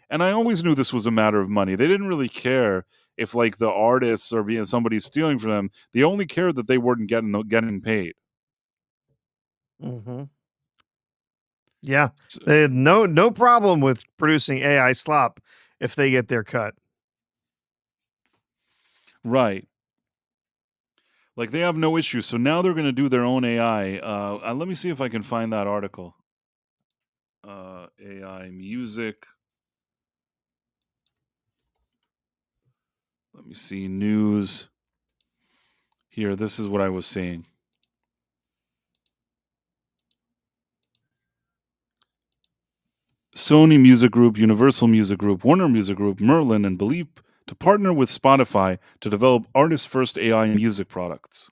Speaker 1: And I always knew this was a matter of money. They didn't really care if like the artists or being somebody stealing from them. They only cared that they weren't getting paid.
Speaker 2: Mm-hmm. Yeah,
Speaker 1: So,
Speaker 2: they had no problem with producing AI slop if they get their cut.
Speaker 1: right. Like they have no issue. So now they're going to do their own AI. Let me see if I can find that article. AI music. Let me see news. Here, this is what I was seeing. Sony Music Group, Universal Music Group, Warner Music Group, Merlin, and Believe to partner with Spotify to develop artist-first AI music products.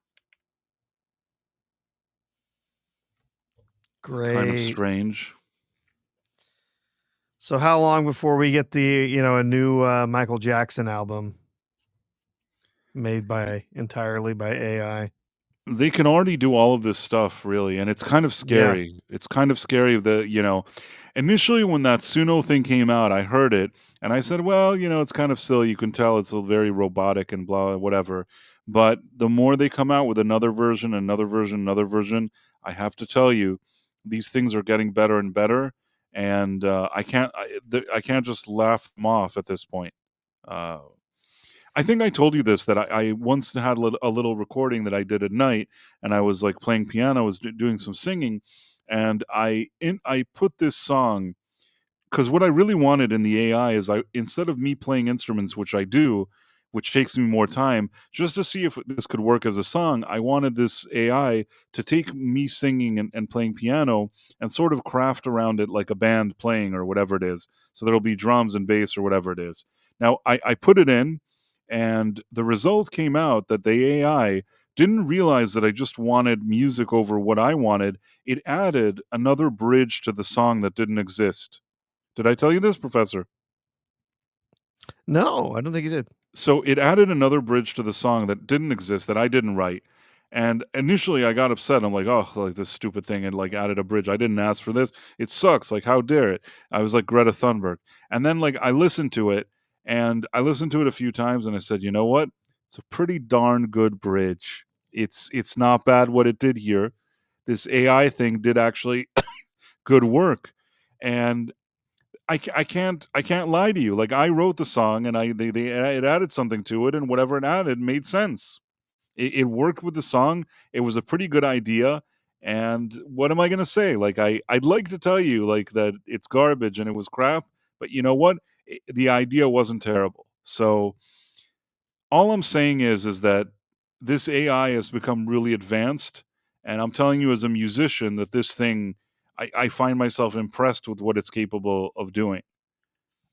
Speaker 1: It's kind of
Speaker 2: Great.
Speaker 1: strange.
Speaker 2: So how long before we get a new Michael Jackson album made entirely by AI?
Speaker 1: They can already do all of this stuff, really, and it's kind of
Speaker 2: Yeah.
Speaker 1: scary. It's kind of scary that, initially when that Suno thing came out, I heard it and I said, well, it's kind of silly. You can tell it's very robotic and blah, whatever. But the more they come out with another version, another version, I have to tell you, these things are getting better and better. And I can't just laugh them off at this point. Uh, I think I told you this, that I once had a little recording that I did at night, and I was like playing piano, I was doing some singing, and I put this song because what I really wanted in the AI is instead of me playing instruments, which I do, which takes me more time, just to see if this could work as a song, I wanted this AI to take me singing and playing piano and sort of craft around it like a band playing or whatever it is. So there'll be drums and bass or whatever it is. Now I put it in, and the result came out that the AI didn't realize that I just wanted music over what I wanted. It added another bridge to the song that didn't exist. Did I tell you this, Professor?
Speaker 2: No, I don't think you did.
Speaker 1: So it added another bridge to the song that didn't exist, that I didn't write. And initially I got upset. I'm like, oh, like this stupid thing and like added a bridge. I didn't ask for this. It sucks. Like, how dare it? I was like Greta Thunberg. And then like I listened to it, and I listened to it a few times, and I said, you know what? It's a pretty darn good bridge. It's not bad what it did here. This AI thing did actually good work. And I can't lie to you. Like, I wrote the song, and it added something to it, and whatever it added made sense. It worked with the song. It was a pretty good idea. And what am I gonna say? Like, I'd like to tell you like that it's garbage and it was crap, but you know what? The idea wasn't terrible. So all I'm saying is that this AI has become really advanced, and I'm telling you as a musician that this thing, I find myself impressed with what it's capable of doing,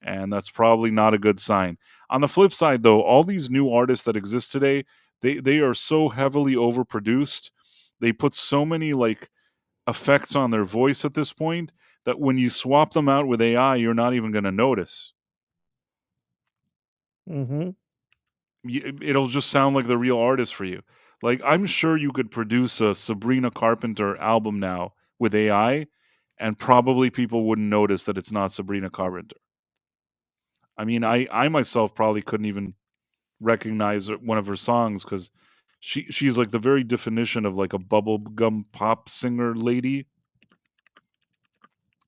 Speaker 1: and that's probably not a good sign. On the flip side, though, all these new artists that exist today, they are so heavily overproduced. They put so many like effects on their voice at this point that when you swap them out with AI, you're not even going to notice.
Speaker 2: Mm-hmm.
Speaker 1: It'll just sound like the real artist for you. Like, I'm sure you could produce a Sabrina Carpenter album now with AI, and probably people wouldn't notice that it's not Sabrina Carpenter. I mean, I myself probably couldn't even recognize one of her songs because she's like the very definition of like a bubblegum pop singer lady.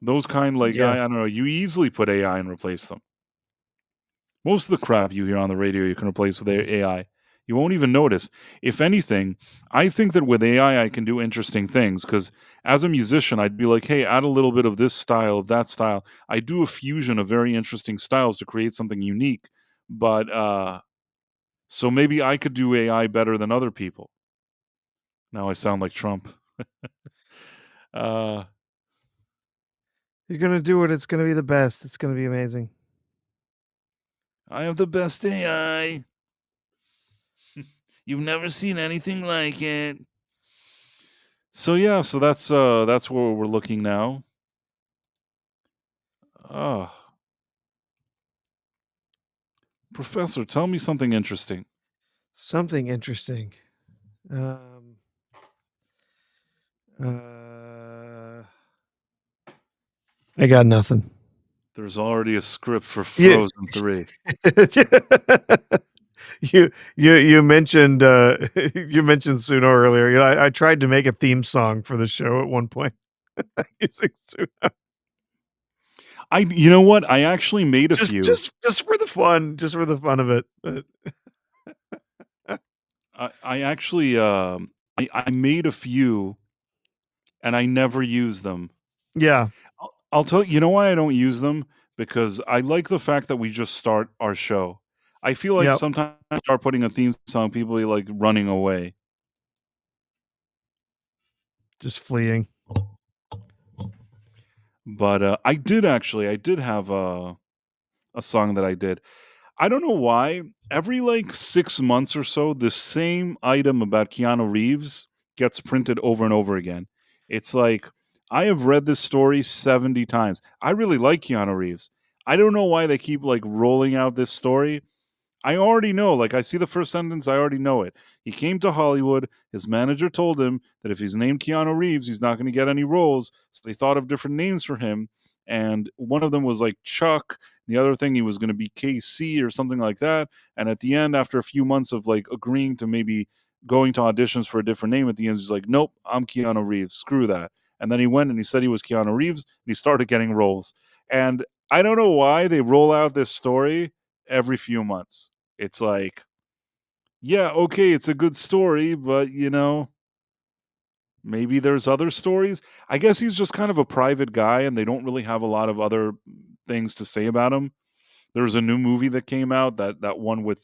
Speaker 1: Those kind, like,
Speaker 2: Yeah.
Speaker 1: I don't know, you easily put AI and replace them. Most of the crap you hear on the radio, you can replace with AI. You won't even notice. If anything, I think that with AI, I can do interesting things because as a musician, I'd be like, hey, add a little bit of this style, of that style. I do a fusion of very interesting styles to create something unique. But so maybe I could do AI better than other people. Now I sound like Trump.
Speaker 2: You're gonna do it. It's gonna be the best. It's gonna be amazing.
Speaker 1: I have the best AI. You've never seen anything like it. So yeah, so that's where we're looking now. Oh, Professor, tell me something interesting.
Speaker 2: Something interesting. Um, I got nothing.
Speaker 1: There's already a script for
Speaker 2: Yeah.
Speaker 1: Frozen 3.
Speaker 2: You mentioned you mentioned Suno earlier. You know, I tried to make a theme song for the show at one point using Suno.
Speaker 1: You know what? I actually made a few.
Speaker 2: Just for the fun, just for the fun of it.
Speaker 1: I actually I made a few, and I never use them.
Speaker 2: Yeah.
Speaker 1: I'll tell you know why I don't use them? Because I like the fact that we just start our show. I feel like
Speaker 2: Yep.
Speaker 1: sometimes I start putting a theme song, people are like running away.
Speaker 2: Just fleeing.
Speaker 1: But I did have a song that I did. I don't know why. Every like 6 months or so, the same item about Keanu Reeves gets printed over and over again. It's like I have read this story 70 times. I really like Keanu Reeves. I don't know why they keep like rolling out this story. I already know, like, I see the first sentence, I already know it. He came to Hollywood. His manager told him that if he's named Keanu Reeves, he's not going to get any roles. So they thought of different names for him. And one of them was like Chuck. The other thing, he was going to be KC or something like that. And at the end, after a few months of like agreeing to maybe going to auditions for a different name, at the end, he's like, nope, I'm Keanu Reeves. Screw that. And then he went and he said he was Keanu Reeves. And he started getting roles. And I don't know why they roll out this story every few months. It's like, yeah, okay, it's a good story, but you know, maybe there's other stories. I guess he's just kind of a private guy and they don't really have a lot of other things to say about him. There's a new movie that came out, that one with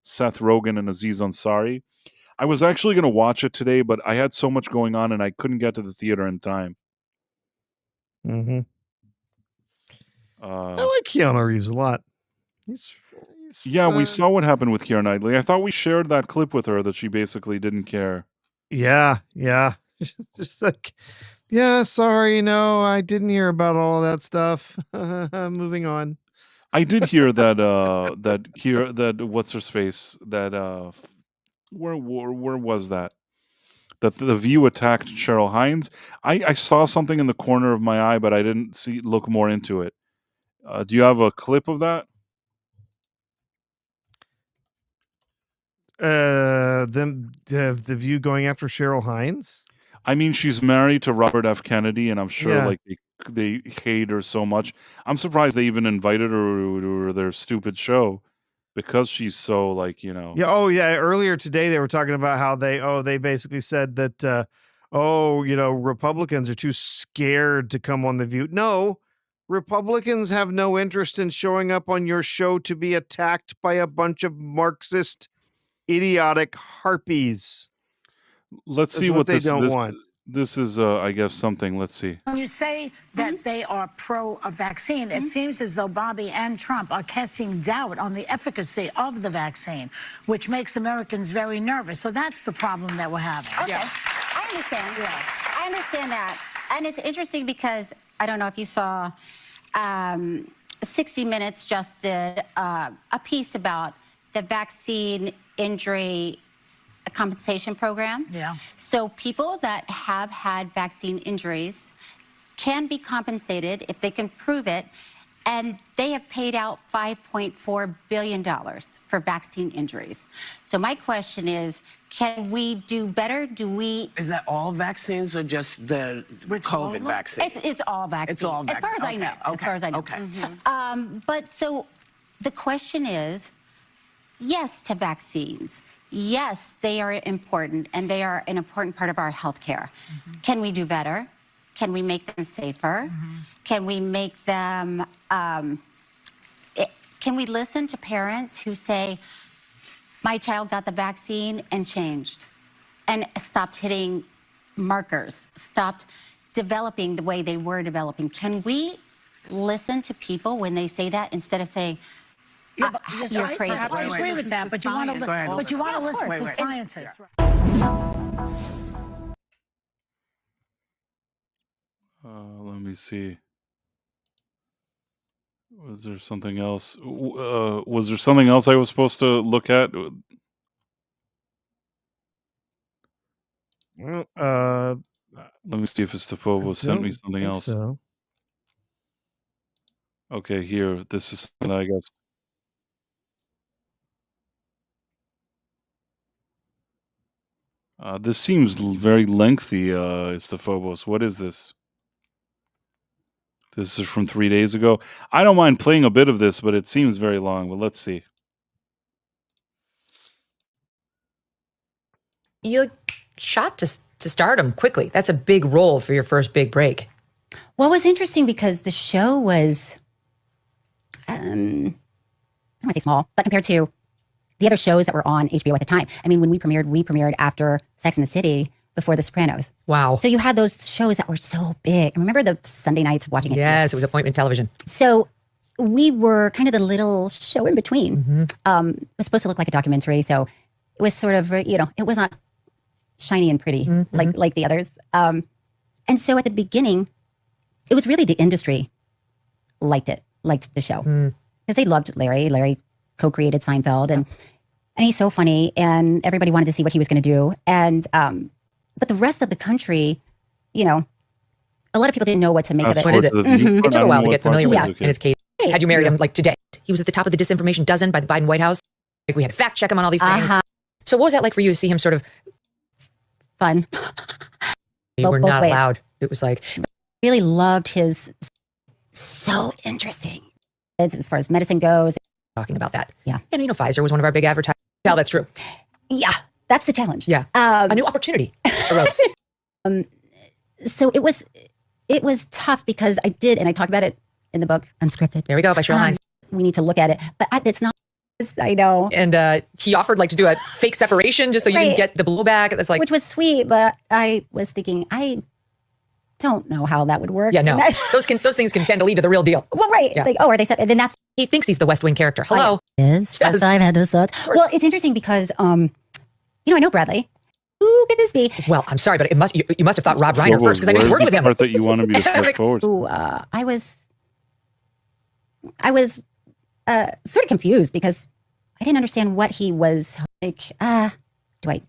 Speaker 1: Seth Rogen and Aziz Ansari. I was actually going to watch it today, but I had so much going on and I couldn't get to the theater in time.
Speaker 2: I like Keanu Reeves a lot. He's face.
Speaker 1: Yeah, we saw what happened with Keira Knightley. I thought we shared that clip with her that she basically didn't care.
Speaker 2: Yeah. Just like, yeah, sorry, no, I didn't hear about all of that stuff. Moving on.
Speaker 1: I did hear that that what's her face that where was that? That the View attacked Cheryl Hines. I saw something in the corner of my eye, but I didn't look more into it. Do you have a clip of that?
Speaker 2: The View going after Cheryl Hines.
Speaker 1: I mean, she's married to Robert F. Kennedy, and I'm sure
Speaker 2: Yeah.
Speaker 1: like they hate her so much. I'm surprised they even invited her to their stupid show because she's so like, you know.
Speaker 2: Yeah. Oh, yeah. Earlier today, they were talking about how they basically said that, Republicans are too scared to come on The View. No, Republicans have no interest in showing up on your show to be attacked by a bunch of Marxist, idiotic harpies.
Speaker 1: Let's see what this want. This is, I guess, something. Let's see.
Speaker 12: When you say that they are pro-vaccine, it seems as though Bobby and Trump are casting doubt on the efficacy of the vaccine, which makes Americans very nervous. So that's the problem that we're having.
Speaker 13: Okay, I understand. Yeah. I understand that. And it's interesting because, I don't know if you saw, 60 Minutes just did a piece about the vaccine injury compensation program.
Speaker 12: Yeah.
Speaker 13: So people that have had vaccine injuries can be compensated if they can prove it, and they have paid out $5.4 billion for vaccine injuries. So my question is, can we do better?
Speaker 11: Is that all vaccines or just the COVID vaccine?
Speaker 13: It's all vaccines.
Speaker 11: It's all vaccines.
Speaker 13: As far as I know. As far as I know.
Speaker 11: Okay.
Speaker 13: But so the question is, yes to vaccines. Yes, they are important, and they are an important part of our healthcare. Can we do better? Can we make them safer? Can we make them, can we listen to parents who say, my child got the vaccine and changed, and stopped hitting markers, stopped developing the way they were developing? Can we listen to people when they say that instead of saying,
Speaker 12: you're
Speaker 13: crazy?
Speaker 12: Perhaps I agree with that, but you want to listen. But you want to listen to scientists.
Speaker 1: Let me see. Was there something else? Was there something else I was supposed to look at?
Speaker 2: Well,
Speaker 1: let me see if Estepova sent me something else.
Speaker 2: So.
Speaker 1: Okay, here. This is something I guess. This seems very lengthy, Estefobos. What is this? This is from 3 days ago. I don't mind playing a bit of this, but it seems very long. But let's see.
Speaker 14: You shot to stardom quickly. That's a big role for your first big break.
Speaker 13: Well, it was interesting because the show was, I don't want to say small, but compared to the other shows that were on HBO at the time. I mean, when we premiered after Sex and the City, before The Sopranos.
Speaker 14: Wow.
Speaker 13: So you had those shows that were so big. I remember the Sunday nights watching it.
Speaker 14: Yes, it was appointment television.
Speaker 13: So we were kind of the little show in between. It was supposed to look like a documentary, so it was sort of, it was not shiny and pretty like the others. And so at the beginning, it was really the industry liked the show. Because they loved Larry. Larry co-created Seinfeld, and he's so funny, and everybody wanted to see what he was going to do. And but the rest of the country, a lot of people didn't know what to make of it.
Speaker 14: What is it? It took a while to get familiar with in his case. Had you married him like today? He was at the top of the disinformation dozen by the Biden White House. Like, we had to fact check him on all these things. So what was that like for you to see him sort of
Speaker 13: fun?
Speaker 14: You were not allowed. It was like,
Speaker 13: really loved his, so interesting as far as medicine goes.
Speaker 14: Talking about that.
Speaker 13: Yeah.
Speaker 14: And Pfizer was one of our big advertisers. Yeah, that's true.
Speaker 13: Yeah, that's the challenge.
Speaker 14: Yeah. A new opportunity arose.
Speaker 13: So it was tough because I did, and I talked about it in the book, Unscripted.
Speaker 14: There we go, by Cheryl Hines.
Speaker 13: We need to look at it, but it's not, I know.
Speaker 14: And he offered to do a fake separation just so you didn't get the blowback. That's like,
Speaker 13: which was sweet, but I was thinking, I
Speaker 15: don't know how that would work.
Speaker 14: Yeah, no. Those things can tend to lead to the real deal.
Speaker 15: Well, right.
Speaker 14: Yeah.
Speaker 15: It's like, oh, are they set? And then
Speaker 14: he thinks he's the West Wing character. Hello.
Speaker 15: I've had those thoughts. Well, it's interesting because, I know Bradley. Who could this be?
Speaker 14: Well, I'm sorry, but you must have thought Rob Reiner first because I know you worked with him.
Speaker 1: Part that you want to be straightforward.
Speaker 15: I was sort of confused because I didn't understand what he was like. Do I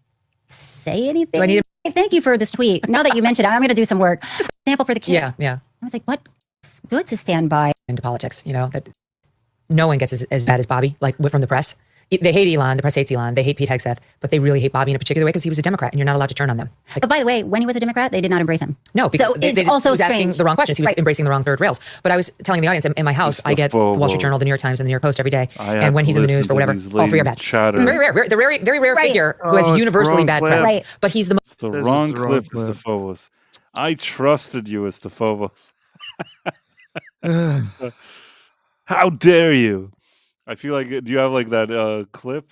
Speaker 15: say anything?
Speaker 14: Do I need
Speaker 15: Thank you for this tweet. Now that you mentioned it, I'm going to do some work. Sample for the kids.
Speaker 14: Yeah.
Speaker 15: I was like, what's good to stand by?
Speaker 14: Into politics, that no one gets as bad as Bobby, like from the press. They hate Elon. The press hates Elon. They hate Pete Hegseth, but they really hate Bobby in a particular way because he was a Democrat, and you're not allowed to turn on them.
Speaker 15: But by the way, when he was a Democrat, they did not embrace him.
Speaker 14: No, because
Speaker 15: so
Speaker 14: he was asking the wrong questions. He was
Speaker 15: right.
Speaker 14: embracing the wrong third rails. But I was telling the audience, in my house, I get the Wall Street Journal, the New York Times, and the New York Post every day. And when he's in the news for whatever, all three are bad. Very rare. The very rare figure who has universally bad press.
Speaker 15: Right.
Speaker 14: But he's the most.
Speaker 1: It's the wrong clip, Estefovos. I trusted you, Estefovos. How dare you? I feel like, do you have like that clip?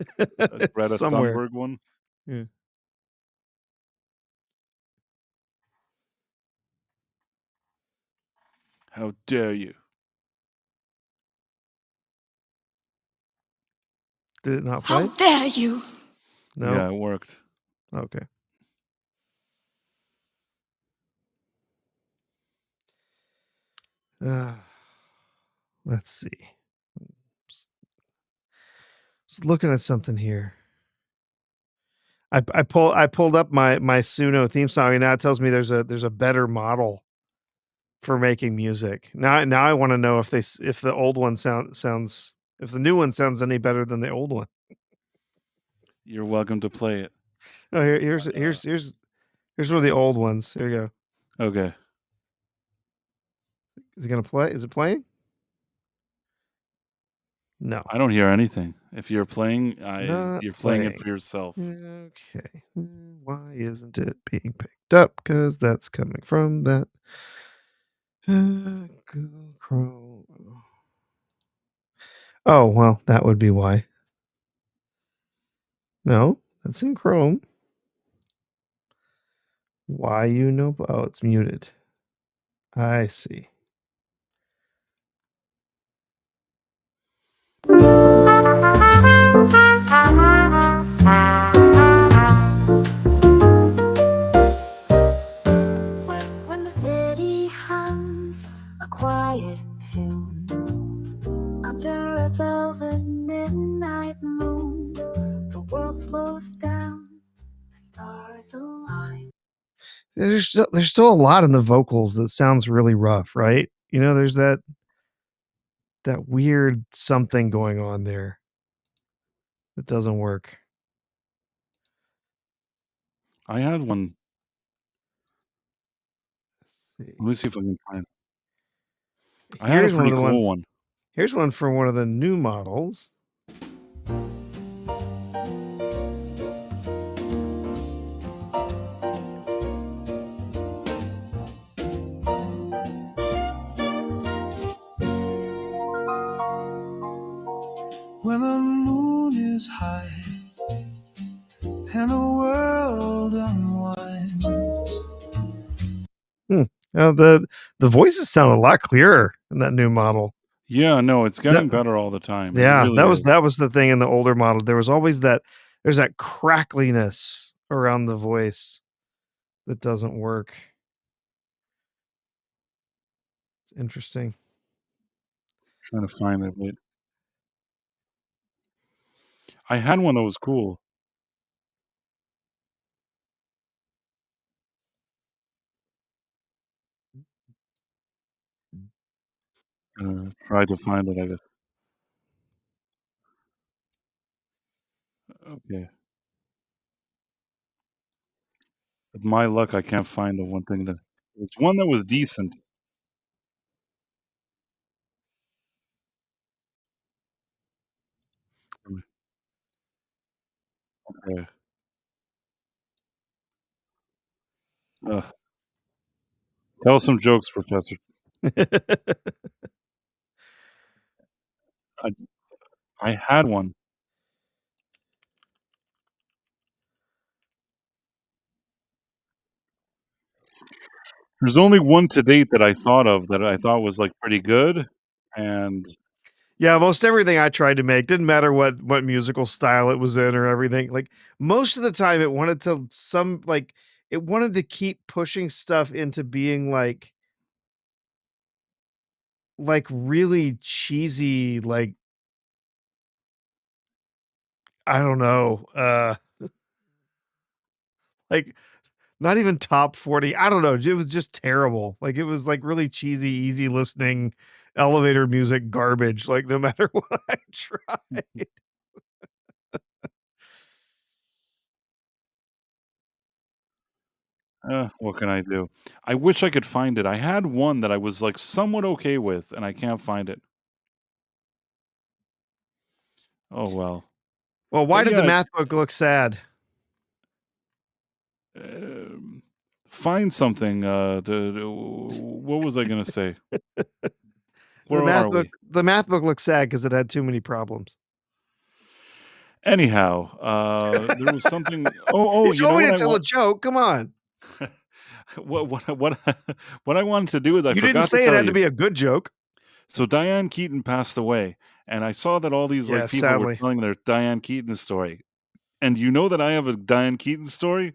Speaker 1: Greta
Speaker 2: Somewhere.
Speaker 1: Thunberg one?
Speaker 2: Yeah.
Speaker 1: How dare you?
Speaker 2: Did it not play?
Speaker 16: How dare you?
Speaker 2: No.
Speaker 1: Yeah, it worked.
Speaker 2: Okay. Let's see. Just looking at something here. I pulled up my Suno theme song, and now it tells me there's a better model for making music. Now I want to know if the old one sounds if the new one sounds any better than the old one.
Speaker 1: You're welcome to play it.
Speaker 2: Oh, here's one of the old ones. Here you go.
Speaker 1: Okay.
Speaker 2: Is it gonna play? Is it playing? No.
Speaker 1: I don't hear anything. If you're playing,
Speaker 2: Not
Speaker 1: you're playing it
Speaker 2: playing.
Speaker 1: for yourself.
Speaker 2: Okay. Why isn't it being picked up? Because that's coming from that Google Chrome. Oh, well, that would be why. No, that's in Chrome. Why Oh, it's muted. I see.
Speaker 16: When the city hums a quiet tune under a velvet midnight moon, the world slows down, the stars align.
Speaker 2: There's still a lot in the vocals that sounds really rough, right? There's that weird something going on there that doesn't work.
Speaker 1: I had one. Let me see if I can find it. I had a pretty cool one.
Speaker 2: Here's one from one of the new models.
Speaker 17: When the moon is high and the world unwinds.
Speaker 2: Now the voices sound a lot clearer in that new model.
Speaker 1: Yeah, no, it's getting better all the time.
Speaker 2: Yeah,
Speaker 1: really
Speaker 2: that was the thing in the older model. There was always there's that crackliness around the voice that doesn't work. It's interesting.
Speaker 1: Trying to find it. Wait. I had one that was cool. Try to find it, I guess. Okay. With my luck, I can't find the one thing that... It's one that was decent. Okay. Tell some jokes, Professor. I had one. There's only one to date that I thought of that I thought was, like, pretty good, and
Speaker 2: Yeah, most everything I tried to make didn't matter what musical style it was in or everything. Like most of the time, it wanted to it wanted to keep pushing stuff into being really cheesy. Like I don't know, like not even top 40. I don't know. It was just terrible. Like it was like really cheesy, easy listening elevator music garbage. Like no matter what I tried.
Speaker 1: what can I do? I wish I could find it. I had one that I was, like, somewhat okay with, and I can't find it. Oh, well.
Speaker 2: Well, why
Speaker 1: But
Speaker 2: did the
Speaker 1: yeah,
Speaker 2: math book look sad?
Speaker 1: um, find something, to what was I gonna say? Where are we?
Speaker 2: The math book looks sad because it had too many problems.
Speaker 1: Anyhow, there was something
Speaker 2: You
Speaker 1: you
Speaker 2: told
Speaker 1: know
Speaker 2: me
Speaker 1: what
Speaker 2: to
Speaker 1: I
Speaker 2: tell a
Speaker 1: want
Speaker 2: joke. Come on.
Speaker 1: what what I wanted to do is I
Speaker 2: You didn't
Speaker 1: forgot to
Speaker 2: say it
Speaker 1: tell
Speaker 2: had to
Speaker 1: you.
Speaker 2: be a good joke.
Speaker 1: So Diane Keaton passed away, and I saw that all these,
Speaker 2: Yeah,
Speaker 1: like, people were
Speaker 2: sadly.
Speaker 1: telling their Diane Keaton story. And you know that I have a Diane Keaton story?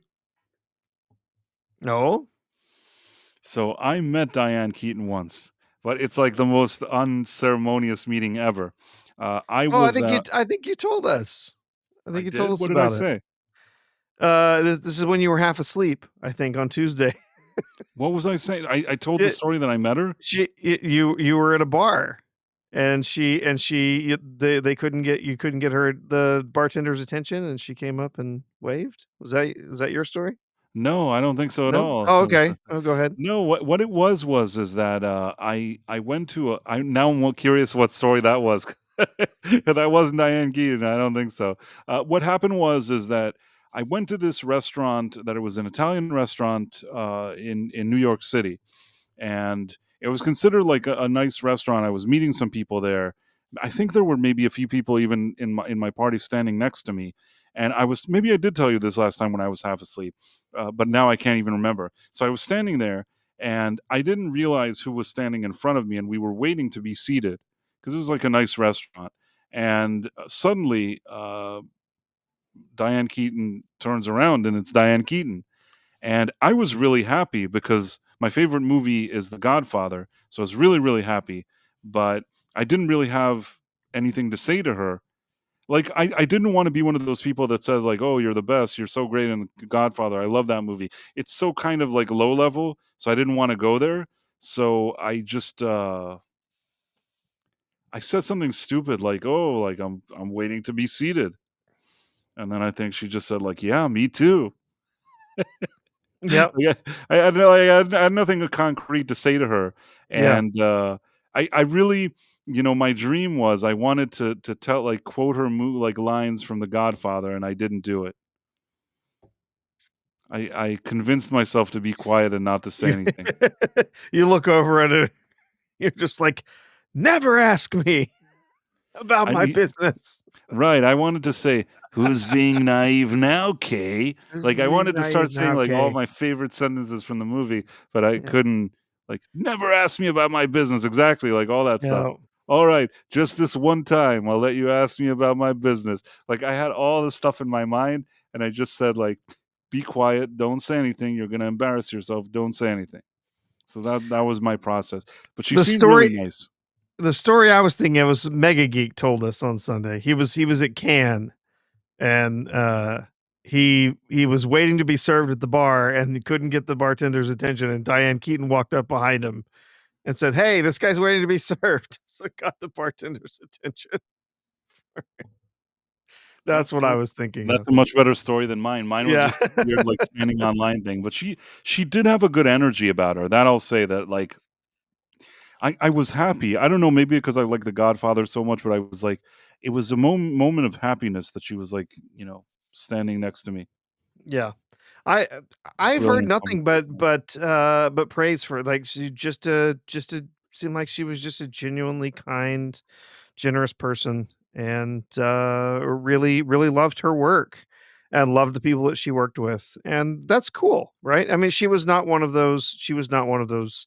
Speaker 2: No?
Speaker 1: So I met Diane Keaton once, but it's like the most unceremonious meeting ever. I
Speaker 2: Oh,
Speaker 1: was,
Speaker 2: I think you told us. I
Speaker 1: I
Speaker 2: think you told
Speaker 1: did?
Speaker 2: us
Speaker 1: What did I
Speaker 2: about it.
Speaker 1: say?
Speaker 2: This is when you were half asleep, I think, on Tuesday.
Speaker 1: What was I saying? I told the
Speaker 2: It
Speaker 1: story that I met her?
Speaker 2: you were at a bar, and they couldn't get you couldn't get her the bartender's attention, and she came up and waved? Was that your story?
Speaker 1: No, I don't think so at
Speaker 2: No?
Speaker 1: all.
Speaker 2: Oh, okay. Oh, go ahead.
Speaker 1: No, what it was is that, I went to a I now I'm more curious what story that was. That wasn't Diane Keaton, I don't think so. What happened was is that I went to this restaurant that it was an Italian restaurant, in New York City, and it was considered like a nice restaurant. I was meeting some people there. I think there were maybe a few people even in my party standing next to me, and I was maybe I did tell you this last time when I was half asleep, but now I can't even remember. So I was standing there, and I didn't realize who was standing in front of me, and we were waiting to be seated because it was like a nice restaurant. And suddenly, Diane Keaton turns around, and it's Diane Keaton, and I was really happy because my favorite movie is The Godfather, so I was really, really happy, but I didn't really have anything to say to her. Like, I didn't wanna be one of those people that says, like, "Oh, you're the best, you're so great in The Godfather, I love that movie." It's so kind of, like, low level, so I didn't wanna go there, so I just, I said something stupid like, "Oh, like, I'm waiting to be seated." And then I think she just said, like, "Yeah, me too."
Speaker 2: Yep.
Speaker 1: Yeah, I had nothing concrete to say to her,
Speaker 2: Yeah.
Speaker 1: and, I really my dream was I wanted to tell like, quote her like, lines from The Godfather, and I didn't do it. I convinced myself to be quiet and not to say
Speaker 2: You
Speaker 1: anything.
Speaker 2: you look over at it, you're just like, "Never ask me about
Speaker 1: I
Speaker 2: my
Speaker 1: mean
Speaker 2: business."
Speaker 1: right, I wanted to say, "Who's being naive now, Kay?"
Speaker 2: This
Speaker 1: Like,
Speaker 2: is
Speaker 1: I
Speaker 2: being
Speaker 1: wanted to start
Speaker 2: naive
Speaker 1: saying,
Speaker 2: now,
Speaker 1: like, all
Speaker 2: Kay.
Speaker 1: my favorite sentences from the movie, but I
Speaker 2: Yeah.
Speaker 1: couldn't, like, "Never ask me about my business." Exactly, like, all that stuff.
Speaker 2: No.
Speaker 1: "Alright, just this one time, I'll let you ask me about my business." Like, I had all this stuff in my mind, and I just said, like, "Be quiet, don't say anything, you're gonna embarrass yourself, don't say anything." So that was my process, but she
Speaker 2: The
Speaker 1: seemed really
Speaker 2: story
Speaker 1: nice.
Speaker 2: the story I was thinking of was Mega Geek told us on Sunday. He was at Cannes, and, he was waiting to be served at the bar, and he couldn't get the bartender's attention, and Diane Keaton walked up behind him and said, "Hey, this guy's waiting to be served." So it got the bartender's attention. That's
Speaker 1: That's
Speaker 2: what I
Speaker 1: cool.
Speaker 2: was thinking
Speaker 1: That's
Speaker 2: of.
Speaker 1: a much better story than mine. Mine was
Speaker 2: Yeah.
Speaker 1: just this weird, like, standing online thing, but she did have a good energy about her, that I'll say that, like, I was happy. I don't know, maybe because I like The Godfather so much, but I was like it was a moment of happiness that she was, like, standing next to me.
Speaker 2: Yeah. I I've heard
Speaker 1: Brilliant
Speaker 2: nothing
Speaker 1: conversation.
Speaker 2: but praise for like she just to seem like she was just a genuinely kind, generous person and really really loved her work. and loved the people that she worked with, and that's cool, right? I mean, she was not one of those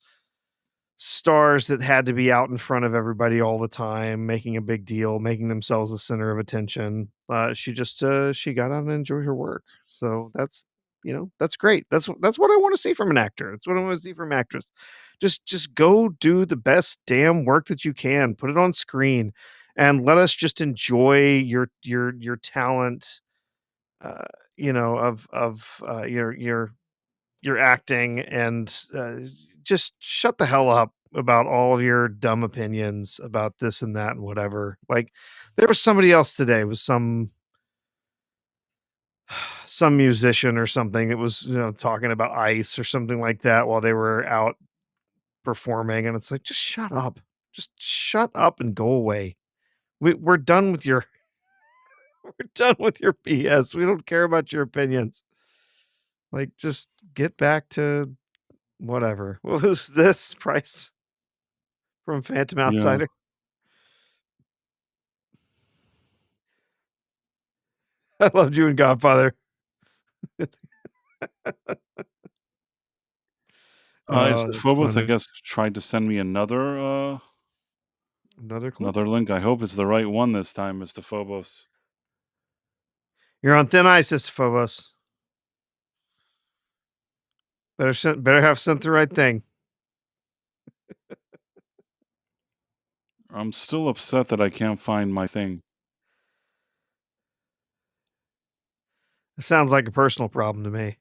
Speaker 2: stars that had to be out in front of everybody all the time, making a big deal, making themselves the center of attention. She just she got out and enjoyed her work. So that's great. That's what I want to see from an actor. That's what I want to see from an actress. Just go do the best damn work that you can. Put it on screen, and let us just enjoy your talent. Your acting, and just shut the hell up about all of your dumb opinions about this and that and whatever. Like, there was somebody else today, was some musician or something that was talking about ice or something like that while they were out performing, and it's like, just shut up and go away. We're done with your we're done with your BS. We don't care about your opinions. Like, just get back to whatever. What was this, Price, from Phantom
Speaker 1: Yeah.
Speaker 2: Outsider? I loved you in Godfather.
Speaker 1: It's
Speaker 2: Oh,
Speaker 1: the
Speaker 2: that's
Speaker 1: Phobos, I
Speaker 2: funny.
Speaker 1: guess, tried to send me another
Speaker 2: Another clip?
Speaker 1: another link. I hope it's the right one this time, Mr. Phobos.
Speaker 2: You're on thin ice, Mr. Phobos. Better have sent the right thing.
Speaker 1: I'm still upset that I can't find my thing.
Speaker 2: It sounds like a personal problem to me.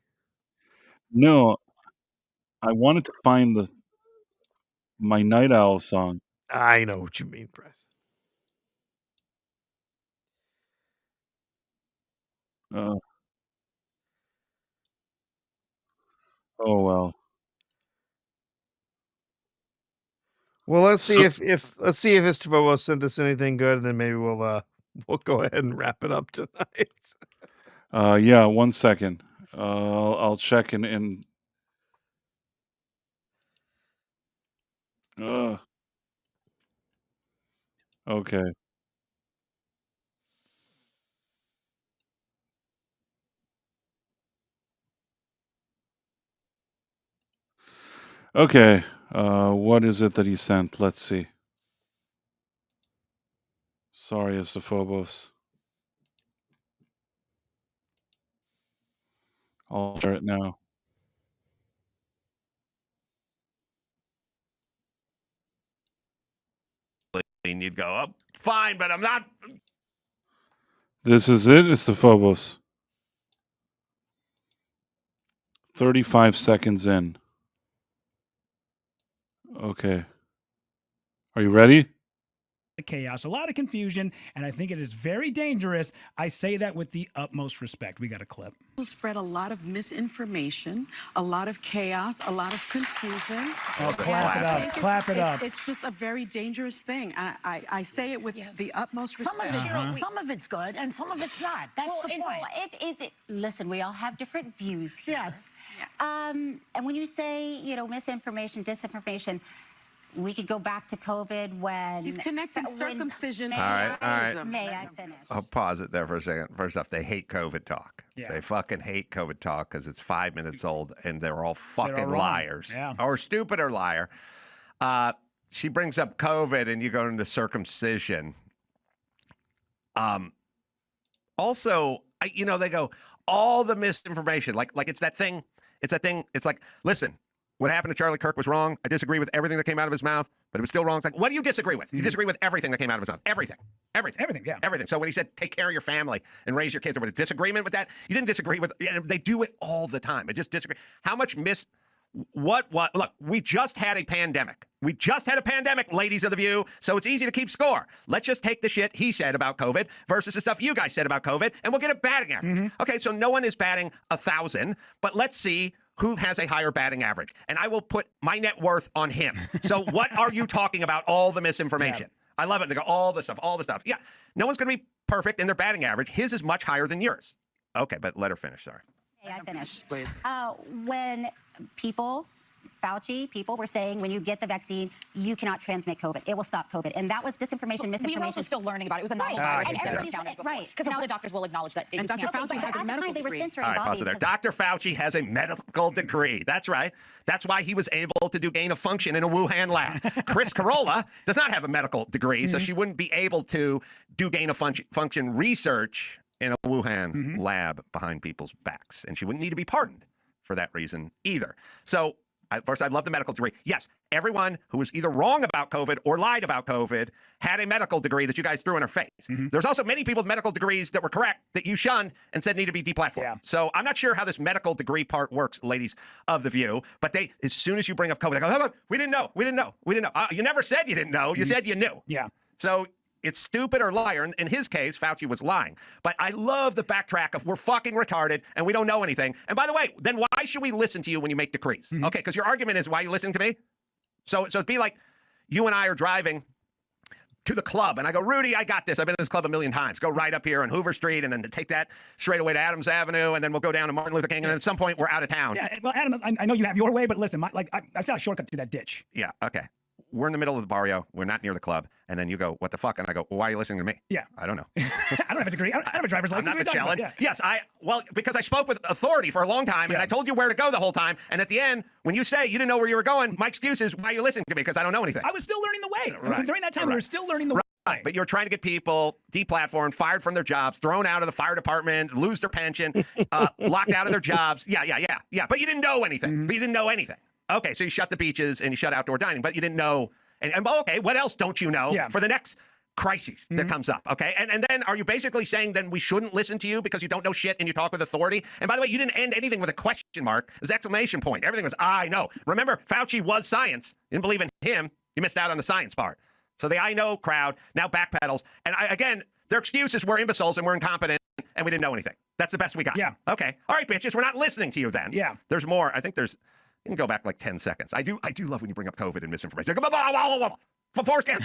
Speaker 1: No, I wanted to find my Night Owl song.
Speaker 2: I know what you mean, Price.
Speaker 1: Oh well.
Speaker 2: Well, let's see
Speaker 1: So,
Speaker 2: if Mr. Phobos sent us anything good, and then maybe we'll go ahead and wrap it up tonight.
Speaker 1: yeah, 1 second. I'll check and okay. Okay. What is it that he sent? Let's see. Sorry, Mr. Phobos. I'll share it now.
Speaker 18: And you'd go, oh, fine, but I'm not.
Speaker 1: This is it, Mr. Phobos. 35 seconds in. Okay. Are you ready?
Speaker 19: Chaos, a lot of confusion, and I think it is very dangerous. I say that with the utmost respect. We got a clip.
Speaker 20: Will spread a lot of misinformation, a lot of chaos, a lot of confusion.
Speaker 19: Oh, clap it up! Clap it up!
Speaker 20: It's just a very dangerous thing. I say it with the utmost respect.
Speaker 12: Some of it's good, and some of it's not. That's the point.
Speaker 15: Listen, we all have different views here.
Speaker 12: Yes.
Speaker 15: And when you say, misinformation, disinformation, we could go back to COVID when
Speaker 20: he's connecting circumcision.
Speaker 18: All right.
Speaker 15: May I finish?
Speaker 18: I'll pause it there for a second. First off, they hate COVID talk.
Speaker 19: Yeah.
Speaker 18: They fucking hate COVID talk because it's 5 minutes old and they're all fucking
Speaker 19: wrong.
Speaker 18: liars.
Speaker 19: Yeah.
Speaker 18: Or stupid or liar. She brings up COVID and you go into circumcision. Also, they go, all the misinformation. Like it's that thing. It's like, listen, what happened to Charlie Kirk was wrong. I disagree with everything that came out of his mouth, but it was still wrong. It's like, what do you disagree with? You disagree with everything that came out of his mouth. Everything,
Speaker 19: yeah.
Speaker 18: Everything. So when he said, take care of your family and raise your kids, there was a disagreement with that. You didn't disagree with, they do it all the time. I just disagree. How much what? Look, we just had a pandemic. Ladies of the View. So it's easy to keep score. Let's just take the shit he said about COVID versus the stuff you guys said about COVID, and we'll get a batting average. Okay, so no one is batting 1,000, but let's see who has a higher batting average. And I will put my net worth on him. So what are you talking about? All the misinformation. Yeah. I love it. They go, all the stuff. Yeah, no one's going to be perfect in their batting average. His is much higher than yours. Okay, but let her finish. Sorry.
Speaker 15: May I finish?
Speaker 20: Please.
Speaker 15: When people Fauci people were saying when you get the vaccine, you cannot transmit COVID. It will stop COVID. And that was disinformation, misinformation.
Speaker 21: We were also still learning about it. It was a novel virus.
Speaker 15: And everybody's
Speaker 21: Right. Because now the doctors will acknowledge that.
Speaker 20: And Dr. Fauci has a medical degree.
Speaker 18: All right, pause it there. Dr. Fauci has a medical degree. That's right. That's why he was able to do gain of function in a Wuhan lab. Chris Carolla does not have a medical degree, so she wouldn't be able to do gain of function research in a Wuhan lab behind people's backs. And she wouldn't need to be pardoned for that reason either. So, first, I love the medical degree. Yes, everyone who was either wrong about COVID or lied about COVID had a medical degree that you guys threw in her face. There's also many people with medical degrees that were correct that you shunned and said need to be deplatformed. Yeah. So I'm not sure how this medical degree part works, ladies of The View, but they, as soon as you bring up COVID, they go, oh, we didn't know. You never said you didn't know. You said you knew.
Speaker 19: Yeah.
Speaker 18: So it's stupid or liar. In his case, Fauci was lying. But I love the backtrack of we're fucking retarded and we don't know anything. And by the way, then why should we listen to you when you make decrees? Okay, because your argument is why are you listening to me? So it'd be like you and I are driving to the club, and I go, Rudy, I got this. I've been to this club a million times. Go right up here on Hoover Street, and then take that straight away to Adams Avenue, and then we'll go down to Martin Luther King, and then at some point we're out of town.
Speaker 19: Yeah, well, Adam, I know you have your way, but listen, that's not a shortcut through that ditch.
Speaker 18: Yeah, okay. We're in the middle of the barrio. We're not near the club. And then you go, what the fuck? And I go, well, why are you listening to me?
Speaker 19: Yeah.
Speaker 18: I don't know.
Speaker 19: I don't have a degree. I don't have a driver's license.
Speaker 18: I'm not Michelin. Yeah. Yes, because I spoke with authority for a long time, and I told you where to go the whole time. And at the end, when you say you didn't know where you were going, my excuse is, why are you listening to me? Because I don't know anything.
Speaker 19: I was still learning the way.
Speaker 18: Right.
Speaker 19: During that time, we were still learning the way.
Speaker 18: Right. But you're trying to get people deplatformed, fired from their jobs, thrown out of the fire department, lose their pension, locked out of their jobs. Yeah. But you didn't know anything. But you didn't know anything. Okay, so you shut the beaches and you shut outdoor dining, but you didn't know. And okay, what else don't you know for the next crisis that comes up? Okay, and then are you basically saying then we shouldn't listen to you because you don't know shit and you talk with authority? And by the way, you didn't end anything with a question mark. It was an exclamation point. Everything was I know. Remember, Fauci was science. You didn't believe in him. You missed out on the science part. So the I know crowd now backpedals. And again, their excuse is we're imbeciles and we're incompetent and we didn't know anything. That's the best we got. Yeah. Okay. All right, bitches. We're not listening to you then.
Speaker 19: Yeah.
Speaker 18: There's more. I think there's. You can go back like 10 seconds. I do love when you bring up COVID and misinformation. Foreskin.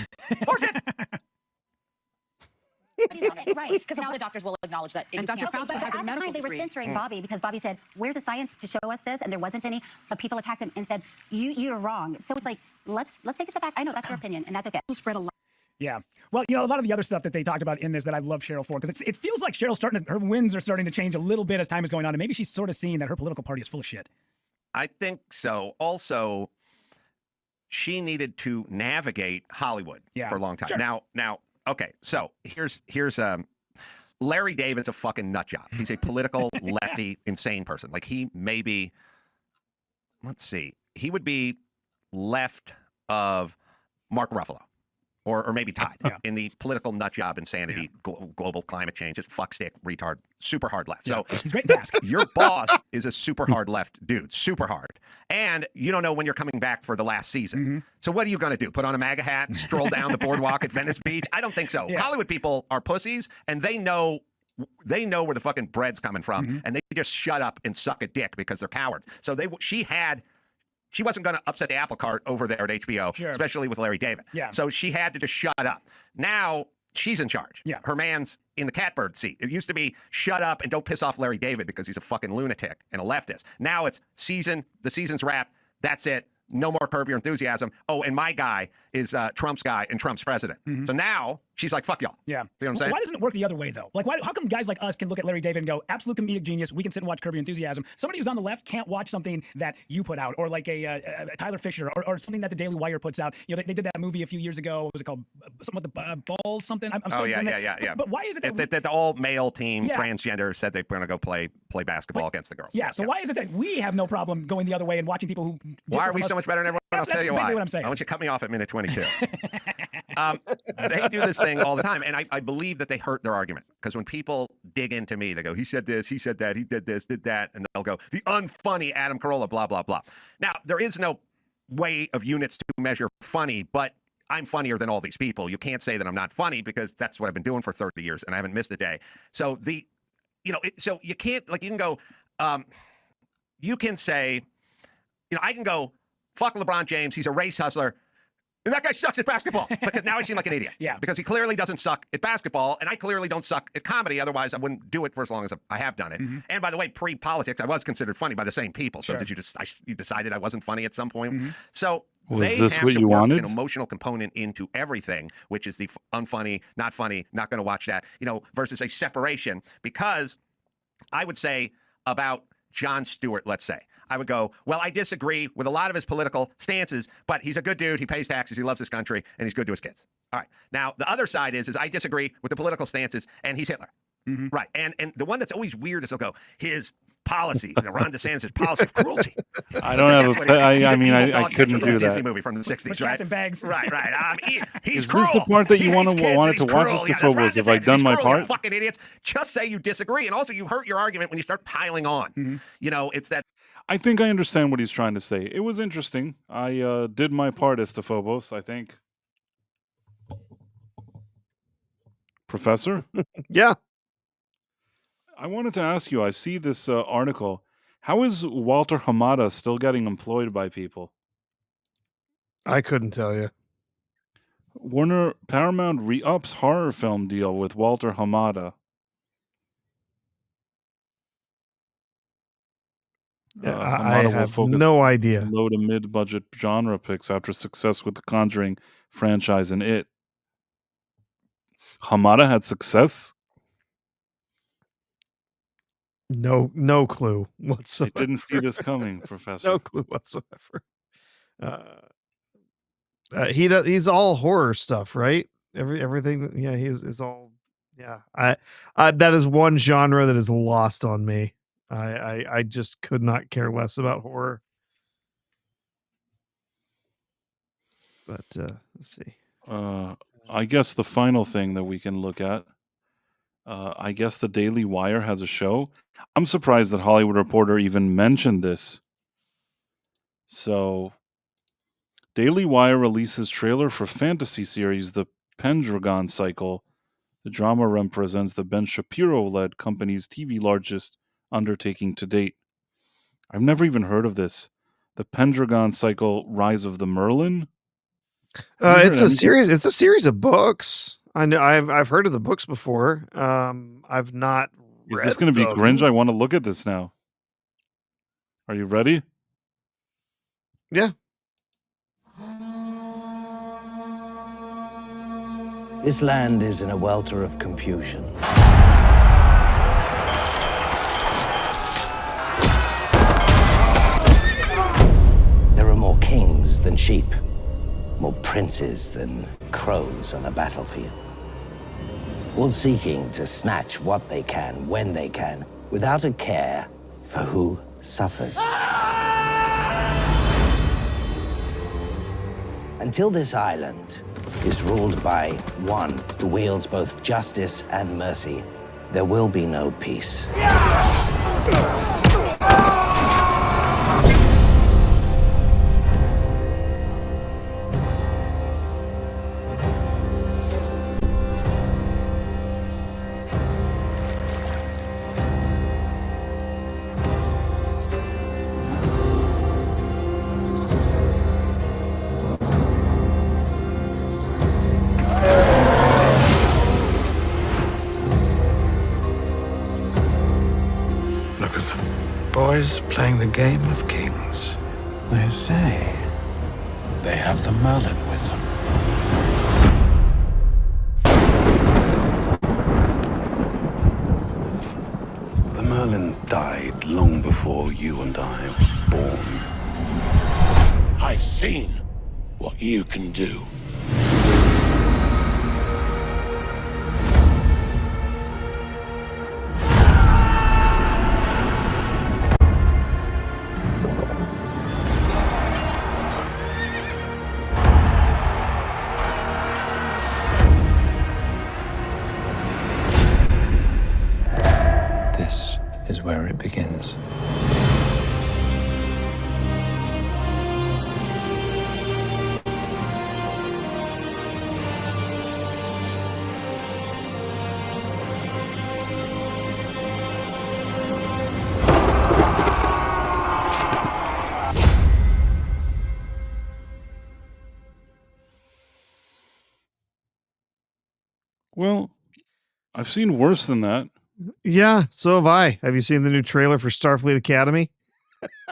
Speaker 21: Right, because now the doctors will acknowledge that. And Dr. Fauci has a medical
Speaker 15: degree. They were censoring Bobby because Bobby said, where's the science to show us this? And there wasn't any, but people attacked him and said, you're wrong. So it's like, let's take a step back. I know that's your opinion, and that's okay.
Speaker 21: Spread a lot.
Speaker 19: Yeah. Well, a lot of the other stuff that they talked about in this that I love Cheryl for, because it feels like her winds are starting to change a little bit as time is going on, and maybe she's sort of seeing that her political party is full of shit.
Speaker 18: I think so. Also, she needed to navigate Hollywood for a long time. Sure. Now, okay. So here's Larry David's a fucking nut job. He's a political lefty, insane person. Like he may be. Let's see. He would be left of Mark Ruffalo. Or maybe tied in the political nut job insanity, global climate change, just fuckstick, retard, super hard left. So
Speaker 19: he's great task.
Speaker 18: Your boss is a super hard left dude, super hard. And you don't know when you're coming back for the last season. So what are you going to do? Put on a MAGA hat and stroll down the boardwalk at Venice Beach? I don't think so. Yeah. Hollywood people are pussies, and they know where the fucking bread's coming from, and they just shut up and suck a dick because they're cowards. So she wasn't going to upset the apple cart over there at HBO, especially with Larry David. Yeah. So she had to just shut up. Now she's in charge. Yeah. Her man's in the catbird seat. It used to be shut up and don't piss off Larry David because he's a fucking lunatic and a leftist. Now it's the season's wrapped. That's it. No more Curb Your Enthusiasm. Oh, and my guy is Trump's guy and Trump's president. So now she's like, fuck y'all.
Speaker 19: Yeah.
Speaker 18: You know what I'm saying?
Speaker 19: Why doesn't it work the other way, though? Like, how come guys like us can look at Larry David and go, absolute comedic genius, we can sit and watch Curb Your Enthusiasm. Somebody who's on the left can't watch something that you put out, or like a Tyler Fisher, or something that the Daily Wire puts out. They did that movie a few years ago. What was it called? Something with the balls, something?
Speaker 18: Yeah.
Speaker 19: But why is it that
Speaker 18: the all-male team, transgender, said they were going to go play basketball against the girls?
Speaker 19: Yeah, so why is it that we have no problem going the other way and watching people who...
Speaker 18: Why are we so much better than everyone? I'll tell you why.
Speaker 19: What I'm saying.
Speaker 18: I want you to cut me off at minute 22. They do this thing all the time, and I believe that they hurt their argument, because when people dig into me, they go, he said this, he said that, he did this, did that, and they'll go, the unfunny Adam Carolla, blah, blah, blah. Now, there is no way of units to measure funny, but I'm funnier than all these people. You can't say that I'm not funny, because that's what I've been doing for 30 years, and I haven't missed a day. So so you can't, like, you can go, you can say, I can go, fuck LeBron James, he's a race hustler. And that guy sucks at basketball. Because now I seem like an idiot.
Speaker 19: Yeah.
Speaker 18: Because he clearly doesn't suck at basketball, and I clearly don't suck at comedy. Otherwise, I wouldn't do it for as long as I have done it. And by the way, pre-politics, I was considered funny by the same people. So did you just you decided I wasn't funny at some point? So
Speaker 1: Was
Speaker 18: they
Speaker 1: this
Speaker 18: have
Speaker 1: what
Speaker 18: to
Speaker 1: you
Speaker 18: work
Speaker 1: wanted?
Speaker 18: an emotional component into everything, which is the unfunny, not going to watch that, versus a separation. Because I would say about Jon Stewart, let's say, I would go, well, I disagree with a lot of his political stances, but he's a good dude. He pays taxes. He loves his country, and he's good to his kids. All right. Now, the other side is I disagree with the political stances, and he's Hitler. Right. And the one that's always weird is they'll go, his policy, Ron DeSantis' policy of cruelty.
Speaker 1: I don't have I couldn't do
Speaker 18: Disney
Speaker 1: that.
Speaker 18: movie from the 60s,
Speaker 19: Put
Speaker 18: right?
Speaker 19: cats in bags.
Speaker 18: Right. He's
Speaker 1: Is
Speaker 18: cruel.
Speaker 1: this the part that you
Speaker 18: He hates kids
Speaker 1: wanted
Speaker 18: and
Speaker 1: to
Speaker 18: he's
Speaker 1: watch?
Speaker 18: cruel.
Speaker 1: Is the
Speaker 18: Yeah, that's Ron
Speaker 1: Phobos? Have I
Speaker 18: DeSantis.
Speaker 1: done
Speaker 18: He's
Speaker 1: my
Speaker 18: cruel, you
Speaker 1: part?
Speaker 18: fucking idiots. Just say you disagree. And also, you hurt your argument when you start piling on. It's that.
Speaker 1: I think I understand what he's trying to say. It was interesting. I did my part as the Phobos, I think. Professor?
Speaker 2: Yeah.
Speaker 1: I wanted to ask you, I see this article. How is Walter Hamada still getting employed by people?
Speaker 2: I couldn't tell you.
Speaker 1: Paramount re-ups horror film deal with Walter Hamada.
Speaker 2: Yeah, I
Speaker 1: Hamada will
Speaker 2: have
Speaker 1: focus
Speaker 2: no
Speaker 1: on
Speaker 2: idea.
Speaker 1: low to mid-budget genre picks after success with the Conjuring franchise and It. Hamada had success?
Speaker 2: No clue whatsoever.
Speaker 1: I didn't see this coming, Professor.
Speaker 2: No clue whatsoever. He's all horror stuff, right? Everything. Yeah, he's all. Yeah, I that is one genre that is lost on me. I just could not care less about horror. But let's see.
Speaker 1: I guess the final thing that we can look at, I guess the Daily Wire has a show. I'm surprised that Hollywood Reporter even mentioned this. So, Daily Wire releases trailer for fantasy series The Pendragon Cycle. The drama represents the Ben Shapiro-led company's TV largest undertaking to date. I've never even heard of this. The Pendragon Cycle: Rise of the Merlin.
Speaker 2: It's a series. It's a series of books. I know. I've heard of the books before. I've not.
Speaker 1: Is this going to be cringe? I want to look at this now. Are you ready?
Speaker 2: Yeah.
Speaker 5: This land is in a welter of confusion. There are more kings than sheep, more princes than crows on a battlefield. All seeking to snatch what they can, when they can, without a care for who suffers. Until this island is ruled by one who wields both justice and mercy, there will be no peace.
Speaker 17: Look at them. Boys playing the game of kings. They say they have the Merlin with them. The Merlin died long before you and I were born. I've seen what you can do. This is where it begins.
Speaker 1: Well, I've seen worse than that.
Speaker 2: Yeah, so have I. Have you seen the new trailer for Starfleet Academy?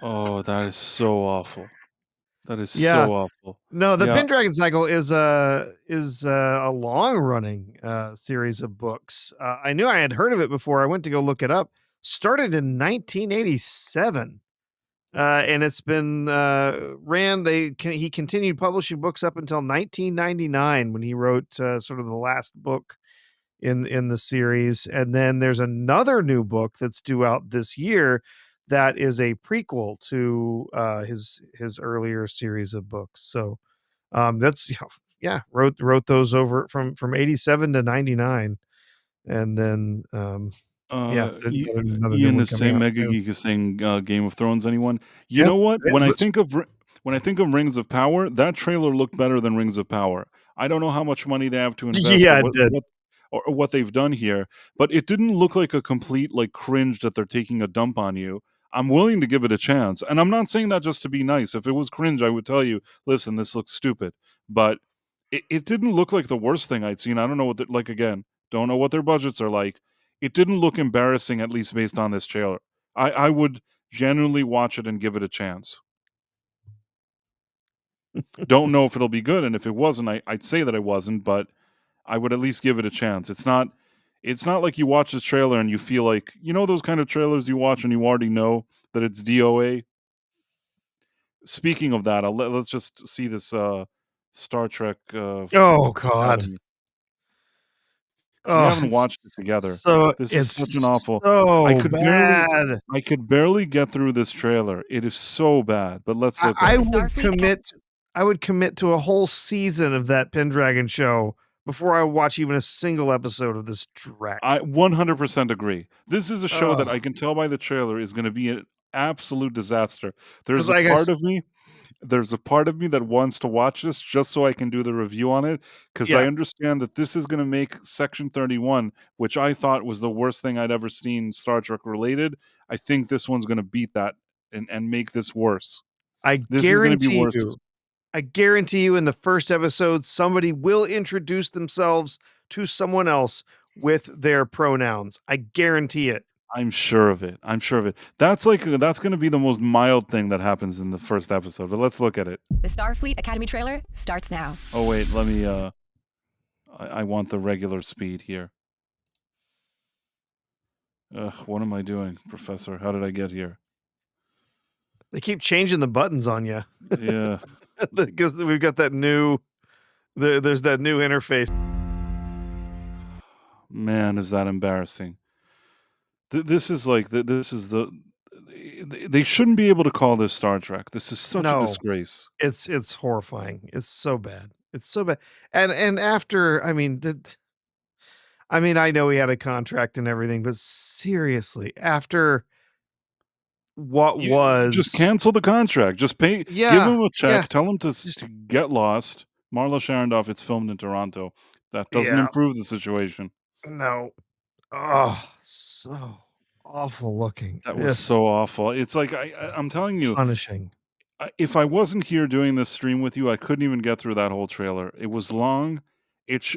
Speaker 1: Oh, that is so awful. That is
Speaker 2: Yeah.
Speaker 1: so awful.
Speaker 2: No, the
Speaker 1: Yeah.
Speaker 2: Pendragon Cycle is a long running series of books. I knew I had heard of it before. I went to go look it up. Started in 1987. And it's been he continued publishing books up until 1999 when he wrote sort of the last book in the series. And then there's another new book that's due out this year that is a prequel to his earlier series of books. So that's yeah, wrote those over from 87 to 99. And then yeah, another new
Speaker 1: Ian
Speaker 2: one
Speaker 1: is
Speaker 2: coming
Speaker 1: saying
Speaker 2: out
Speaker 1: Mega
Speaker 2: soon.
Speaker 1: Geek is saying Game of Thrones. Anyone? You
Speaker 2: Yeah,
Speaker 1: know what?
Speaker 2: it looks
Speaker 1: When I think of Rings of Power, that trailer looked better than Rings of Power. I don't know how much money they have to invest
Speaker 2: yeah, it did.
Speaker 1: or what they've done here, but it didn't look like a complete like cringe that they're taking a dump on you. I'm willing to give it a chance, and I'm not saying that just to be nice. If it was cringe, I would tell you, listen, this looks stupid. But it didn't look like the worst thing I'd seen. I don't know what like again, don't know what their budgets are like. It didn't look embarrassing, at least based on this trailer. I would genuinely watch it and give it a chance. Don't know if it'll be good, and if it wasn't, I'd say that it wasn't, but I would at least give it a chance. It's not like you watch the trailer and you feel like, you know, those kind of trailers you watch and you already know that it's DOA. Speaking of that, let's just see this Star Trek
Speaker 2: Oh God.
Speaker 1: Academy. We
Speaker 2: Oh,
Speaker 1: haven't watched it together. This is
Speaker 2: it's
Speaker 1: such an awful.
Speaker 2: so bad.
Speaker 1: I could barely get through this trailer. It is so bad. But let's look at
Speaker 2: I
Speaker 1: it.
Speaker 2: would commit to a whole season of that Pendragon show before I watch even a single episode of this dreck.
Speaker 1: I 100% agree. This is a show that
Speaker 2: Ugh.
Speaker 1: I can tell by the trailer is going to be an absolute disaster. There's
Speaker 2: 'Cause
Speaker 1: a
Speaker 2: like
Speaker 1: part of me that wants to watch this just so I can do the review on it, because I
Speaker 2: Yeah.
Speaker 1: understand that this is going to make Section 31, which I thought was the worst thing I'd ever seen Star Trek related. I think this one's going to beat that and make this worse. This is going to be worse.
Speaker 2: I guarantee you in the first episode, somebody will introduce themselves to someone else with their pronouns. I guarantee it.
Speaker 1: I'm sure of it. I'm sure of it. That's going to be the most mild thing that happens in the first episode. But let's look at it.
Speaker 6: The Starfleet Academy trailer starts now.
Speaker 1: Oh wait, let me. I want the regular speed here. What am I doing, Professor? How did I get here?
Speaker 2: They keep changing the buttons on you.
Speaker 1: Yeah,
Speaker 2: because we've got that new. There's that new interface.
Speaker 1: Man, is that embarrassing? This is like this is the. They shouldn't be able to call this Star Trek. This is such a disgrace.
Speaker 2: It's horrifying. It's so bad. It's so bad. And after, I mean, I know he had a contract and everything, but seriously, after what was
Speaker 1: just cancel the contract. Just pay.
Speaker 2: Yeah,
Speaker 1: give him a check.
Speaker 2: yeah.
Speaker 1: Tell him to get lost. Marla Sharondoff. It's filmed in Toronto. That doesn't
Speaker 2: Yeah.
Speaker 1: improve the situation.
Speaker 2: No. Oh, so awful looking.
Speaker 1: That was so awful. It's like I'm telling you,
Speaker 2: punishing.
Speaker 1: If I wasn't here doing this stream with you, I couldn't even get through that whole trailer. It was long.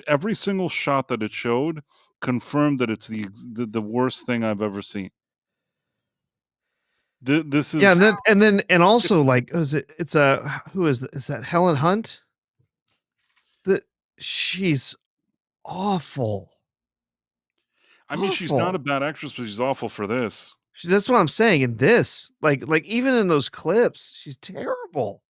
Speaker 1: Every single shot that it showed confirmed that it's the worst thing I've ever seen. This is
Speaker 2: and also like it's a who is that Helen Hunt? She's awful.
Speaker 1: I mean, she's not a bad actress, but she's awful for this.
Speaker 2: That's what I'm saying. In this, like even in those clips, she's terrible.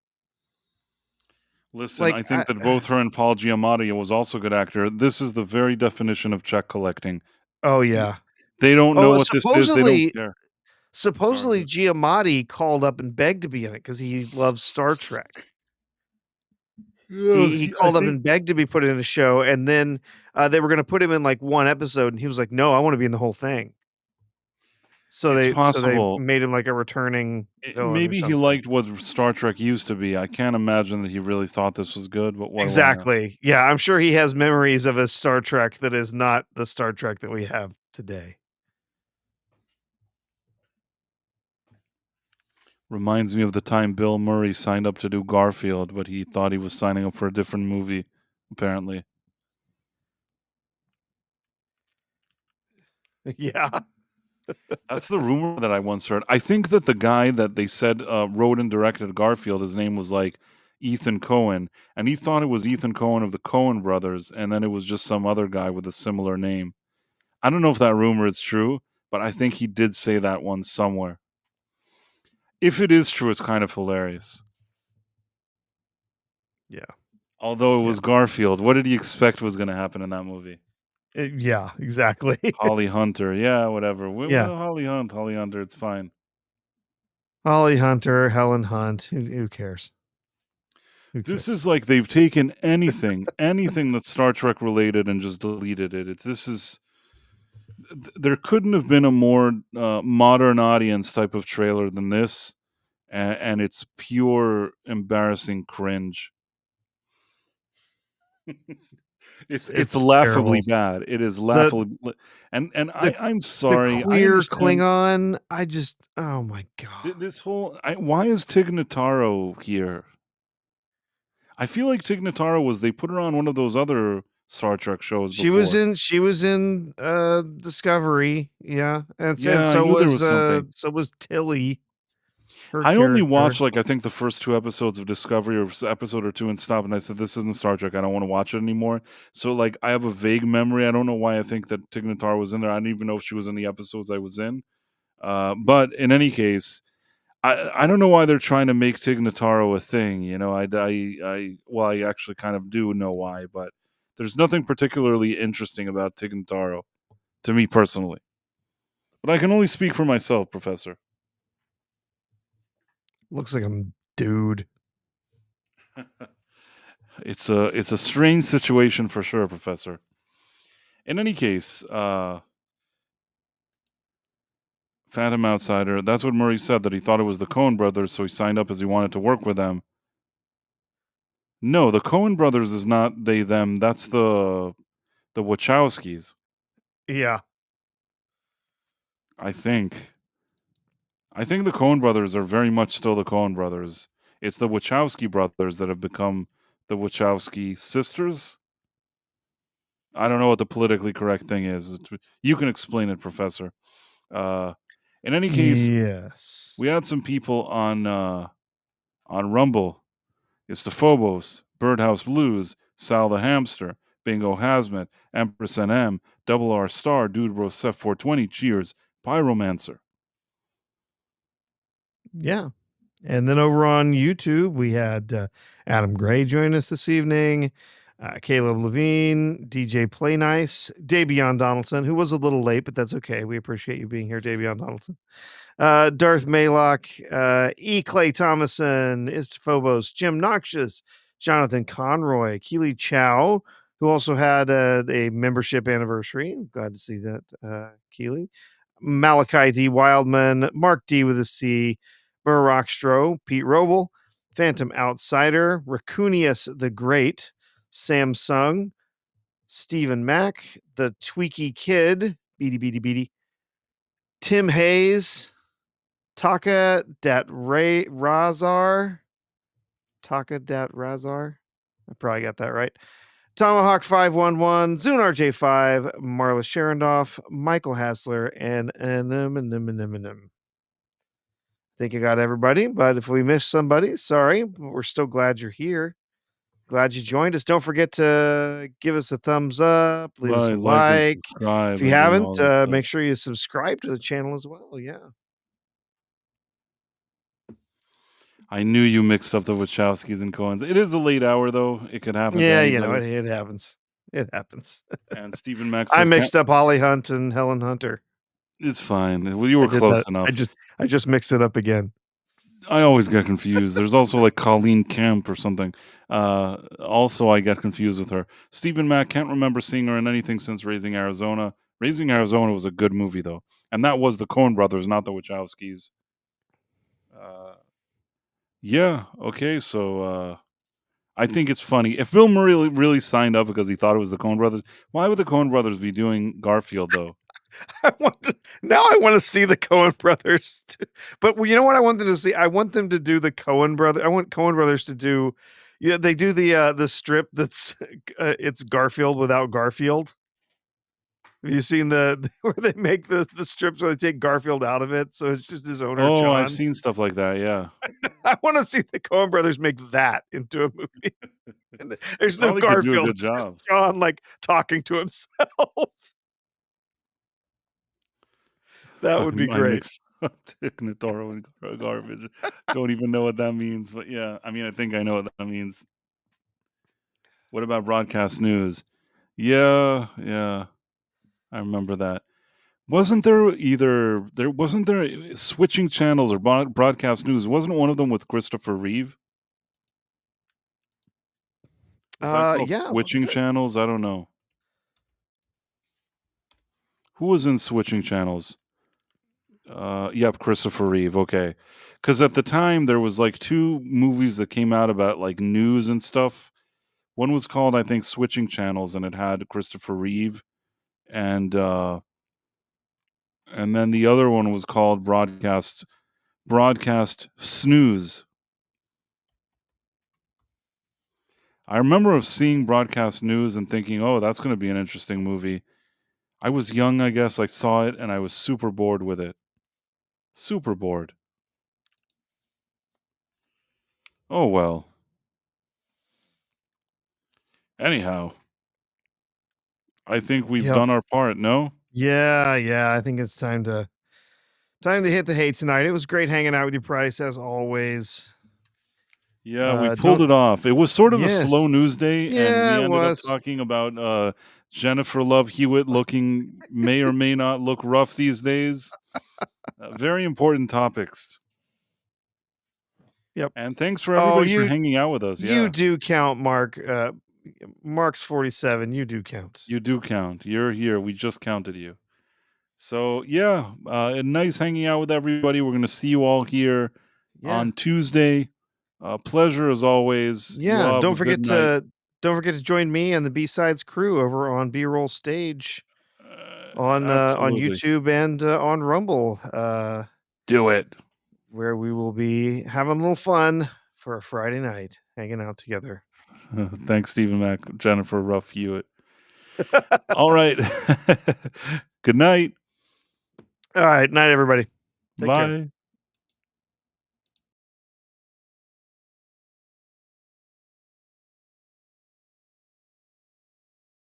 Speaker 1: Listen, I think that both her and Paul Giamatti was also a good actor. This is the very definition of check collecting.
Speaker 2: Oh yeah,
Speaker 1: they don't know what this is. They don't care.
Speaker 2: Supposedly, Giamatti called up and begged to be in it because he loves Star Trek. He called up and begged to be put in a show, and then they were going to put him in like one episode, and he was like, "No, I want to be in the whole thing." So they made him like a returning villain.
Speaker 1: Maybe he liked what Star Trek used to be. I can't imagine that he really thought this was good. But what
Speaker 2: exactly, yeah, I'm sure he has memories of a Star Trek that is not the Star Trek that we have today.
Speaker 1: Reminds me of the time Bill Murray signed up to do Garfield, but he thought he was signing up for a different movie, apparently.
Speaker 2: Yeah.
Speaker 1: That's the rumor that I once heard. I think that the guy that they said wrote and directed Garfield, his name was like Ethan Cohen, and he thought it was Ethan Cohen of the Cohen brothers, and then it was just some other guy with a similar name. I don't know if that rumor is true, but I think he did say that one somewhere. If it is true, it's kind of hilarious.
Speaker 2: Yeah.
Speaker 1: Although it was Garfield, what did he expect was going to happen in that movie?
Speaker 2: Yeah, exactly.
Speaker 1: Holly Hunter, yeah, whatever.
Speaker 2: Yeah.
Speaker 1: Holly Hunter, it's fine.
Speaker 2: Holly Hunter, Helen Hunt. Who cares?
Speaker 1: This is like they've taken anything that's Star Trek related and just deleted it. There couldn't have been a more modern audience type of trailer than this, and it's pure embarrassing cringe. It's laughably
Speaker 2: terrible.
Speaker 1: bad. It is laughably, and I'm sorry.
Speaker 2: The
Speaker 1: I
Speaker 2: queer
Speaker 1: understand
Speaker 2: Klingon. I just, oh my god.
Speaker 1: this whole. Why is Tig Notaro here? I feel like Tig Notaro they put her on one of those other Star Trek shows
Speaker 2: She
Speaker 1: before.
Speaker 2: was in Discovery, yeah, and
Speaker 1: Yeah, I knew there was something.
Speaker 2: so was Tilly. Her
Speaker 1: I only
Speaker 2: character.
Speaker 1: watched I think the first 2 episodes of Discovery or episode or 2 and stopped, and I said, "This isn't Star Trek. I don't want to watch it anymore." So I have a vague memory. I don't know why I think that Tig Notaro was in there. I don't even know if she was in the episodes I was in. But in any case, I don't know why they're trying to make Tig Notaro a thing. I actually kind of do know why, but there's nothing particularly interesting about Tig Notaro to me personally. But I can only speak for myself, Professor.
Speaker 2: Looks like a dude.
Speaker 1: It's a strange situation for sure, Professor. In any case, Phantom Outsider. That's what Murray said, that he thought it was the Coen brothers, so he signed up as he wanted to work with them. No, the Coen brothers is not they them. That's the Wachowskis.
Speaker 2: Yeah.
Speaker 1: I think the Coen brothers are very much still the Coen brothers. It's the Wachowski brothers that have become the Wachowski sisters. I don't know what the politically correct thing is. You can explain it, Professor. In any case,
Speaker 2: yes,
Speaker 1: we had some people on Rumble. It's the Phobos, Birdhouse Blues, Sal the Hamster, Bingo Hazmat, Empress NM, Double R Star, Dude Bro Seth 420, Cheers, Pyromancer.
Speaker 2: Yeah. And then over on YouTube, we had Adam Gray join us this evening, Caleb Levine, DJ Play Nice, Davion Donaldson, who was a little late, but that's okay. We appreciate you being here, Davion Donaldson. Darth Maylock, E. Clay Thomason, Phobos, Jim Noxious, Jonathan Conroy, Keely Chow, who also had a membership anniversary. Glad to see that, Keely. Malachi D. Wildman, Mark D. with a C, Burr Rockstro, Pete Roble, Phantom Outsider, Raccoonius the Great, Samsung, Stephen Mack, The Tweaky Kid, Beady, Tim Hayes, Taka Dat Razar. Taka Dat Razar. I probably got that right. Tomahawk 511, Zunar J5, Marla Sharondoff, Michael Hassler, and I think I got everybody, but if we missed somebody, sorry. We're still glad you're here. Glad you joined us. Don't forget to give us a thumbs up, leave us a like. If you haven't, make sure you subscribe to the channel as well. Yeah.
Speaker 1: I knew you mixed up the Wachowskis and Coens. It is a late hour, though. It could happen.
Speaker 2: Yeah, it happens. It happens.
Speaker 1: And Stephen Max.
Speaker 2: I mixed up Holly Hunt and Helen Hunter.
Speaker 1: It's fine. Well, you were close enough.
Speaker 2: I just mixed it up again.
Speaker 1: I always get confused. There's also like Colleen Kemp or something. Also, I get confused with her. Stephen Mack, can't remember seeing her in anything since Raising Arizona. Raising Arizona was a good movie, though. And that was the Coen brothers, not the Wachowskis. Yeah, okay, so I think it's funny. If Bill Murray really signed up because he thought it was the Coen brothers, why would the Coen brothers be doing Garfield, though?
Speaker 2: Now I want to see the Coen brothers. But you know what I want them to see? I want them to do the Coen brothers. I want Coen brothers to do, they do the strip that's it's Garfield without Garfield. Have you seen the where they make the strips where they take Garfield out of it, so it's just his owner,
Speaker 1: Oh,
Speaker 2: John?
Speaker 1: I've seen stuff like that. Yeah.
Speaker 2: I want to see the Coen brothers make that into a movie. And there's no
Speaker 1: Probably could do a
Speaker 2: Garfield.
Speaker 1: good
Speaker 2: It's just
Speaker 1: job.
Speaker 2: John like talking to himself. That would be
Speaker 1: I
Speaker 2: great.
Speaker 1: mixed up Dick Notaro and garbage. Don't even know what that means, but yeah, I mean, I think I know what that means. What about broadcast news? Yeah, I remember that. Wasn't there switching channels or broadcast news? Wasn't one of them with Christopher Reeve? Was that called
Speaker 2: Yeah.
Speaker 1: switching channels? I don't know. Who was in switching channels? Yep, Christopher Reeve. Okay, because at the time there was like 2 movies that came out about like news and stuff. One was called, I think, Switching Channels, and it had Christopher Reeve, and then the other one was called Broadcast Snooze. I remember seeing Broadcast News and thinking, "Oh, that's going to be an interesting movie." I was young, I guess. I saw it, and I was super bored with it. Super bored. Oh well. Anyhow, I think we've
Speaker 2: Yep.
Speaker 1: done our part. No?
Speaker 2: Yeah. I think it's time to hit the hay tonight. It was great hanging out with you, Price, as always.
Speaker 1: Yeah, we pulled it off. It was sort of a
Speaker 2: Yes.
Speaker 1: slow news day, and
Speaker 2: Yeah,
Speaker 1: we
Speaker 2: it
Speaker 1: ended up
Speaker 2: was.
Speaker 1: talking about Jennifer Love Hewitt may or may not look rough these days. Very important topics.
Speaker 2: Yep.
Speaker 1: And thanks for everybody for
Speaker 2: you
Speaker 1: hanging out with us.
Speaker 2: you
Speaker 1: Yeah,
Speaker 2: do count, Mark. Mark's 47. You do count.
Speaker 1: you do count. You're here. We just counted you. So yeah, nice hanging out with everybody. We're going to see you all here
Speaker 2: Yeah.
Speaker 1: on Tuesday. Pleasure as always. You
Speaker 2: Yeah.
Speaker 1: all have
Speaker 2: Don't
Speaker 1: a
Speaker 2: forget
Speaker 1: good night.
Speaker 2: to join me and the B-Sides crew over on B-Roll Stage on
Speaker 1: Absolutely.
Speaker 2: YouTube and on Rumble.
Speaker 1: Do it.
Speaker 2: Where we will be having a little fun for a Friday night, hanging out together.
Speaker 1: Thanks, Stephen Mack, Jennifer Ruff Hewitt. All right. Good night.
Speaker 2: All right. Night, everybody. Take care.
Speaker 1: Bye.